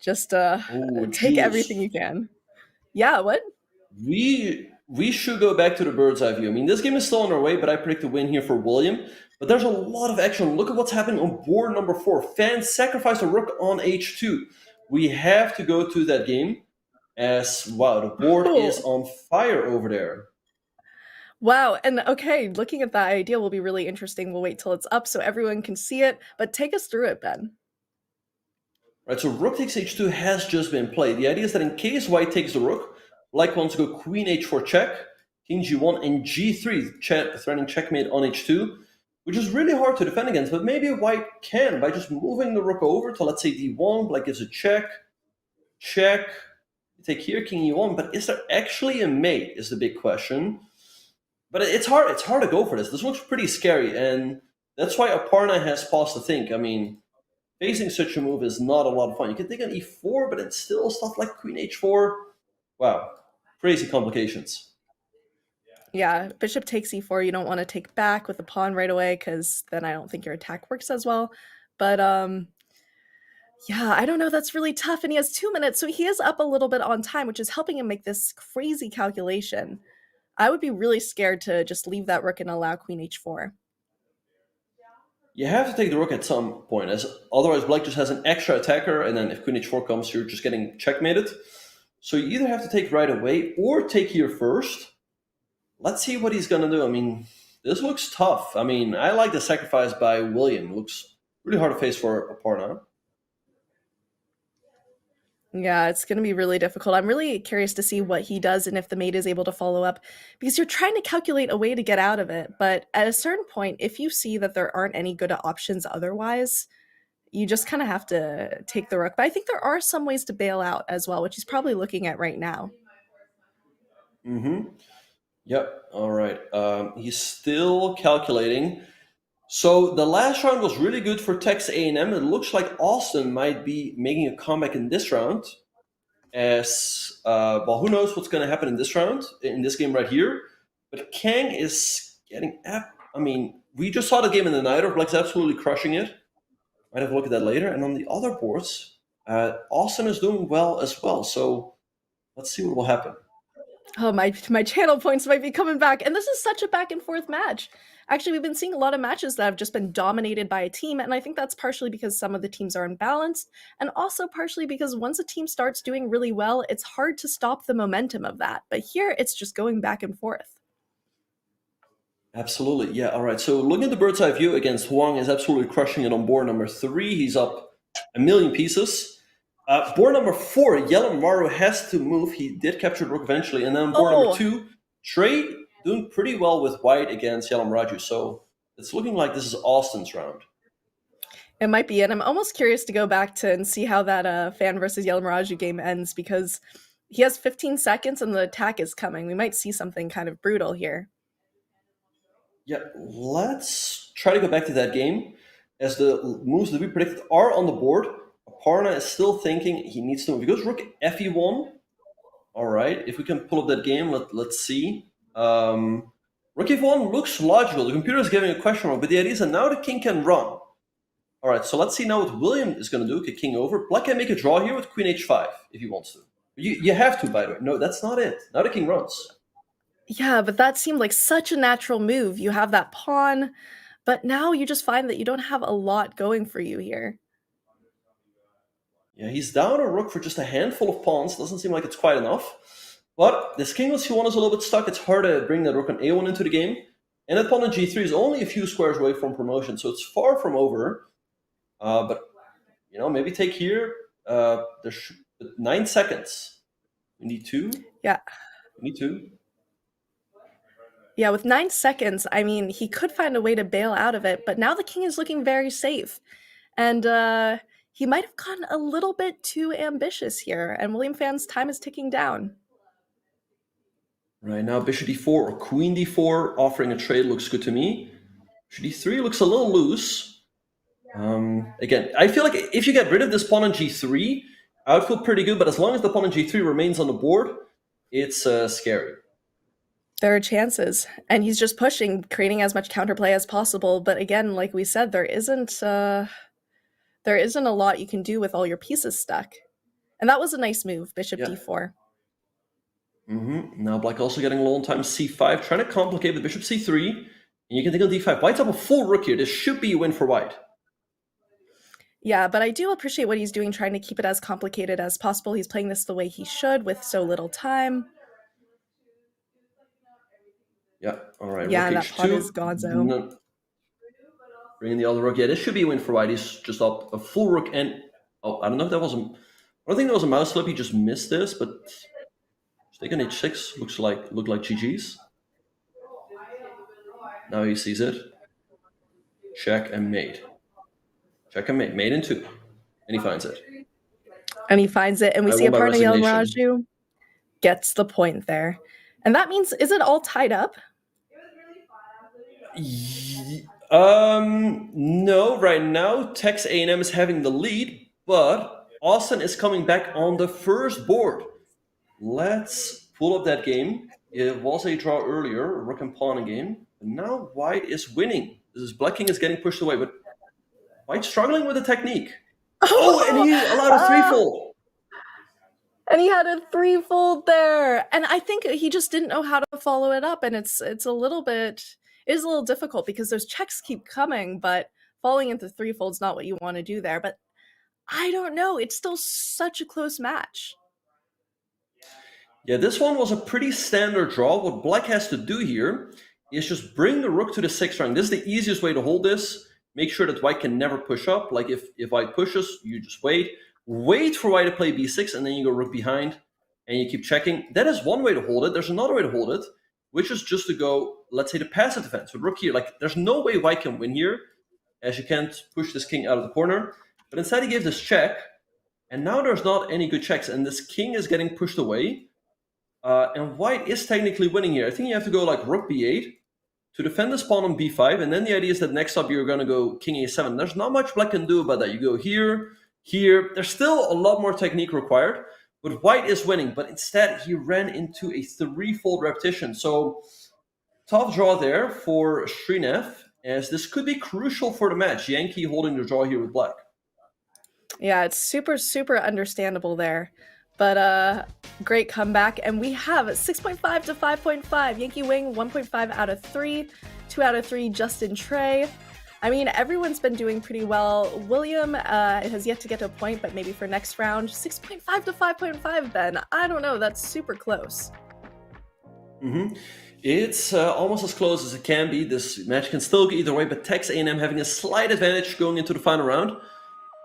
Just take Juice. everything you can. Yeah, what? We should go back to the bird's eye view. I mean, this game is still on our way, but I predict a win here for William. But there's a lot of action. Look at what's happening on board number 4. Fan sacrificed a rook on h2. We have to go to that game as, wow, the board is on fire over there. Wow. And okay, looking at that idea will be really interesting. We'll wait till it's up so everyone can see it. But take us through it, Ben. Right, so rook takes h2 has just been played. The idea is that in case white takes the rook, black wants to go queen h4 check, king g1, and g3, threatening checkmate on h2, which is really hard to defend against, but maybe white can by just moving the rook over to, let's say, d1, black gives a check, you take here, king e1, but is there actually a mate is the big question. But it's hard to go for this. This looks pretty scary, and that's why Aparna has paused to think. I mean, facing such a move is not a lot of fun. You can take on e4, but it's still stuff like queen h4. Wow, crazy complications. Yeah, bishop takes e4. You don't want to take back with the pawn right away because then I don't think your attack works as well. But yeah, I don't know. That's really tough. And he has 2 minutes, so he is up a little bit on time, which is helping him make this crazy calculation. I would be really scared to just leave that rook and allow queen h4. You have to take the rook at some point, as otherwise black just has an extra attacker, and then if queen h4 comes, you're just getting checkmated. So you either have to take right away or take here first. Let's see what he's going to do. I mean, this looks tough. I mean, I like the sacrifice by William. It looks really hard to face for Aparna. Yeah, it's going to be really difficult. I'm really curious to see what he does and if the mate is able to follow up, because you're trying to calculate a way to get out of it. But at a certain point, if you see that there aren't any good options otherwise, you just kind of have to take the rook. But I think there are some ways to bail out as well, which he's probably looking at right now. Yep. All right. He's still calculating. So the last round was really good for Texas A&M. It looks like Austin might be making a comeback in this round. As well, who knows what's going to happen in this round, in this game right here. But Kang is getting up. I mean, we just saw the game in the night. Black's absolutely crushing it. Might have a look at that later. And on the other boards, Austin is doing well as well. So let's see what will happen. Oh, my channel points might be coming back. And this is such a back and forth match. Actually, we've been seeing a lot of matches that have just been dominated by a team, and I think that's partially because some of the teams are unbalanced, and also partially because once a team starts doing really well, it's hard to stop the momentum of that. But here, it's just going back and forth. Absolutely, yeah, all right. So looking at the bird's eye view against Huang is absolutely crushing it on board number 3. He's up a million pieces. Board number 4, Yellow Maru has to move. He did capture the rook eventually. And then board number 2, Trey doing pretty well with white against Yalam Raju. So it's looking like this is Austin's round. It might be, and I'm almost curious to go back to and see how that Fan versus Yalam Raju game ends, because he has 15 seconds and the attack is coming. We might see something kind of brutal here. Yeah, let's try to go back to that game. As the moves that we predicted are on the board, Aparna is still thinking he needs to move. He goes rook fe1. All right, if we can pull up that game, let's see. Rook f1 looks logical. The computer is giving a question mark, but the idea is that now the king can run. All right, so let's see now what William is going to do. Okay, king over. Black can make a draw here with queen h5 if he wants to. You have to, by the way. No, that's not it. Now the king runs. Yeah, but that seemed like such a natural move. You have that pawn, but now you just find that you don't have a lot going for you here. Yeah, he's down a rook for just a handful of pawns. Doesn't seem like it's quite enough. But this king on c1 is a little bit stuck. It's hard to bring that rook on a1 into the game. And that pawn on g3 is only a few squares away from promotion, so it's far from over. But, maybe take here. There's 9 seconds. We need 2. Yeah. We need 2. Yeah, with 9 seconds, I mean, he could find a way to bail out of it, but now the king is looking very safe. And he might have gotten a little bit too ambitious here, and William Fan's time is ticking down. Right now, bishop d4 or queen d4, offering a trade looks good to me. Bishop d3 looks a little loose. Again, I feel like if you get rid of this pawn on g3, I would feel pretty good, but as long as the pawn on g3 remains on the board, it's scary. There are chances, and he's just pushing, creating as much counterplay as possible. But again, like we said, there isn't a lot you can do with all your pieces stuck. And that was a nice move, bishop d4. Now black also getting low on time, c5, trying to complicate with bishop c3. And you can take on d5. White's up a full rook here. This should be a win for white. Yeah, but I do appreciate what he's doing, trying to keep it as complicated as possible. He's playing this the way he should with so little time. Yeah, all right. Yeah, rook that h2. pawn is gonzo. No. Bring in the other rook. Yeah, this should be a win for white. He's just up a full rook and... Oh, I don't know if that was a... I don't think that was a mouse flip. He just missed this, but... Take on h6 looked like GG's. Now he sees it. Check and mate. Check and mate. Mate in 2. And he finds it. And he finds it, and we see Aparna Raju gets the point there. And that means, is it all tied up? No, right now Tex A&M is having the lead, but Austin is coming back on the first board. Let's pull up that game. It was a draw earlier, a rook and pawn game. But now white is winning. This is black king is getting pushed away, but white's struggling with the technique. Oh, and he allowed a threefold. And he had a threefold there. And I think he just didn't know how to follow it up. And it's a little difficult because those checks keep coming, but falling into threefold's not what you want to do there. But I don't know. It's still such a close match. Yeah, this one was a pretty standard draw. What black has to do here is just bring the rook to the 6th rank. This is the easiest way to hold this. Make sure that white can never push up. Like if white pushes, you just wait. Wait for white to play b6, and then you go rook behind, and you keep checking. That is one way to hold it. There's another way to hold it, which is just to go, let's say, the passive defense. With rook here, like there's no way white can win here, as you can't push this king out of the corner. But instead he gives this check, and now there's not any good checks, and this king is getting pushed away. And white is technically winning here. I think you have to go like rook b8 to defend this pawn on b5, and then the idea is that next up you're going to go king a7. There's not much black can do about that. You go here, here. There's still a lot more technique required, but white is winning. But instead he ran into a threefold repetition. So tough draw there for Srinath, as this could be crucial for the match. Yankee holding the draw here with black. Yeah, it's super, super understandable there. But great comeback. And we have 6.5 to 5.5. Yankee Wing, 1.5 out of 3. 2 out of 3, Justin Trey. I mean, everyone's been doing pretty well. William has yet to get to a point, but maybe for next round. 6.5 to 5.5, Ben. I don't know. That's super close. It's almost as close as it can be. This match can still go either way, but Tex A&M having a slight advantage going into the final round.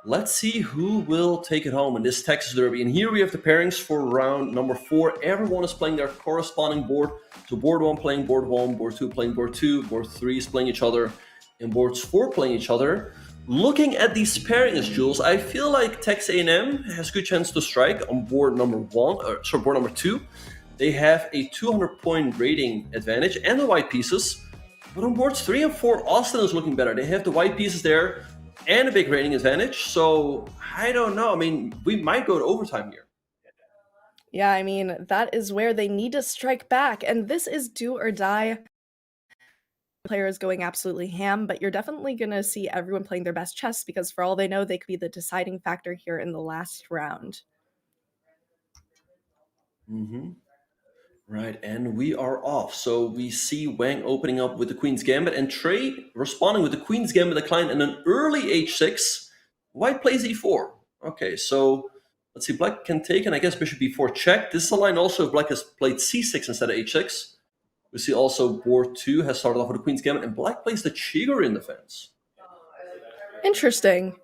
Let's see who will take it home in this Texas Derby. And here we have the pairings for round number 4. Everyone is playing their corresponding board. So board 1 playing board 1, board 2 playing board 2, board 3 is playing each other, and boards 4 playing each other. Looking at these pairings, Jules, I feel like Texas A&M has a good chance to strike on board number board number 2. They have a 200-point rating advantage and the white pieces. But on boards 3 and 4, Austin is looking better. They have the white pieces there and a big rating advantage. So I don't know. I mean, we might go to overtime here. Yeah, I mean, that is where they need to strike back. And this is do or die. Player is going absolutely ham, but you're definitely going to see everyone playing their best chess because for all they know, they could be the deciding factor here in the last round. Right, and we are off. So we see Wang opening up with the Queen's Gambit and Trey responding with the Queen's Gambit decline and an early h6. White plays e4. Okay, so let's see. Black can take, and I guess bishop b4 check. This is a line also if Black has played c6 instead of h6. We see also board 2 has started off with the Queen's Gambit, and Black plays the Chigurh in defense. Interesting.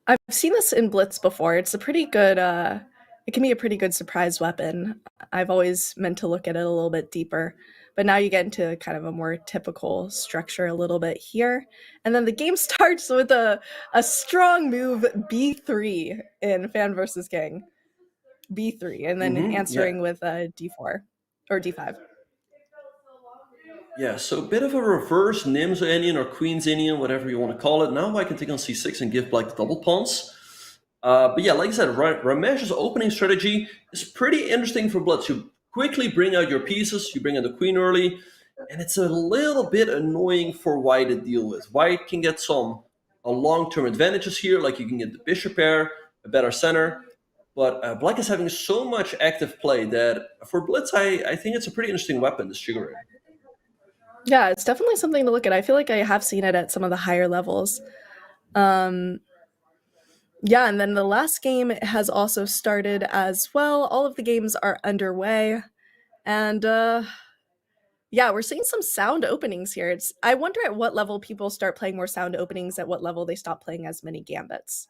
I've seen this in Blitz before. It's a pretty good, it can be a pretty good surprise weapon. I've always meant to look at it a little bit deeper, but now you get into kind of a more typical structure a little bit here. And then the game starts with a strong move, b3 in Fan versus King. b3, and then answering with d4 or d5. Yeah, so a bit of a reverse Nimzo Indian or Queen's Indian, whatever you want to call it. Now I can take on c6 and give Black the double pawns. But yeah, like I said, Ramesh's opening strategy is pretty interesting for Blitz. You quickly bring out your pieces, you bring out the queen early, and it's a little bit annoying for White to deal with. White can get some long-term advantages here, like you can get the bishop pair, a better center. But Black is having so much active play that for Blitz, I think it's a pretty interesting weapon, this Chigurh. Yeah, it's definitely something to look at. I feel like I have seen it at some of the higher levels. Yeah, and then the last game has also started as well. All of the games are underway. And yeah, we're seeing some sound openings here. I wonder at what level people start playing more sound openings, at what level they stop playing as many gambits.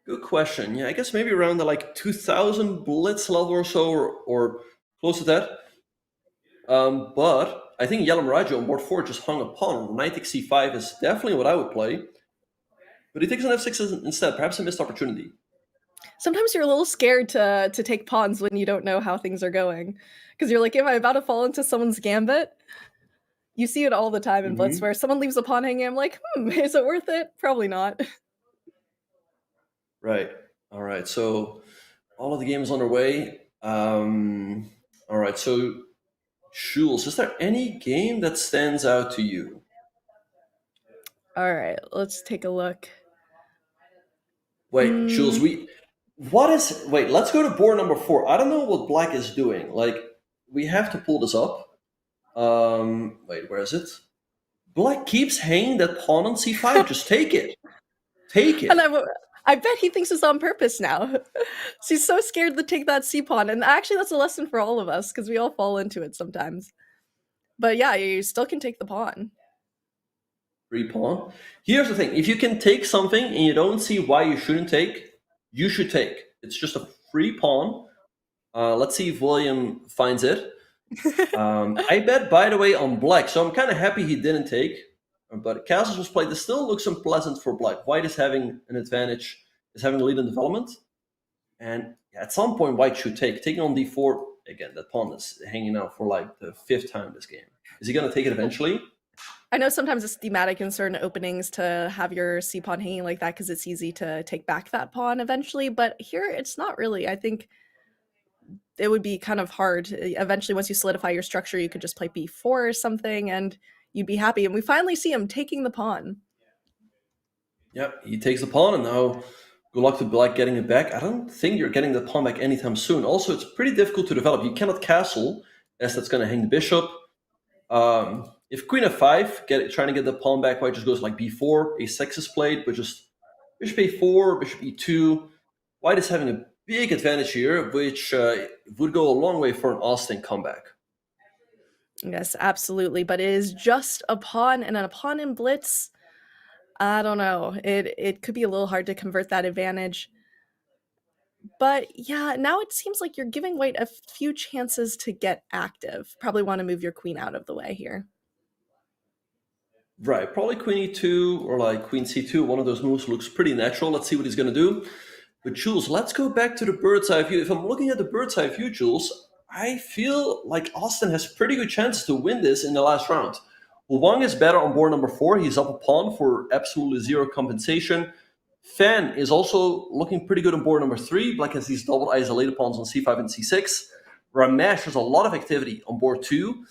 Good question. Yeah, I guess maybe around the like 2000 Blitz level or so, or close to that. But I think Yellow Mirage on board 4 just hung a pawn. Knight takes c5 is definitely what I would play. But he takes an f6 instead. Perhaps a missed opportunity. Sometimes you're a little scared to take pawns when you don't know how things are going. Because you're like, am I about to fall into someone's gambit? You see it all the time in Blitz where someone leaves a pawn hanging. I'm like, is it worth it? Probably not. Right. All right. So all of the games underway. All right. So Jules, is there any game that stands out to you? All right. Let's take a look. Wait, Jules, let's go to board number 4. I don't know what Black is doing. Like, we have to pull this up. Wait, where is it? Black keeps hanging that pawn on c5. Just take it. Take it. And I bet he thinks it's on purpose now. He's so scared to take that c-pawn. And actually, that's a lesson for all of us, because we all fall into it sometimes. But yeah, you still can take the pawn. Free pawn. Here's the thing. If you can take something and you don't see why you shouldn't take, you should take. It's just a free pawn. Let's see if William finds it. I bet, by the way, on Black. So I'm kind of happy he didn't take. But castles was played. This still looks unpleasant for Black. White is having an advantage, is having a lead in development. And at some point, White should take. Taking on d4, again, that pawn is hanging out for like the 5th time this game. Is he going to take it eventually? I know sometimes it's thematic in certain openings to have your c-pawn hanging like that because it's easy to take back that pawn eventually. But here, it's not really. I think it would be kind of hard. Eventually, once you solidify your structure, you could just play b4 or something, and you'd be happy. And we finally see him taking the pawn. Yeah, he takes the pawn, and now good luck to Black getting it back. I don't think you're getting the pawn back anytime soon. Also, it's pretty difficult to develop. You cannot castle, as that's going to hang the bishop. If queen f5, trying to get the pawn back, White just goes like b4. a6 is played, but just bishop a4, bishop e2. White is having a big advantage here, which would go a long way for an Austin comeback. Yes, absolutely. But it is just a pawn, and a pawn in Blitz, I don't know. It could be a little hard to convert that advantage. But yeah, now it seems like you're giving White a few chances to get active. Probably want to move your queen out of the way here. Right, probably queen e2 or like queen c2. One of those moves looks pretty natural. Let's see what he's going to do. But Jules, let's go back to the bird's eye view. If I'm looking at the bird's eye view, Jules, I feel like Austin has pretty good chance to win this in the last round. Wang is better on board number 4. He's up a pawn for absolutely zero compensation. Fan is also looking pretty good on board number 3. Black has these double isolated pawns on c5 and c6. Ramesh has a lot of activity on board 2.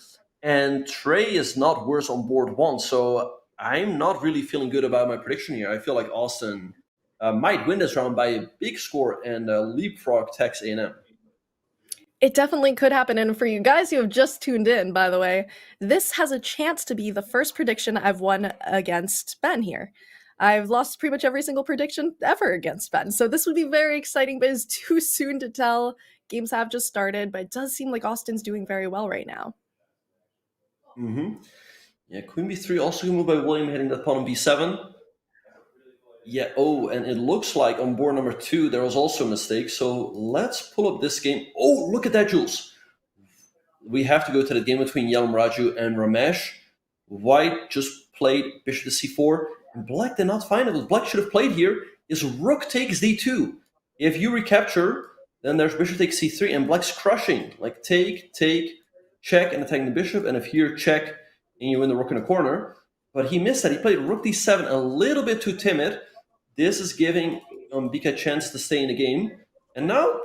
And Trey is not worse on board 1. So I'm not really feeling good about my prediction here. I feel like Austin might win this round by a big score and leapfrog Texas A&M. It definitely could happen. And for you guys who have just tuned in, by the way, this has a chance to be the first prediction I've won against Ben here. I've lost pretty much every single prediction ever against Ben. So this would be very exciting, but it's too soon to tell. Games have just started, but it does seem like Austin's doing very well right now. Yeah, Queen B3 also moved by William, hitting that pawn on B7. Yeah, oh, and it looks like on board number 2 there was also a mistake. So let's pull up this game. Oh, look at that, Jules. We have to go to the game between Yelm Raju and Ramesh. White just played bishop to c4, and Black did not find it. What Black should have played here is rook takes d2. If you recapture, then there's bishop takes c3, and Black's crushing. Like take, check, and attacking the bishop, and if here check, and you win the rook in the corner. But he missed that. He played rook d7, a little bit too timid. This is giving Bika a chance to stay in the game. And now,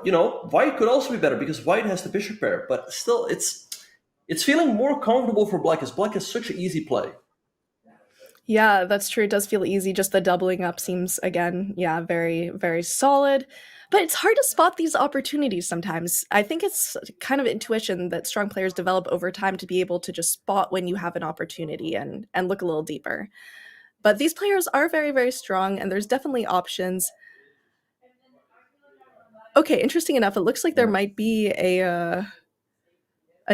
White could also be better because White has the bishop pair. But still, it's feeling more comfortable for Black, as Black is such an easy play. Yeah, that's true. It does feel easy. Just the doubling up seems, again, very, very solid. But it's hard to spot these opportunities sometimes. I think it's kind of intuition that strong players develop over time to be able to just spot when you have an opportunity and look a little deeper. But these players are very, very strong, and there's definitely options. Okay, interesting enough, it looks like there might be a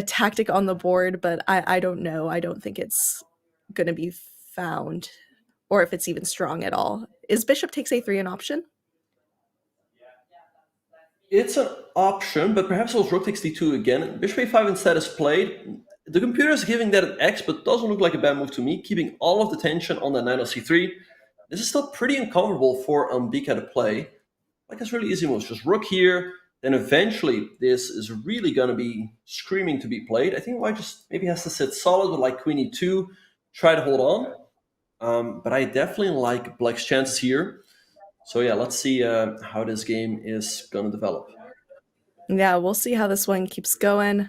tactic on the board, but I don't know. I don't think it's going to be found, or if it's even strong at all. Is bishop takes a3 an option? It's an option, but perhaps it was rook takes d2 again. Bishop a5 instead is played. The computer is giving that an X, but doesn't look like a bad move to me, keeping all of the tension on that knight on c3. This is still pretty uncomfortable for Bika to play. Like, it's really easy moves. Just rook here, then eventually this is really going to be screaming to be played. I think White just maybe has to sit solid with like queen e2, try to hold on. But I definitely like Black's chances here. So yeah, let's see how this game is going to develop. Yeah, we'll see how this one keeps going.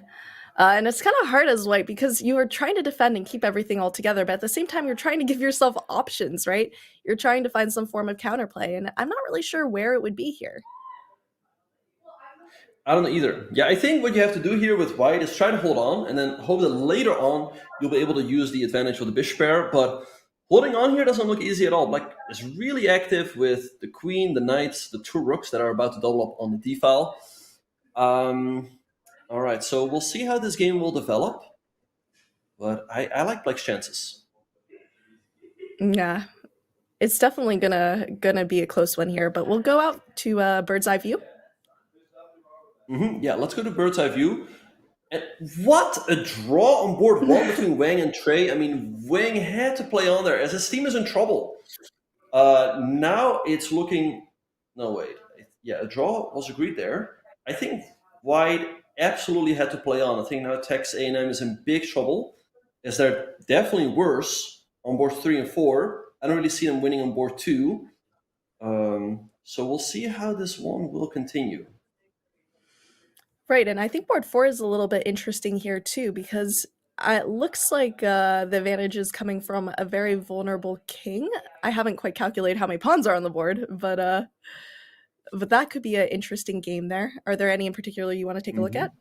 And it's kind of hard as White because you are trying to defend and keep everything all together, but at the same time, you're trying to give yourself options, right? You're trying to find some form of counterplay, and I'm not really sure where it would be here. I don't know either. Yeah, I think what you have to do here with White is try to hold on, and then hope that later on you'll be able to use the advantage of the bishop pair. But holding on here doesn't look easy at all. Black is really active with the queen, the knights, the 2 rooks that are about to double up on the d file. All right, so we'll see how this game will develop. But I like Black's chances. Yeah, it's definitely gonna be a close one here, but we'll go out to bird's eye view. Yeah, let's go to bird's eye view. And what a draw on board 1 between Wang and Trey. I mean, Wang had to play on there as his team is in trouble. Now it's looking... No, wait. Yeah, a draw was agreed there. I think White absolutely had to play on. I think now Texas A&M is in big trouble, as they're definitely worse on board 3 and 4. I don't really see them winning on board 2. So we'll see how this one will continue. Right, and I think board 4 is a little bit interesting here too, because it looks like the advantage is coming from a very vulnerable king. I haven't quite calculated how many pawns are on the board, but that could be an interesting game there. Are there any in particular you want to take a look at?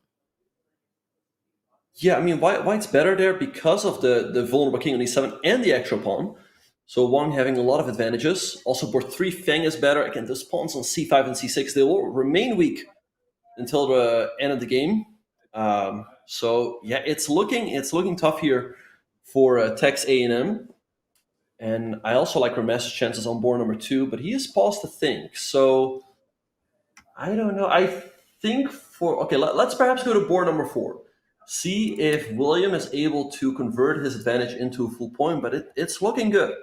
Yeah, I mean, White's better there because of the vulnerable king on e7 and the extra pawn. So Wang having a lot of advantages. Also, board 3, Feng is better. Again, those pawns on c5 and c6, they will remain weak until the end of the game. So yeah, it's looking tough here for Tex A&M. And I also like Ramesh's chances on board number 2, but he is paused to think. So I don't know. I think let's perhaps go to board number 4. See if William is able to convert his advantage into a full point, but it's looking good.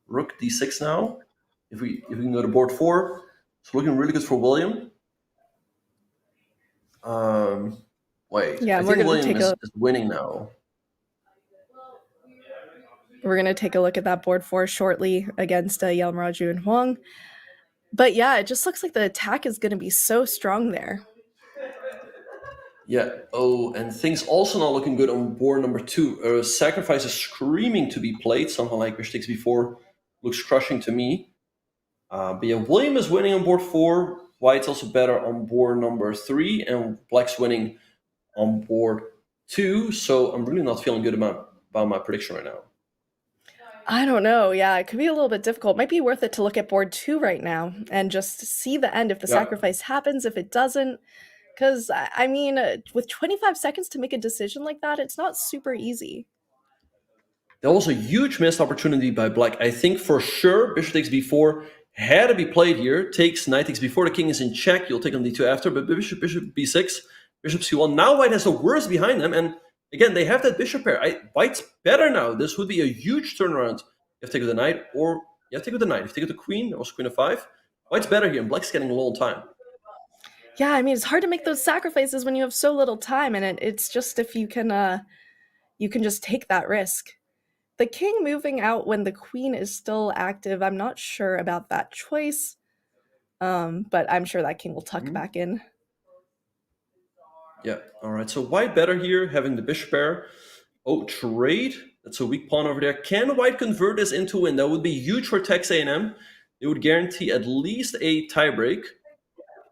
Rook d6 now. If we can go to board 4, it's looking really good for William. Wait, Yeah, I we're think gonna William take a is winning now. we're gonna take a look at that board 4 shortly against Yale, Raju, and Huang. But yeah, it just looks like the attack is gonna be so strong there. Yeah. Oh, and things also not looking good on board number 2. Sacrifice is screaming to be played. Something like bishop takes b4 looks crushing to me. But yeah, William is winning on board 4. White's also better on board number 3, and Black's winning on board 2. So I'm really not feeling good about my prediction right now. I don't know. Yeah, it could be a little bit difficult. Might be worth it to look at board 2 right now and just see the end if the Yeah. sacrifice happens, if it doesn't. Because, I mean, with 25 seconds to make a decision like that, it's not super easy. That was a huge missed opportunity by Black. I think for sure bishop takes b4 had to be played here. Takes knight takes b4. The king is in check. You'll take on d2 after, but bishop b6, bishop c1. Now White has the worst behind them, and again they have that bishop pair. White's better now. This would be a huge turnaround. You have to take with the knight, or you have to take with the knight. If you take with the queen, that was queen of5. White's better here, and Black's getting a long time. Yeah, I mean, it's hard to make those sacrifices when you have so little time, and it's just if you can just take that risk. The king moving out when the queen is still active, I'm not sure about that choice, but I'm sure that king will tuck back in. Yeah, all right. So White better here, having the bishop pair. Oh, trade. That's a weak pawn over there. Can White convert this into a win? That would be huge for Texas A&M. It would guarantee at least a tiebreak.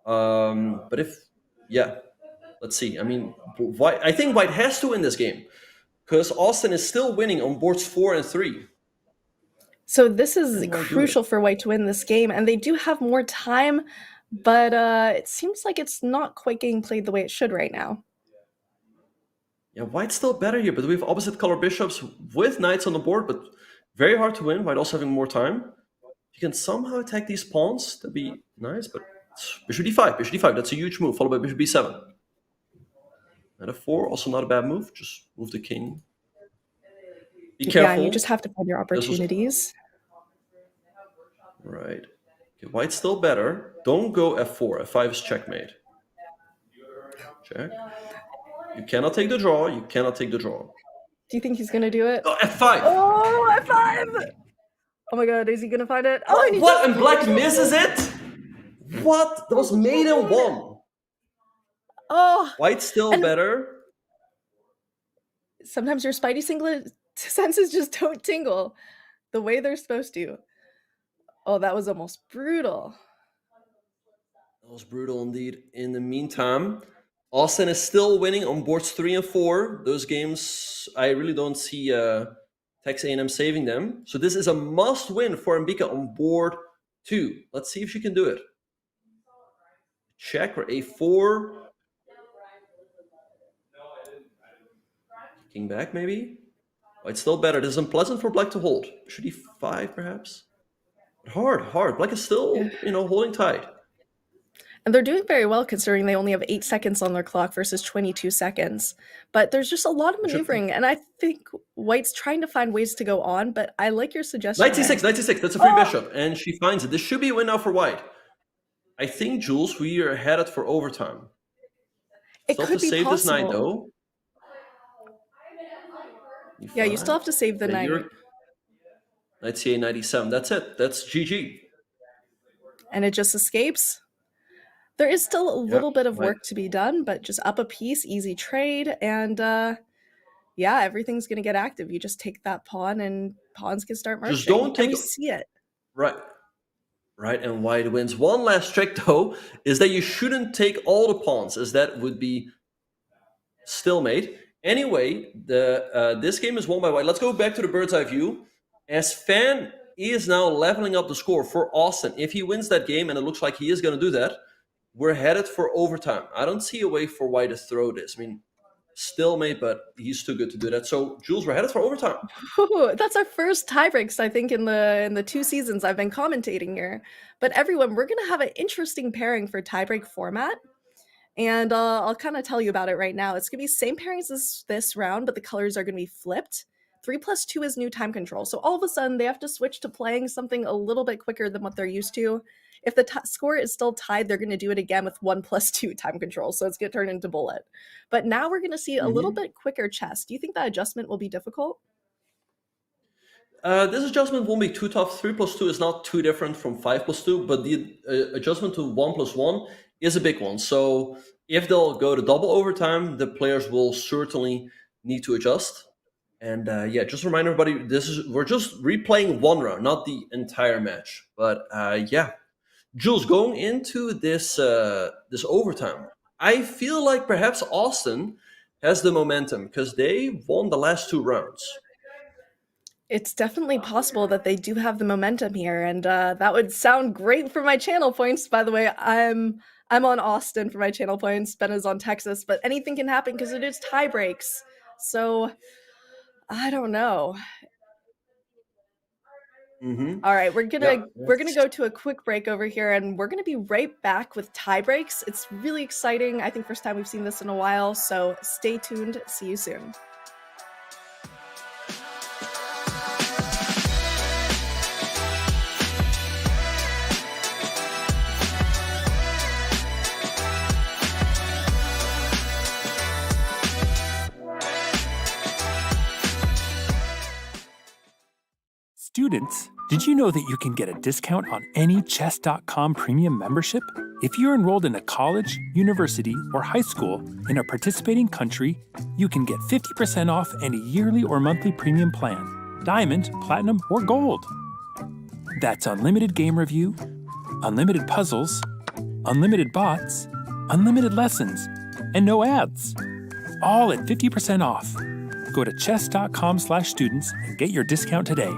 But let's see. I mean, I think White has to win this game because Austin is still winning on boards 4 and 3. So this is crucial for White to win this game, and they do have more time, but it seems like it's not quite getting played the way it should right now. Yeah, White's still better here, but we have opposite color bishops with knights on the board, but very hard to win. White also having more time. If you can somehow attack these pawns, that'd be nice, but bishop d5, that's a huge move, followed by bishop b7. Knight f4, also not a bad move, just move the king. Be careful. Yeah, you just have to find your opportunities. Right. Okay, White's still better. Don't go f4, f5 is checkmate. Check. You cannot take the draw, Do you think he's gonna do it? Oh, f5! Oh, f5! Oh my god, is he gonna find it? Oh, and what? And Black misses it? What? That was mate in 1. Oh, White's still better. Sometimes your spidey senses just don't tingle the way they're supposed to. Oh, that was almost brutal. That was brutal indeed. In the meantime, Austin is still winning on boards 3 and 4. Those games, I really don't see Texas A&M saving them. So this is a must-win for Mbika on board 2. Let's see if she can do it. Check or a4. King back, maybe? White's still better. This is unpleasant for Black to hold. Should he 5 perhaps? Hard. Black is still, holding tight. And they're doing very well considering they only have 8 seconds on their clock versus 22 seconds. But there's just a lot of maneuvering, and I think White's trying to find ways to go on, but I like your suggestion. 96. That's a free bishop, and she finds it. This should be a win now for White. I think, Jules, we are headed for overtime. It could be save possible. This knight, though. Yeah, you still have to save the knight. Knight ca 97. That's it. That's GG. And it just escapes. There is still a little bit of work to be done, but just up a piece, easy trade, and everything's gonna get active. You just take that pawn, and pawns can start marching. Just don't take. And we see it. Right, and White wins. One last trick, though, is that you shouldn't take all the pawns, as that would be stalemate. Anyway, this game is won by White. Let's go back to the bird's eye view. As Fan is now leveling up the score for Austin. If he wins that game, and it looks like he is going to do that, we're headed for overtime. I don't see a way for White to throw this. I mean, stalemate, but he's too good to do that. So, Jules, we're headed for overtime. Ooh, that's our first tiebreaks, I think, in the 2 seasons I've been commentating here. But everyone, we're going to have an interesting pairing for tiebreak format. And I'll kind of tell you about it right now. It's going to be same pairings as this round, but the colors are going to be flipped. 3+2 is new time control. So all of a sudden, they have to switch to playing something a little bit quicker than what they're used to. if the score is still tied, they're going to do it again with 1+2 time control. So it's going to turn into bullet. But now we're going to see a little bit quicker chess. Do you think that adjustment will be difficult? This adjustment won't be too tough. 3+2 is not too different from 5+2, but the adjustment to 1+1 is a big one. So if they'll go to double overtime, the players will certainly need to adjust. And yeah, just remind everybody, we're just replaying one round, not the entire match. But yeah, Jules, going into this overtime, I feel like perhaps Austin has the momentum because they won the last 2 rounds. It's definitely possible that they do have the momentum here, and that would sound great for my channel points. By the way, I'm on Austin for my channel points. Ben is on Texas, but anything can happen because it is tie breaks. So I don't know. All right, we're gonna go to a quick break over here, and we're gonna be right back with tie breaks. It's really exciting. I think first time we've seen this in a while. So stay tuned. See you soon. Students, did you know that you can get a discount on any Chess.com premium membership? If you're enrolled in a college, university, or high school in a participating country, you can get 50% off any yearly or monthly premium plan, diamond, platinum, or gold. That's unlimited game review, unlimited puzzles, unlimited bots, unlimited lessons, and no ads. All at 50% off. Go to chess.com/students and get your discount today.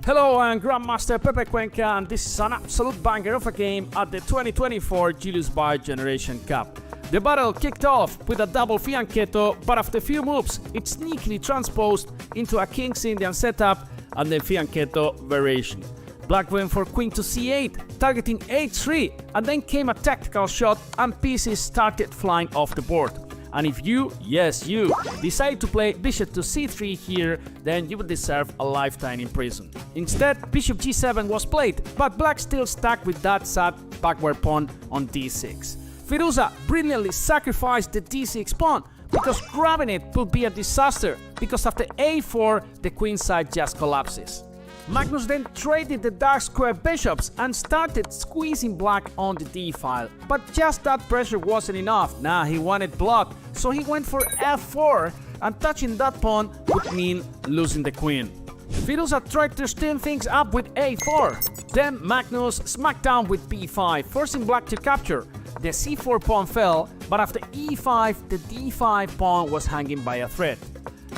Hello, I'm Grandmaster Pepe Cuenca, and this is an absolute banger of a game at the 2024 Julius Baer Generation Cup. The battle kicked off with a double fianchetto, but after a few moves, it sneakily transposed into a King's Indian setup and the fianchetto variation. Black went for queen to c8, targeting h3, and then came a tactical shot and pieces started flying off the board. And if you, yes you, decide to play bishop to c3 here, then you would deserve a lifetime in prison. Instead, bishop g7 was played, but black still stuck with that sad backward pawn on d6. Firuza brilliantly sacrificed the d6 pawn, because grabbing it would be a disaster, because after a4, the queen side just collapses. Magnus then traded the dark square bishops and started squeezing black on the d-file, but just that pressure wasn't enough. Nah, he wanted blood, so he went for f4, and touching that pawn would mean losing the queen. Firuza tried to stir things up with a4, then Magnus smacked down with b5, forcing black to capture. The c4 pawn fell, but after e5, the d5 pawn was hanging by a thread.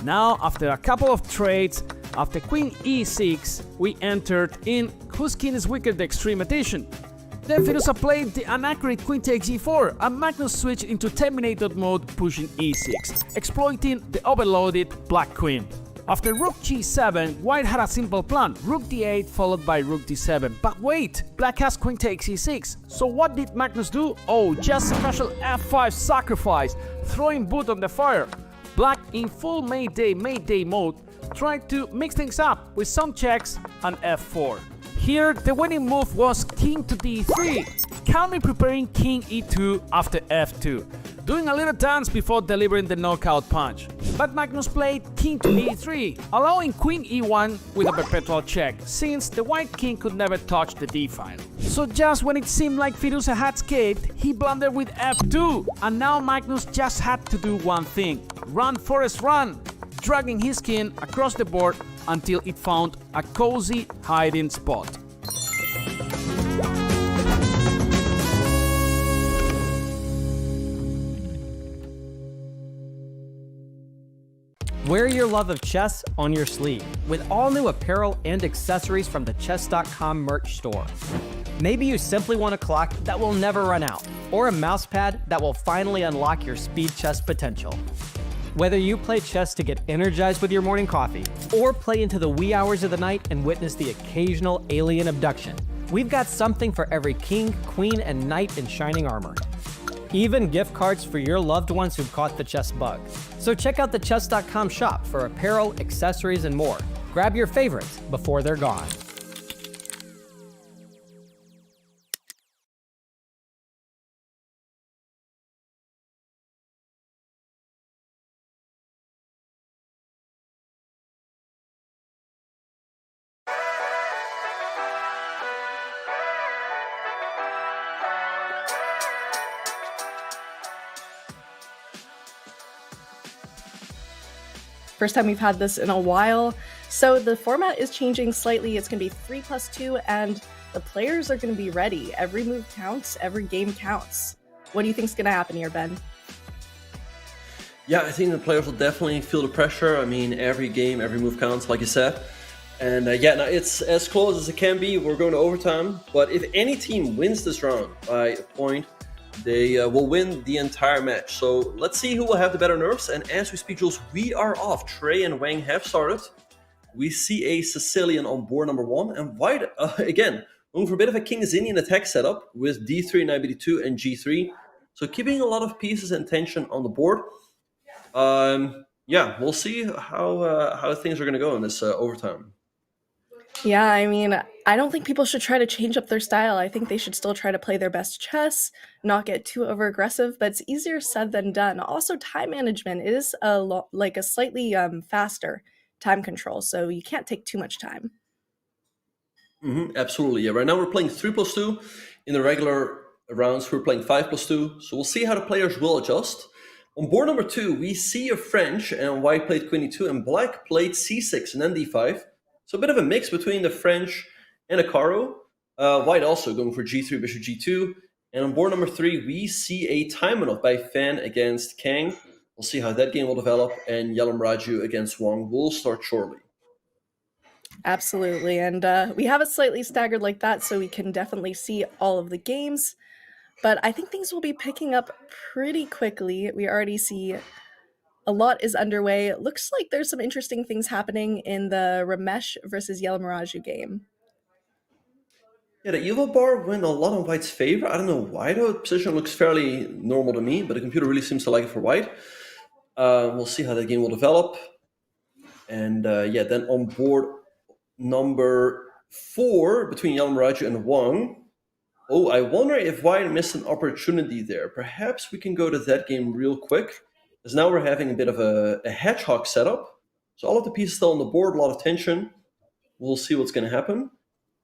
Now, after a couple of trades, after queen e6, we entered in Whose King is Weaker, the Extreme Edition. Then Firuza played the inaccurate queen takes e4, and Magnus switched into Terminator mode, pushing e6, exploiting the overloaded black queen. After rook g7, white had a simple plan, rook d8 followed by rook d7. But wait, black has queen takes e6. So what did Magnus do? Oh, just a special f5 sacrifice, throwing wood on the fire. Black, in full Mayday mode, tried to mix things up with some checks and f4. Here, the winning move was king to d3, calmly preparing king e2 after f2, doing a little dance before delivering the knockout punch. But Magnus played king to e3, allowing queen e1 with a perpetual check, since the white king could never touch the d-file. So just when it seemed like Firuza had escaped, he blundered with f2, and now Magnus just had to do one thing: run, Forrest, run! Dragging his king across the board until it found a cozy hiding spot. Wear your love of chess on your sleeve with all new apparel and accessories from the Chess.com merch store. Maybe you simply want a clock that will never run out, or a mouse pad that will finally unlock your speed chess potential. Whether you play chess to get energized with your morning coffee, or play into the wee hours of the night and witness the occasional alien abduction, we've got something for every king, queen, and knight in shining armor. even gift cards for your loved ones who've caught the chess bug. So check out the Chess.com shop for apparel, accessories, and more. Grab your favorites before they're gone. First time we've had this in a while. So the format is changing slightly. It's going to be 3+2, and the players are going to be ready. Every move counts, every game counts. What do you think is going to happen here, Ben? Yeah, I think the players will definitely feel the pressure. I mean, every game, every move counts, like you said. And now it's as close as it can be. We're going to overtime. But if any team wins this round by a point, they will win the entire match. So let's see who will have the better nerves. And as we speak, Jules, we are off. Trey and Wang have started. We see a Sicilian on board number 1. And White, again, going for a bit of a King's-Indian attack setup with D3, Knight BD2, and G3. So keeping a lot of pieces and tension on the board. Yeah, we'll see how things are going to go in this overtime. Yeah, I mean, I don't think people should try to change up their style. I think they should still try to play their best chess, not get too over-aggressive, but it's easier said than done. Also, time management is a slightly faster time control, so you can't take too much time. Absolutely, yeah. Right now we're playing 3+2. In the regular rounds, we're playing 5+2. So we'll see how the players will adjust. On board number 2, we see a French, and White played Queen E2, and Black played C6 and then D5. So a bit of a mix between the French and a Caro. White also going for G3, Bishop G2. And on board number 3, we see a time-off by Fan against Kang. We'll see how that game will develop. And Yalom Raju against Wang will start shortly. Absolutely, and we have it slightly staggered like that, so we can definitely see all of the games. But I think things will be picking up pretty quickly. We already see a lot is underway. It looks like there's some interesting things happening in the Ramesh versus Yalom Raju game. Yeah, the evil bar went a lot in White's favor. I don't know why, though. The position looks fairly normal to me, but the computer really seems to like it for White. We'll see how that game will develop. And then on board number 4, between Yalom Raju and Wang. Oh, I wonder if White missed an opportunity there. Perhaps we can go to that game real quick. Because now we're having a bit of a hedgehog setup. So all of the pieces still on the board, a lot of tension. We'll see what's going to happen.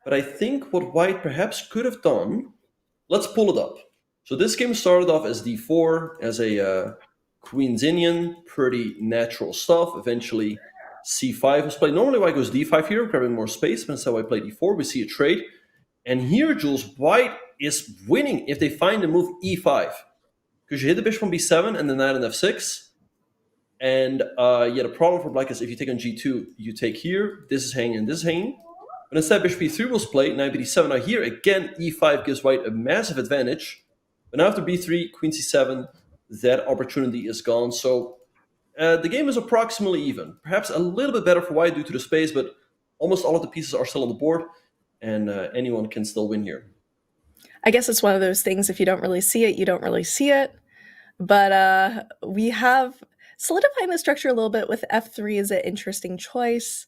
But I think what White perhaps could have done, let's pull it up. So this game started off as D4, as a Queen's Indian, pretty natural stuff. Eventually C5 was played. Normally White goes D5 here, grabbing more space, but instead White played D4. We see a trade. And here, Jules, White is winning if they find the move E5. Because you hit the bishop on B7 and the knight on F6. And the problem for Black is if you take on G2, you take here, this is hanging and this is hanging. But instead bishop B3 was played, knight BD7. Now here again, E5 gives White a massive advantage. But now after B3, Queen C7, that opportunity is gone. So the game is approximately even. Perhaps a little bit better for White due to the space, but almost all of the pieces are still on the board. And anyone can still win here. I guess it's one of those things, if you don't really see it, you don't really see it. But we have solidifying the structure a little bit with F3 is an interesting choice.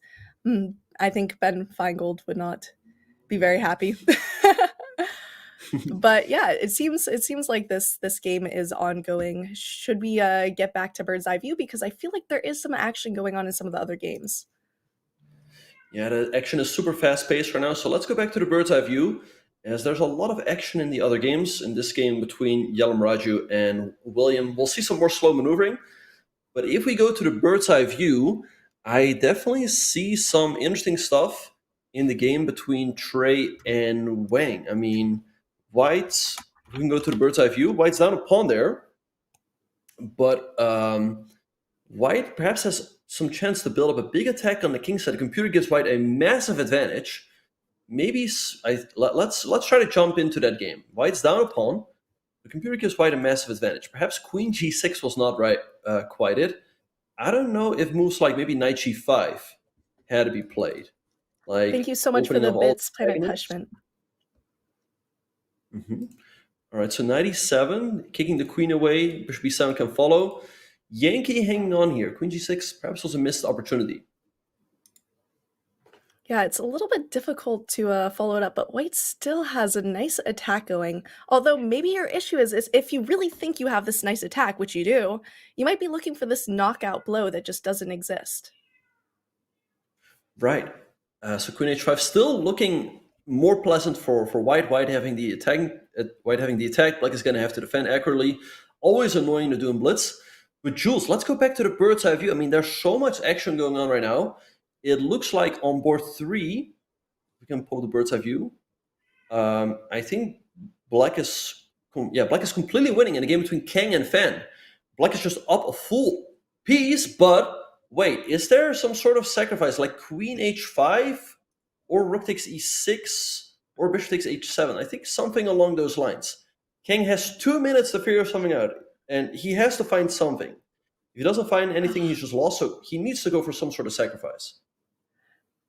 I think Ben Feingold would not be very happy. But yeah, it seems like this game is ongoing. Should we get back to bird's eye view? Because I feel like there is some action going on in some of the other games. Yeah, the action is super fast-paced right now. So let's go back to the bird's eye view, as there's a lot of action in the other games. In this game between Yalom Raju and William, we'll see some more slow maneuvering. But if we go to the bird's eye view, I definitely see some interesting stuff in the game between Trey and Wang. I mean, White's, we can go to the bird's eye view. White's down a pawn there. But White perhaps has some chance to build up a big attack on the king side. The computer gives White a massive advantage. Maybe let's try to jump into that game. White's down a pawn. The computer gives White a massive advantage. Perhaps Queen G6 was not quite it. I don't know if moves like maybe Knight G5 had to be played. Like, thank you so much for the bits, Planet Hushman. All right, so 97, kicking the queen away. Bishop b7 can follow. Yankee hanging on here. Queen g6 perhaps was a missed opportunity. Yeah, it's a little bit difficult to follow it up, but white still has a nice attack going. Although maybe your issue is if you really think you have this nice attack, which you do, you might be looking for this knockout blow that just doesn't exist. Right. So queen h5 still looking more pleasant for white. White having the attack. Black is going to have to defend accurately. Always annoying to do in blitz. But Jules, let's go back to the bird's eye view. I mean, there's so much action going on right now. It looks like on board 3, we can pull the bird's eye view. I think black is completely winning in the game between Kang and Fan. Black is just up a full piece, but wait, is there some sort of sacrifice like queen h5 or rook takes e6 or bishop takes h7? I think something along those lines. Kang has 2 minutes to figure something out, and he has to find something. If he doesn't find anything, he's just lost, so he needs to go for some sort of sacrifice.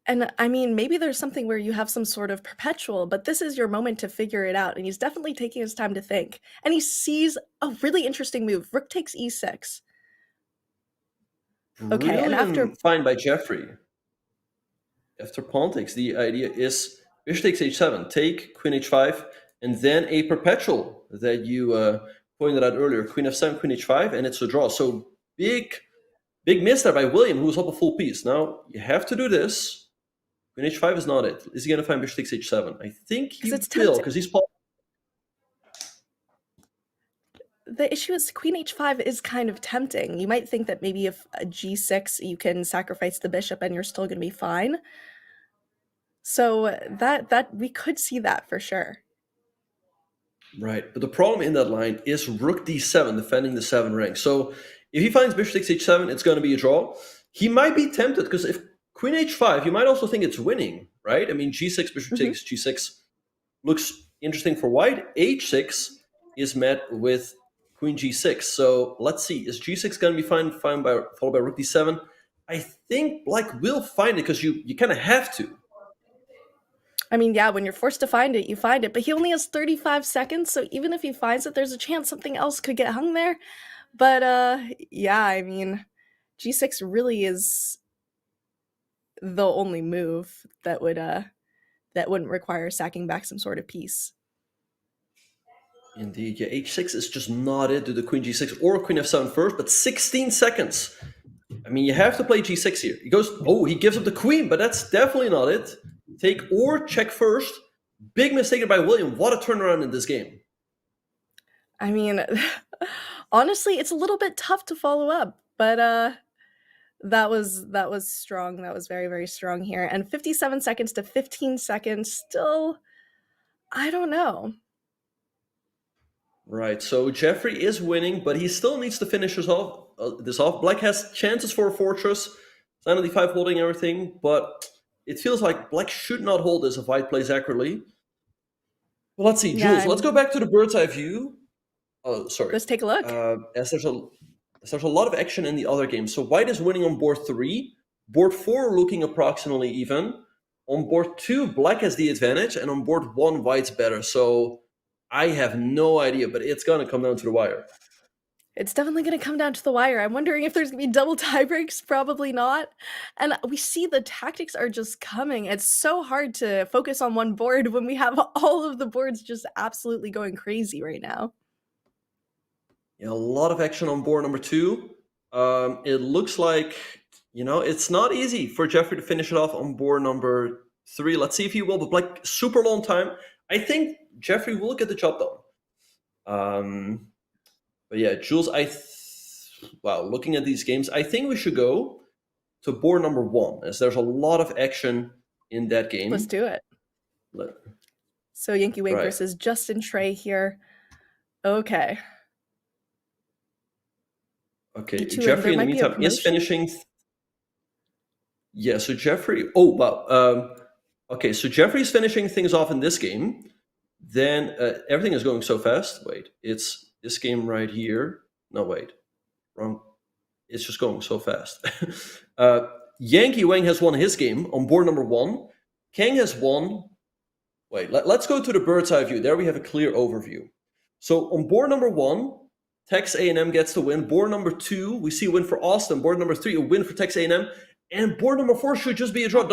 And I mean, maybe there's something where you have some sort of perpetual, but this is your moment to figure it out. And he's definitely taking his time to think. And he sees a really interesting move. Rook takes e6. Okay, and after fine by Jeffrey. After pawn takes, the idea is bishop takes h7, take queen h5, and then a perpetual that you pointed out earlier. Queen f7, queen h5, and it's a draw. So big miss there by William, who was up a full piece. Now you have to do this. Queen h5 is not it. Is he going to find bishop takes h7? I think he will, because he's pawn. The issue is queen h5 is kind of tempting. You might think that maybe if a g6, you can sacrifice the bishop and you're still going to be fine. So that we could see that for sure. Right, but the problem in that line is rook d7, defending the 7 rank. So if he finds bishop takes h7, it's going to be a draw. He might be tempted, because if queen h5, you might also think it's winning, right? I mean, g6, bishop takes g6 looks interesting for white. h6 is met with queen g6. So let's see, is g6 going to be followed by rook d7? I think black will find it, because you kind of have to. I mean, yeah, when you're forced to find it, you find it. But he only has 35 seconds, so even if he finds it, there's a chance something else could get hung there. But yeah, I mean, g6 really is the only move that wouldn't require sacking back some sort of piece. Indeed, yeah, h6 is just not it. Do the queen g6 or queen f7 first, but 16 seconds. I mean, you have to play g6 here. He goes, he gives up the queen, but that's definitely not it. Take or check first. Big mistake by William. What a turnaround in this game. I mean, honestly, it's a little bit tough to follow up, but that was strong. That was very, very strong here. And 57 seconds to 15 seconds, still, I don't know. Right, so Jeffrey is winning, but he still needs to finish this off. Black has chances for a fortress. Knight on d5 holding everything, but it feels like black should not hold this if white plays accurately. Well, let's see, Jules, let's go back to the bird's eye view. Oh, sorry. Let's take a look. As there's a lot of action in the other games. So white is winning on board 3. Board 4 looking approximately even. On board 2, black has the advantage, and on board 1, white's better. So I have no idea, but it's going to come down to the wire. It's definitely going to come down to the wire. I'm wondering if there's going to be double tie breaks. Probably not. And we see the tactics are just coming. It's so hard to focus on one board when we have all of the boards just absolutely going crazy right now. Yeah, a lot of action on board number 2. It looks like, it's not easy for Jeffrey to finish it off on board number 3. Let's see if he will, but black, super long time. I think Jeffrey will get the job done. But yeah, Jules, looking at these games, I think we should go to board number 1, as there's a lot of action in that game. Let's do it. So Yankee Wang versus Justin Trey here. Okay. Okay, Jeffrey in the meantime is finishing. Yeah, so Jeffrey. Oh, wow. Okay, so Jeffrey's finishing things off in this game. Then everything is going so fast. Wait, it's this game right here. No, wait. Wrong. It's just going so fast. Yankee Wang has won his game on board number 1. Kang has won. Wait, let's go to the bird's eye view. There we have a clear overview. So on board number 1, Texas A&M gets the win. Board number 2, we see a win for Austin. Board number 3, a win for Texas A&M. And board number 4 should just be a draw.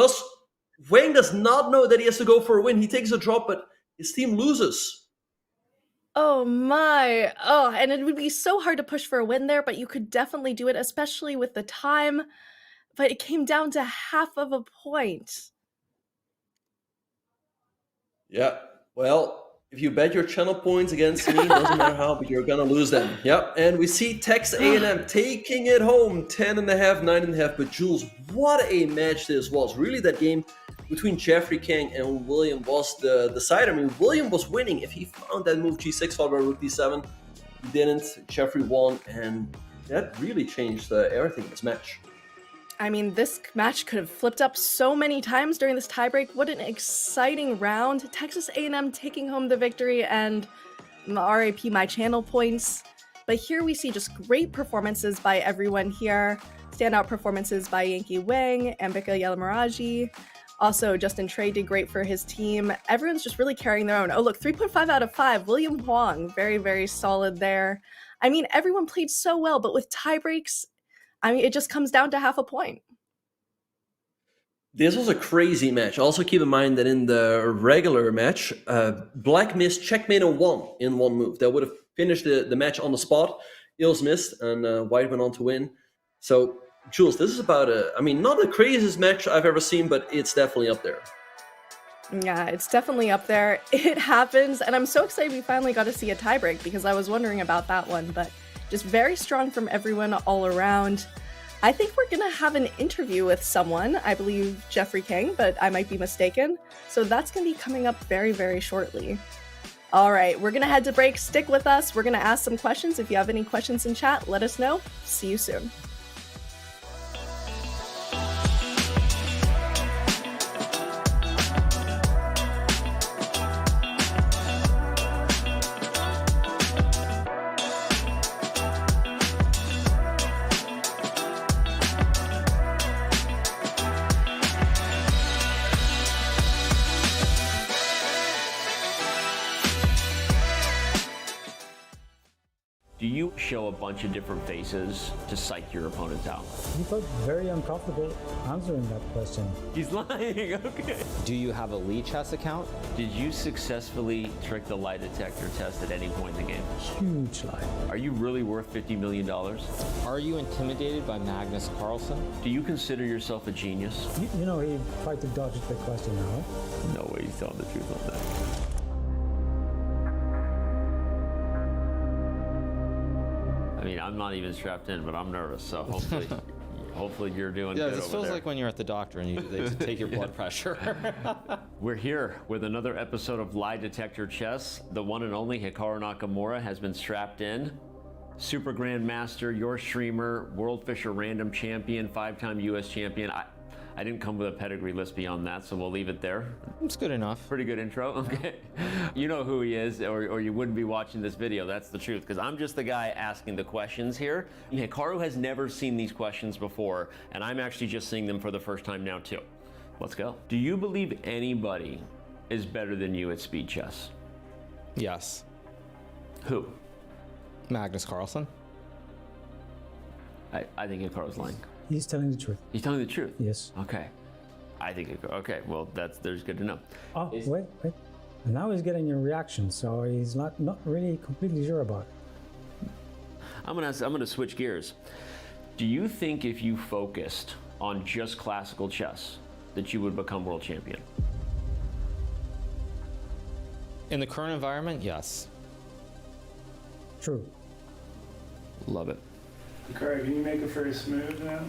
Wang does not know that he has to go for a win. He takes a drop, but his team loses. Oh my. Oh, and it would be so hard to push for a win there, but you could definitely do it, especially with the time. But it came down to half of a point. Yeah, well, if you bet your channel points against me, doesn't matter how, but you're gonna lose them. Yep, and we see Texas A&M taking it home, 10.5, 9.5. But Jules, what a match this was! Really, that game between Jeffrey King and William was the decider. I mean, William was winning if he found that move G6 followed by Rook D7. He didn't. Jeffrey won, and that really changed everything in this match. I mean, this match could have flipped up so many times during this tiebreak. What an exciting round. Texas A&M taking home the victory and RIP my channel points. But here we see just great performances by everyone here. Standout performances by Yankee Wang, Ambika Yelamaraji. Also, Justin Trey did great for his team. Everyone's just really carrying their own. Oh, look, 3.5 out of 5. William Huang, very, very solid there. I mean, everyone played so well, but with tiebreaks, I mean, it just comes down to half a point. This was a crazy match. Also keep in mind that in the regular match, Black missed checkmate on 1 in 1 move. That would have finished the match on the spot. Ills missed, and White went on to win. So, Jules, this is about not the craziest match I've ever seen, but it's definitely up there. Yeah, it's definitely up there. It happens, and I'm so excited we finally got to see a tiebreak because I was wondering about that one, but just very strong from everyone all around. I think we're gonna have an interview with someone, I believe Jeffrey King, but I might be mistaken. So that's gonna be coming up very, very shortly. All right, we're gonna head to break. Stick with us. We're gonna ask some questions. If you have any questions in chat, let us know. See you soon. Do you show a bunch of different faces to psych your opponents out? You felt very uncomfortable answering that question. He's lying, okay. Do you have a Lee Chess account? Did you successfully trick the lie detector test at any point in the game? Huge lie. Are you really worth $50 million? Are you intimidated by Magnus Carlsen? Do you consider yourself a genius? You know, he tried to dodge the question now. No way he's telling the truth on that. I mean, I'm not even strapped in, but I'm nervous, so hopefully you're doing good over there. Yeah, this feels like when you're at the doctor and they take your blood pressure. We're here with another episode of Lie Detector Chess. The one and only Hikaru Nakamura has been strapped in. Super Grandmaster, your streamer, World Fisher Random Champion, 5-time US Champion. I didn't come with a pedigree list beyond that, so we'll leave it there. It's good enough. Pretty good intro, okay. You know who he is, or you wouldn't be watching this video, that's the truth, because I'm just the guy asking the questions here. Hikaru has never seen these questions before, and I'm actually just seeing them for the first time now too. Let's go. Do you believe anybody is better than you at speed chess? Yes. Who? Magnus Carlsen. I think Hikaru's lying. He's telling the truth. He's telling the truth? Yes. Okay. I think, okay, well, there's good to know. Oh, wait. Now he's getting your reaction, so he's not really completely sure about it. I'm gonna switch gears. Do you think if you focused on just classical chess, that you would become world champion? In the current environment, yes. True. Love it. Corey, can you make a first move now?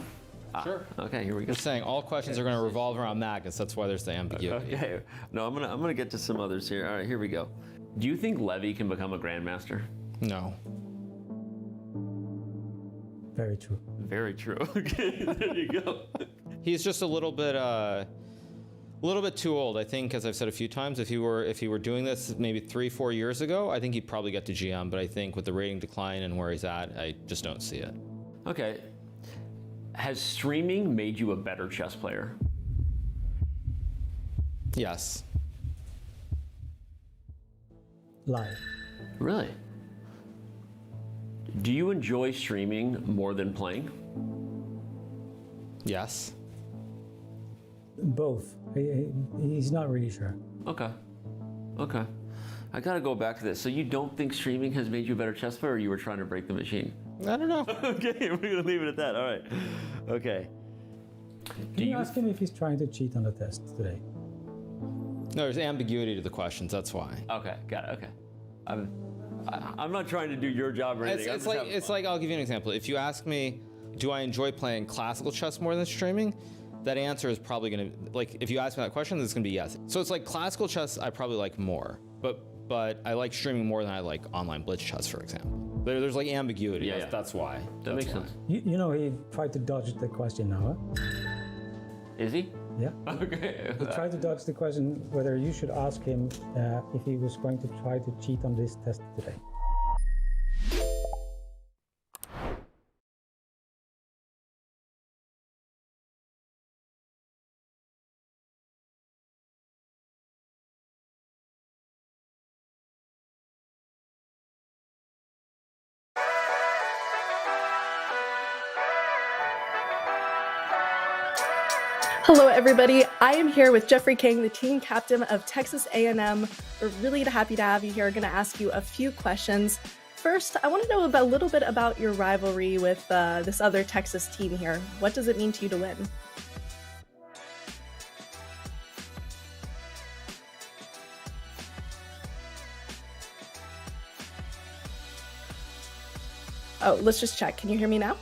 Sure. Okay, here we go. You're saying all questions are going to revolve around Magnus. That's why there's the ambiguity. Okay. No, I'm gonna get to some others here. All right, here we go. Do you think Levy can become a grandmaster? No. Very true. Very true. Okay, there you go. He's just a little bit too old. I think, as I've said a few times, if he were doing this maybe 3-4 years ago, I think he'd probably get to GM. But I think with the rating decline and where he's at, I just don't see it. Okay. Has streaming made you a better chess player? Yes. Lie. Really? Do you enjoy streaming more than playing? Yes. Both. He's not really sure. Okay. Okay. I gotta go back to this. So you don't think streaming has made you a better chess player, or you were trying to break the machine? I don't know. Okay, we're gonna leave it at that. All right. Okay. Can you ask him if he's trying to cheat on the test today? No, there's ambiguity to the questions. That's why. Okay, got it. Okay. I'm not trying to do your job or anything. It's like I'll give you an example. If you ask me, do I enjoy playing classical chess more than streaming? That answer is probably gonna, like, if you ask me that question, it's gonna be yes. So it's like classical chess I probably like more, but I like streaming more than I like online blitz chess, for example. There's like ambiguity. Yeah, that's why. That makes sense. You know, he tried to dodge the question now, huh? Is he? Yeah. Okay. He tried to dodge the question whether you should ask him if he was going to try to cheat on this test today. Hello, everybody. I am here with Jeffrey King, the team captain of Texas A&M. We're really happy to have you here. We're going to ask you a few questions. First, I want to know a little bit about your rivalry with this other Texas team here. What does it mean to you to win? Oh, let's just check. Can you hear me now?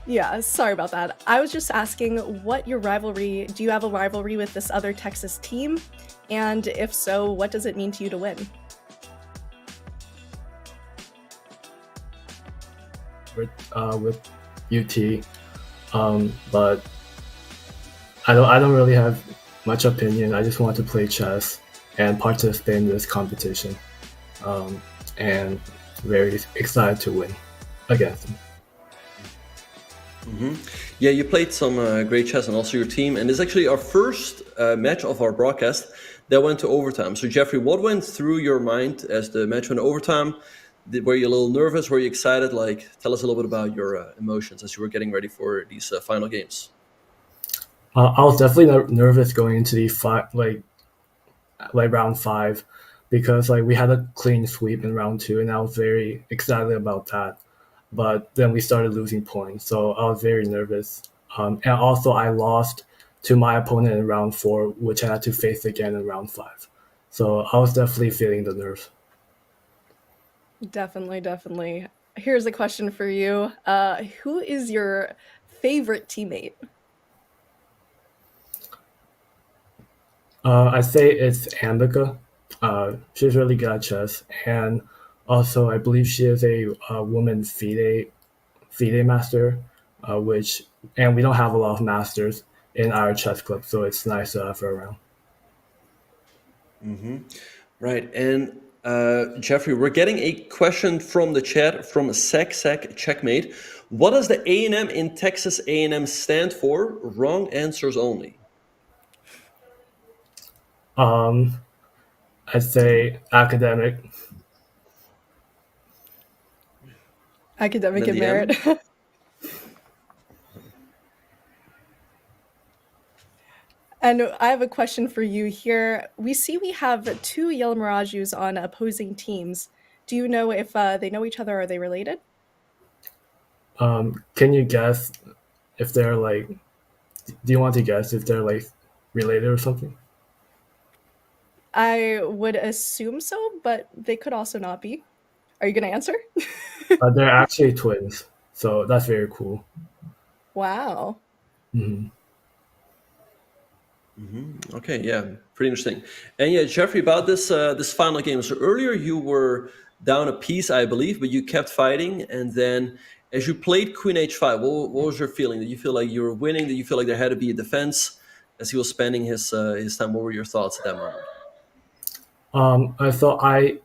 Yeah, sorry about that. I was just asking what your rivalry, do you have a rivalry with this other Texas team? And if so, what does it mean to you to win? With UT, but I don't really have much opinion. I just want to play chess and participate in this competition, and very excited to win against them. Mm-hmm. Yeah, you played some great chess and also your team, and it's actually our first match of our broadcast that went to overtime. So Jeffrey, what went through your mind as the match went to overtime? Were you a little nervous? Were you excited? Like, tell us a little bit about your emotions as you were getting ready for these final games. I was definitely nervous going into the round 5, because like we had a clean sweep in round 2, and I was very excited about that. But then we started losing points, so I was very nervous. And also I lost to my opponent in round 4, which I had to face again in round 5. So I was definitely feeling the nerves. Definitely. Here's a question for you. Who is your favorite teammate? I'd say it's Ambika. She's really good at chess, and also I believe she is a woman FIDE master, and we don't have a lot of masters in our chess club, so it's nice to have her around. Mm-hmm. Right, and Jeffrey, we're getting a question from the chat from Sack Checkmate. What does the A&M in Texas A&M stand for? Wrong answers only. I'd say academic. Academic and merit. And I have a question for you here. We see we have 2 Yale Mirages on opposing teams. Do you know if they know each other? Are they related? Can you guess if they're like, do you want to guess if they're like related or something? I would assume so, but they could also not be. Are you going to answer? They're actually twins, so that's very cool. Wow. Mm-hmm. Mm-hmm. Okay, yeah, pretty interesting. And yeah, Jeffrey, about this final game. So earlier you were down a piece, I believe, but you kept fighting, and then as you played Queen H5, what was your feeling? Did you feel like you were winning? Did you feel like there had to be a defense as he was spending his time? What were your thoughts at that moment? I thought like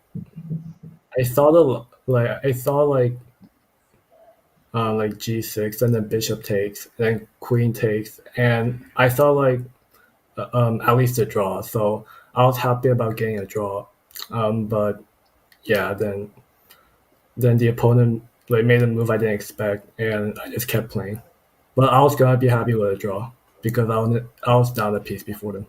G6, and then bishop takes, then queen takes, and I thought like at least a draw. So I was happy about getting a draw. But yeah, then then the opponent like made a move I didn't expect, and I just kept playing. But I was gonna be happy with a draw because I was down a piece before them.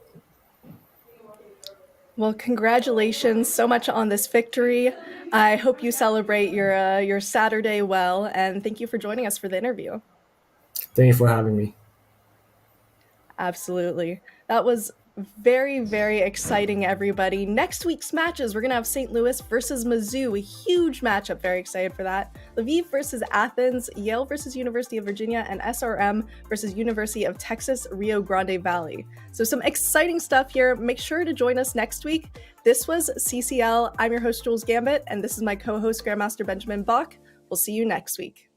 Well, congratulations so much on this victory. I hope you celebrate your Saturday well, and thank you for joining us for the interview. Thank you for having me. Absolutely. That was very, very exciting, everybody. Next week's matches, we're going to have St. Louis versus Mizzou, a huge matchup. Very excited for that. Lviv versus Athens, Yale versus University of Virginia, and SRM versus University of Texas, Rio Grande Valley. So some exciting stuff here. Make sure to join us next week. This was CCL. I'm your host, Jules Gambit, and this is my co-host, Grandmaster Benjamin Bach. We'll see you next week.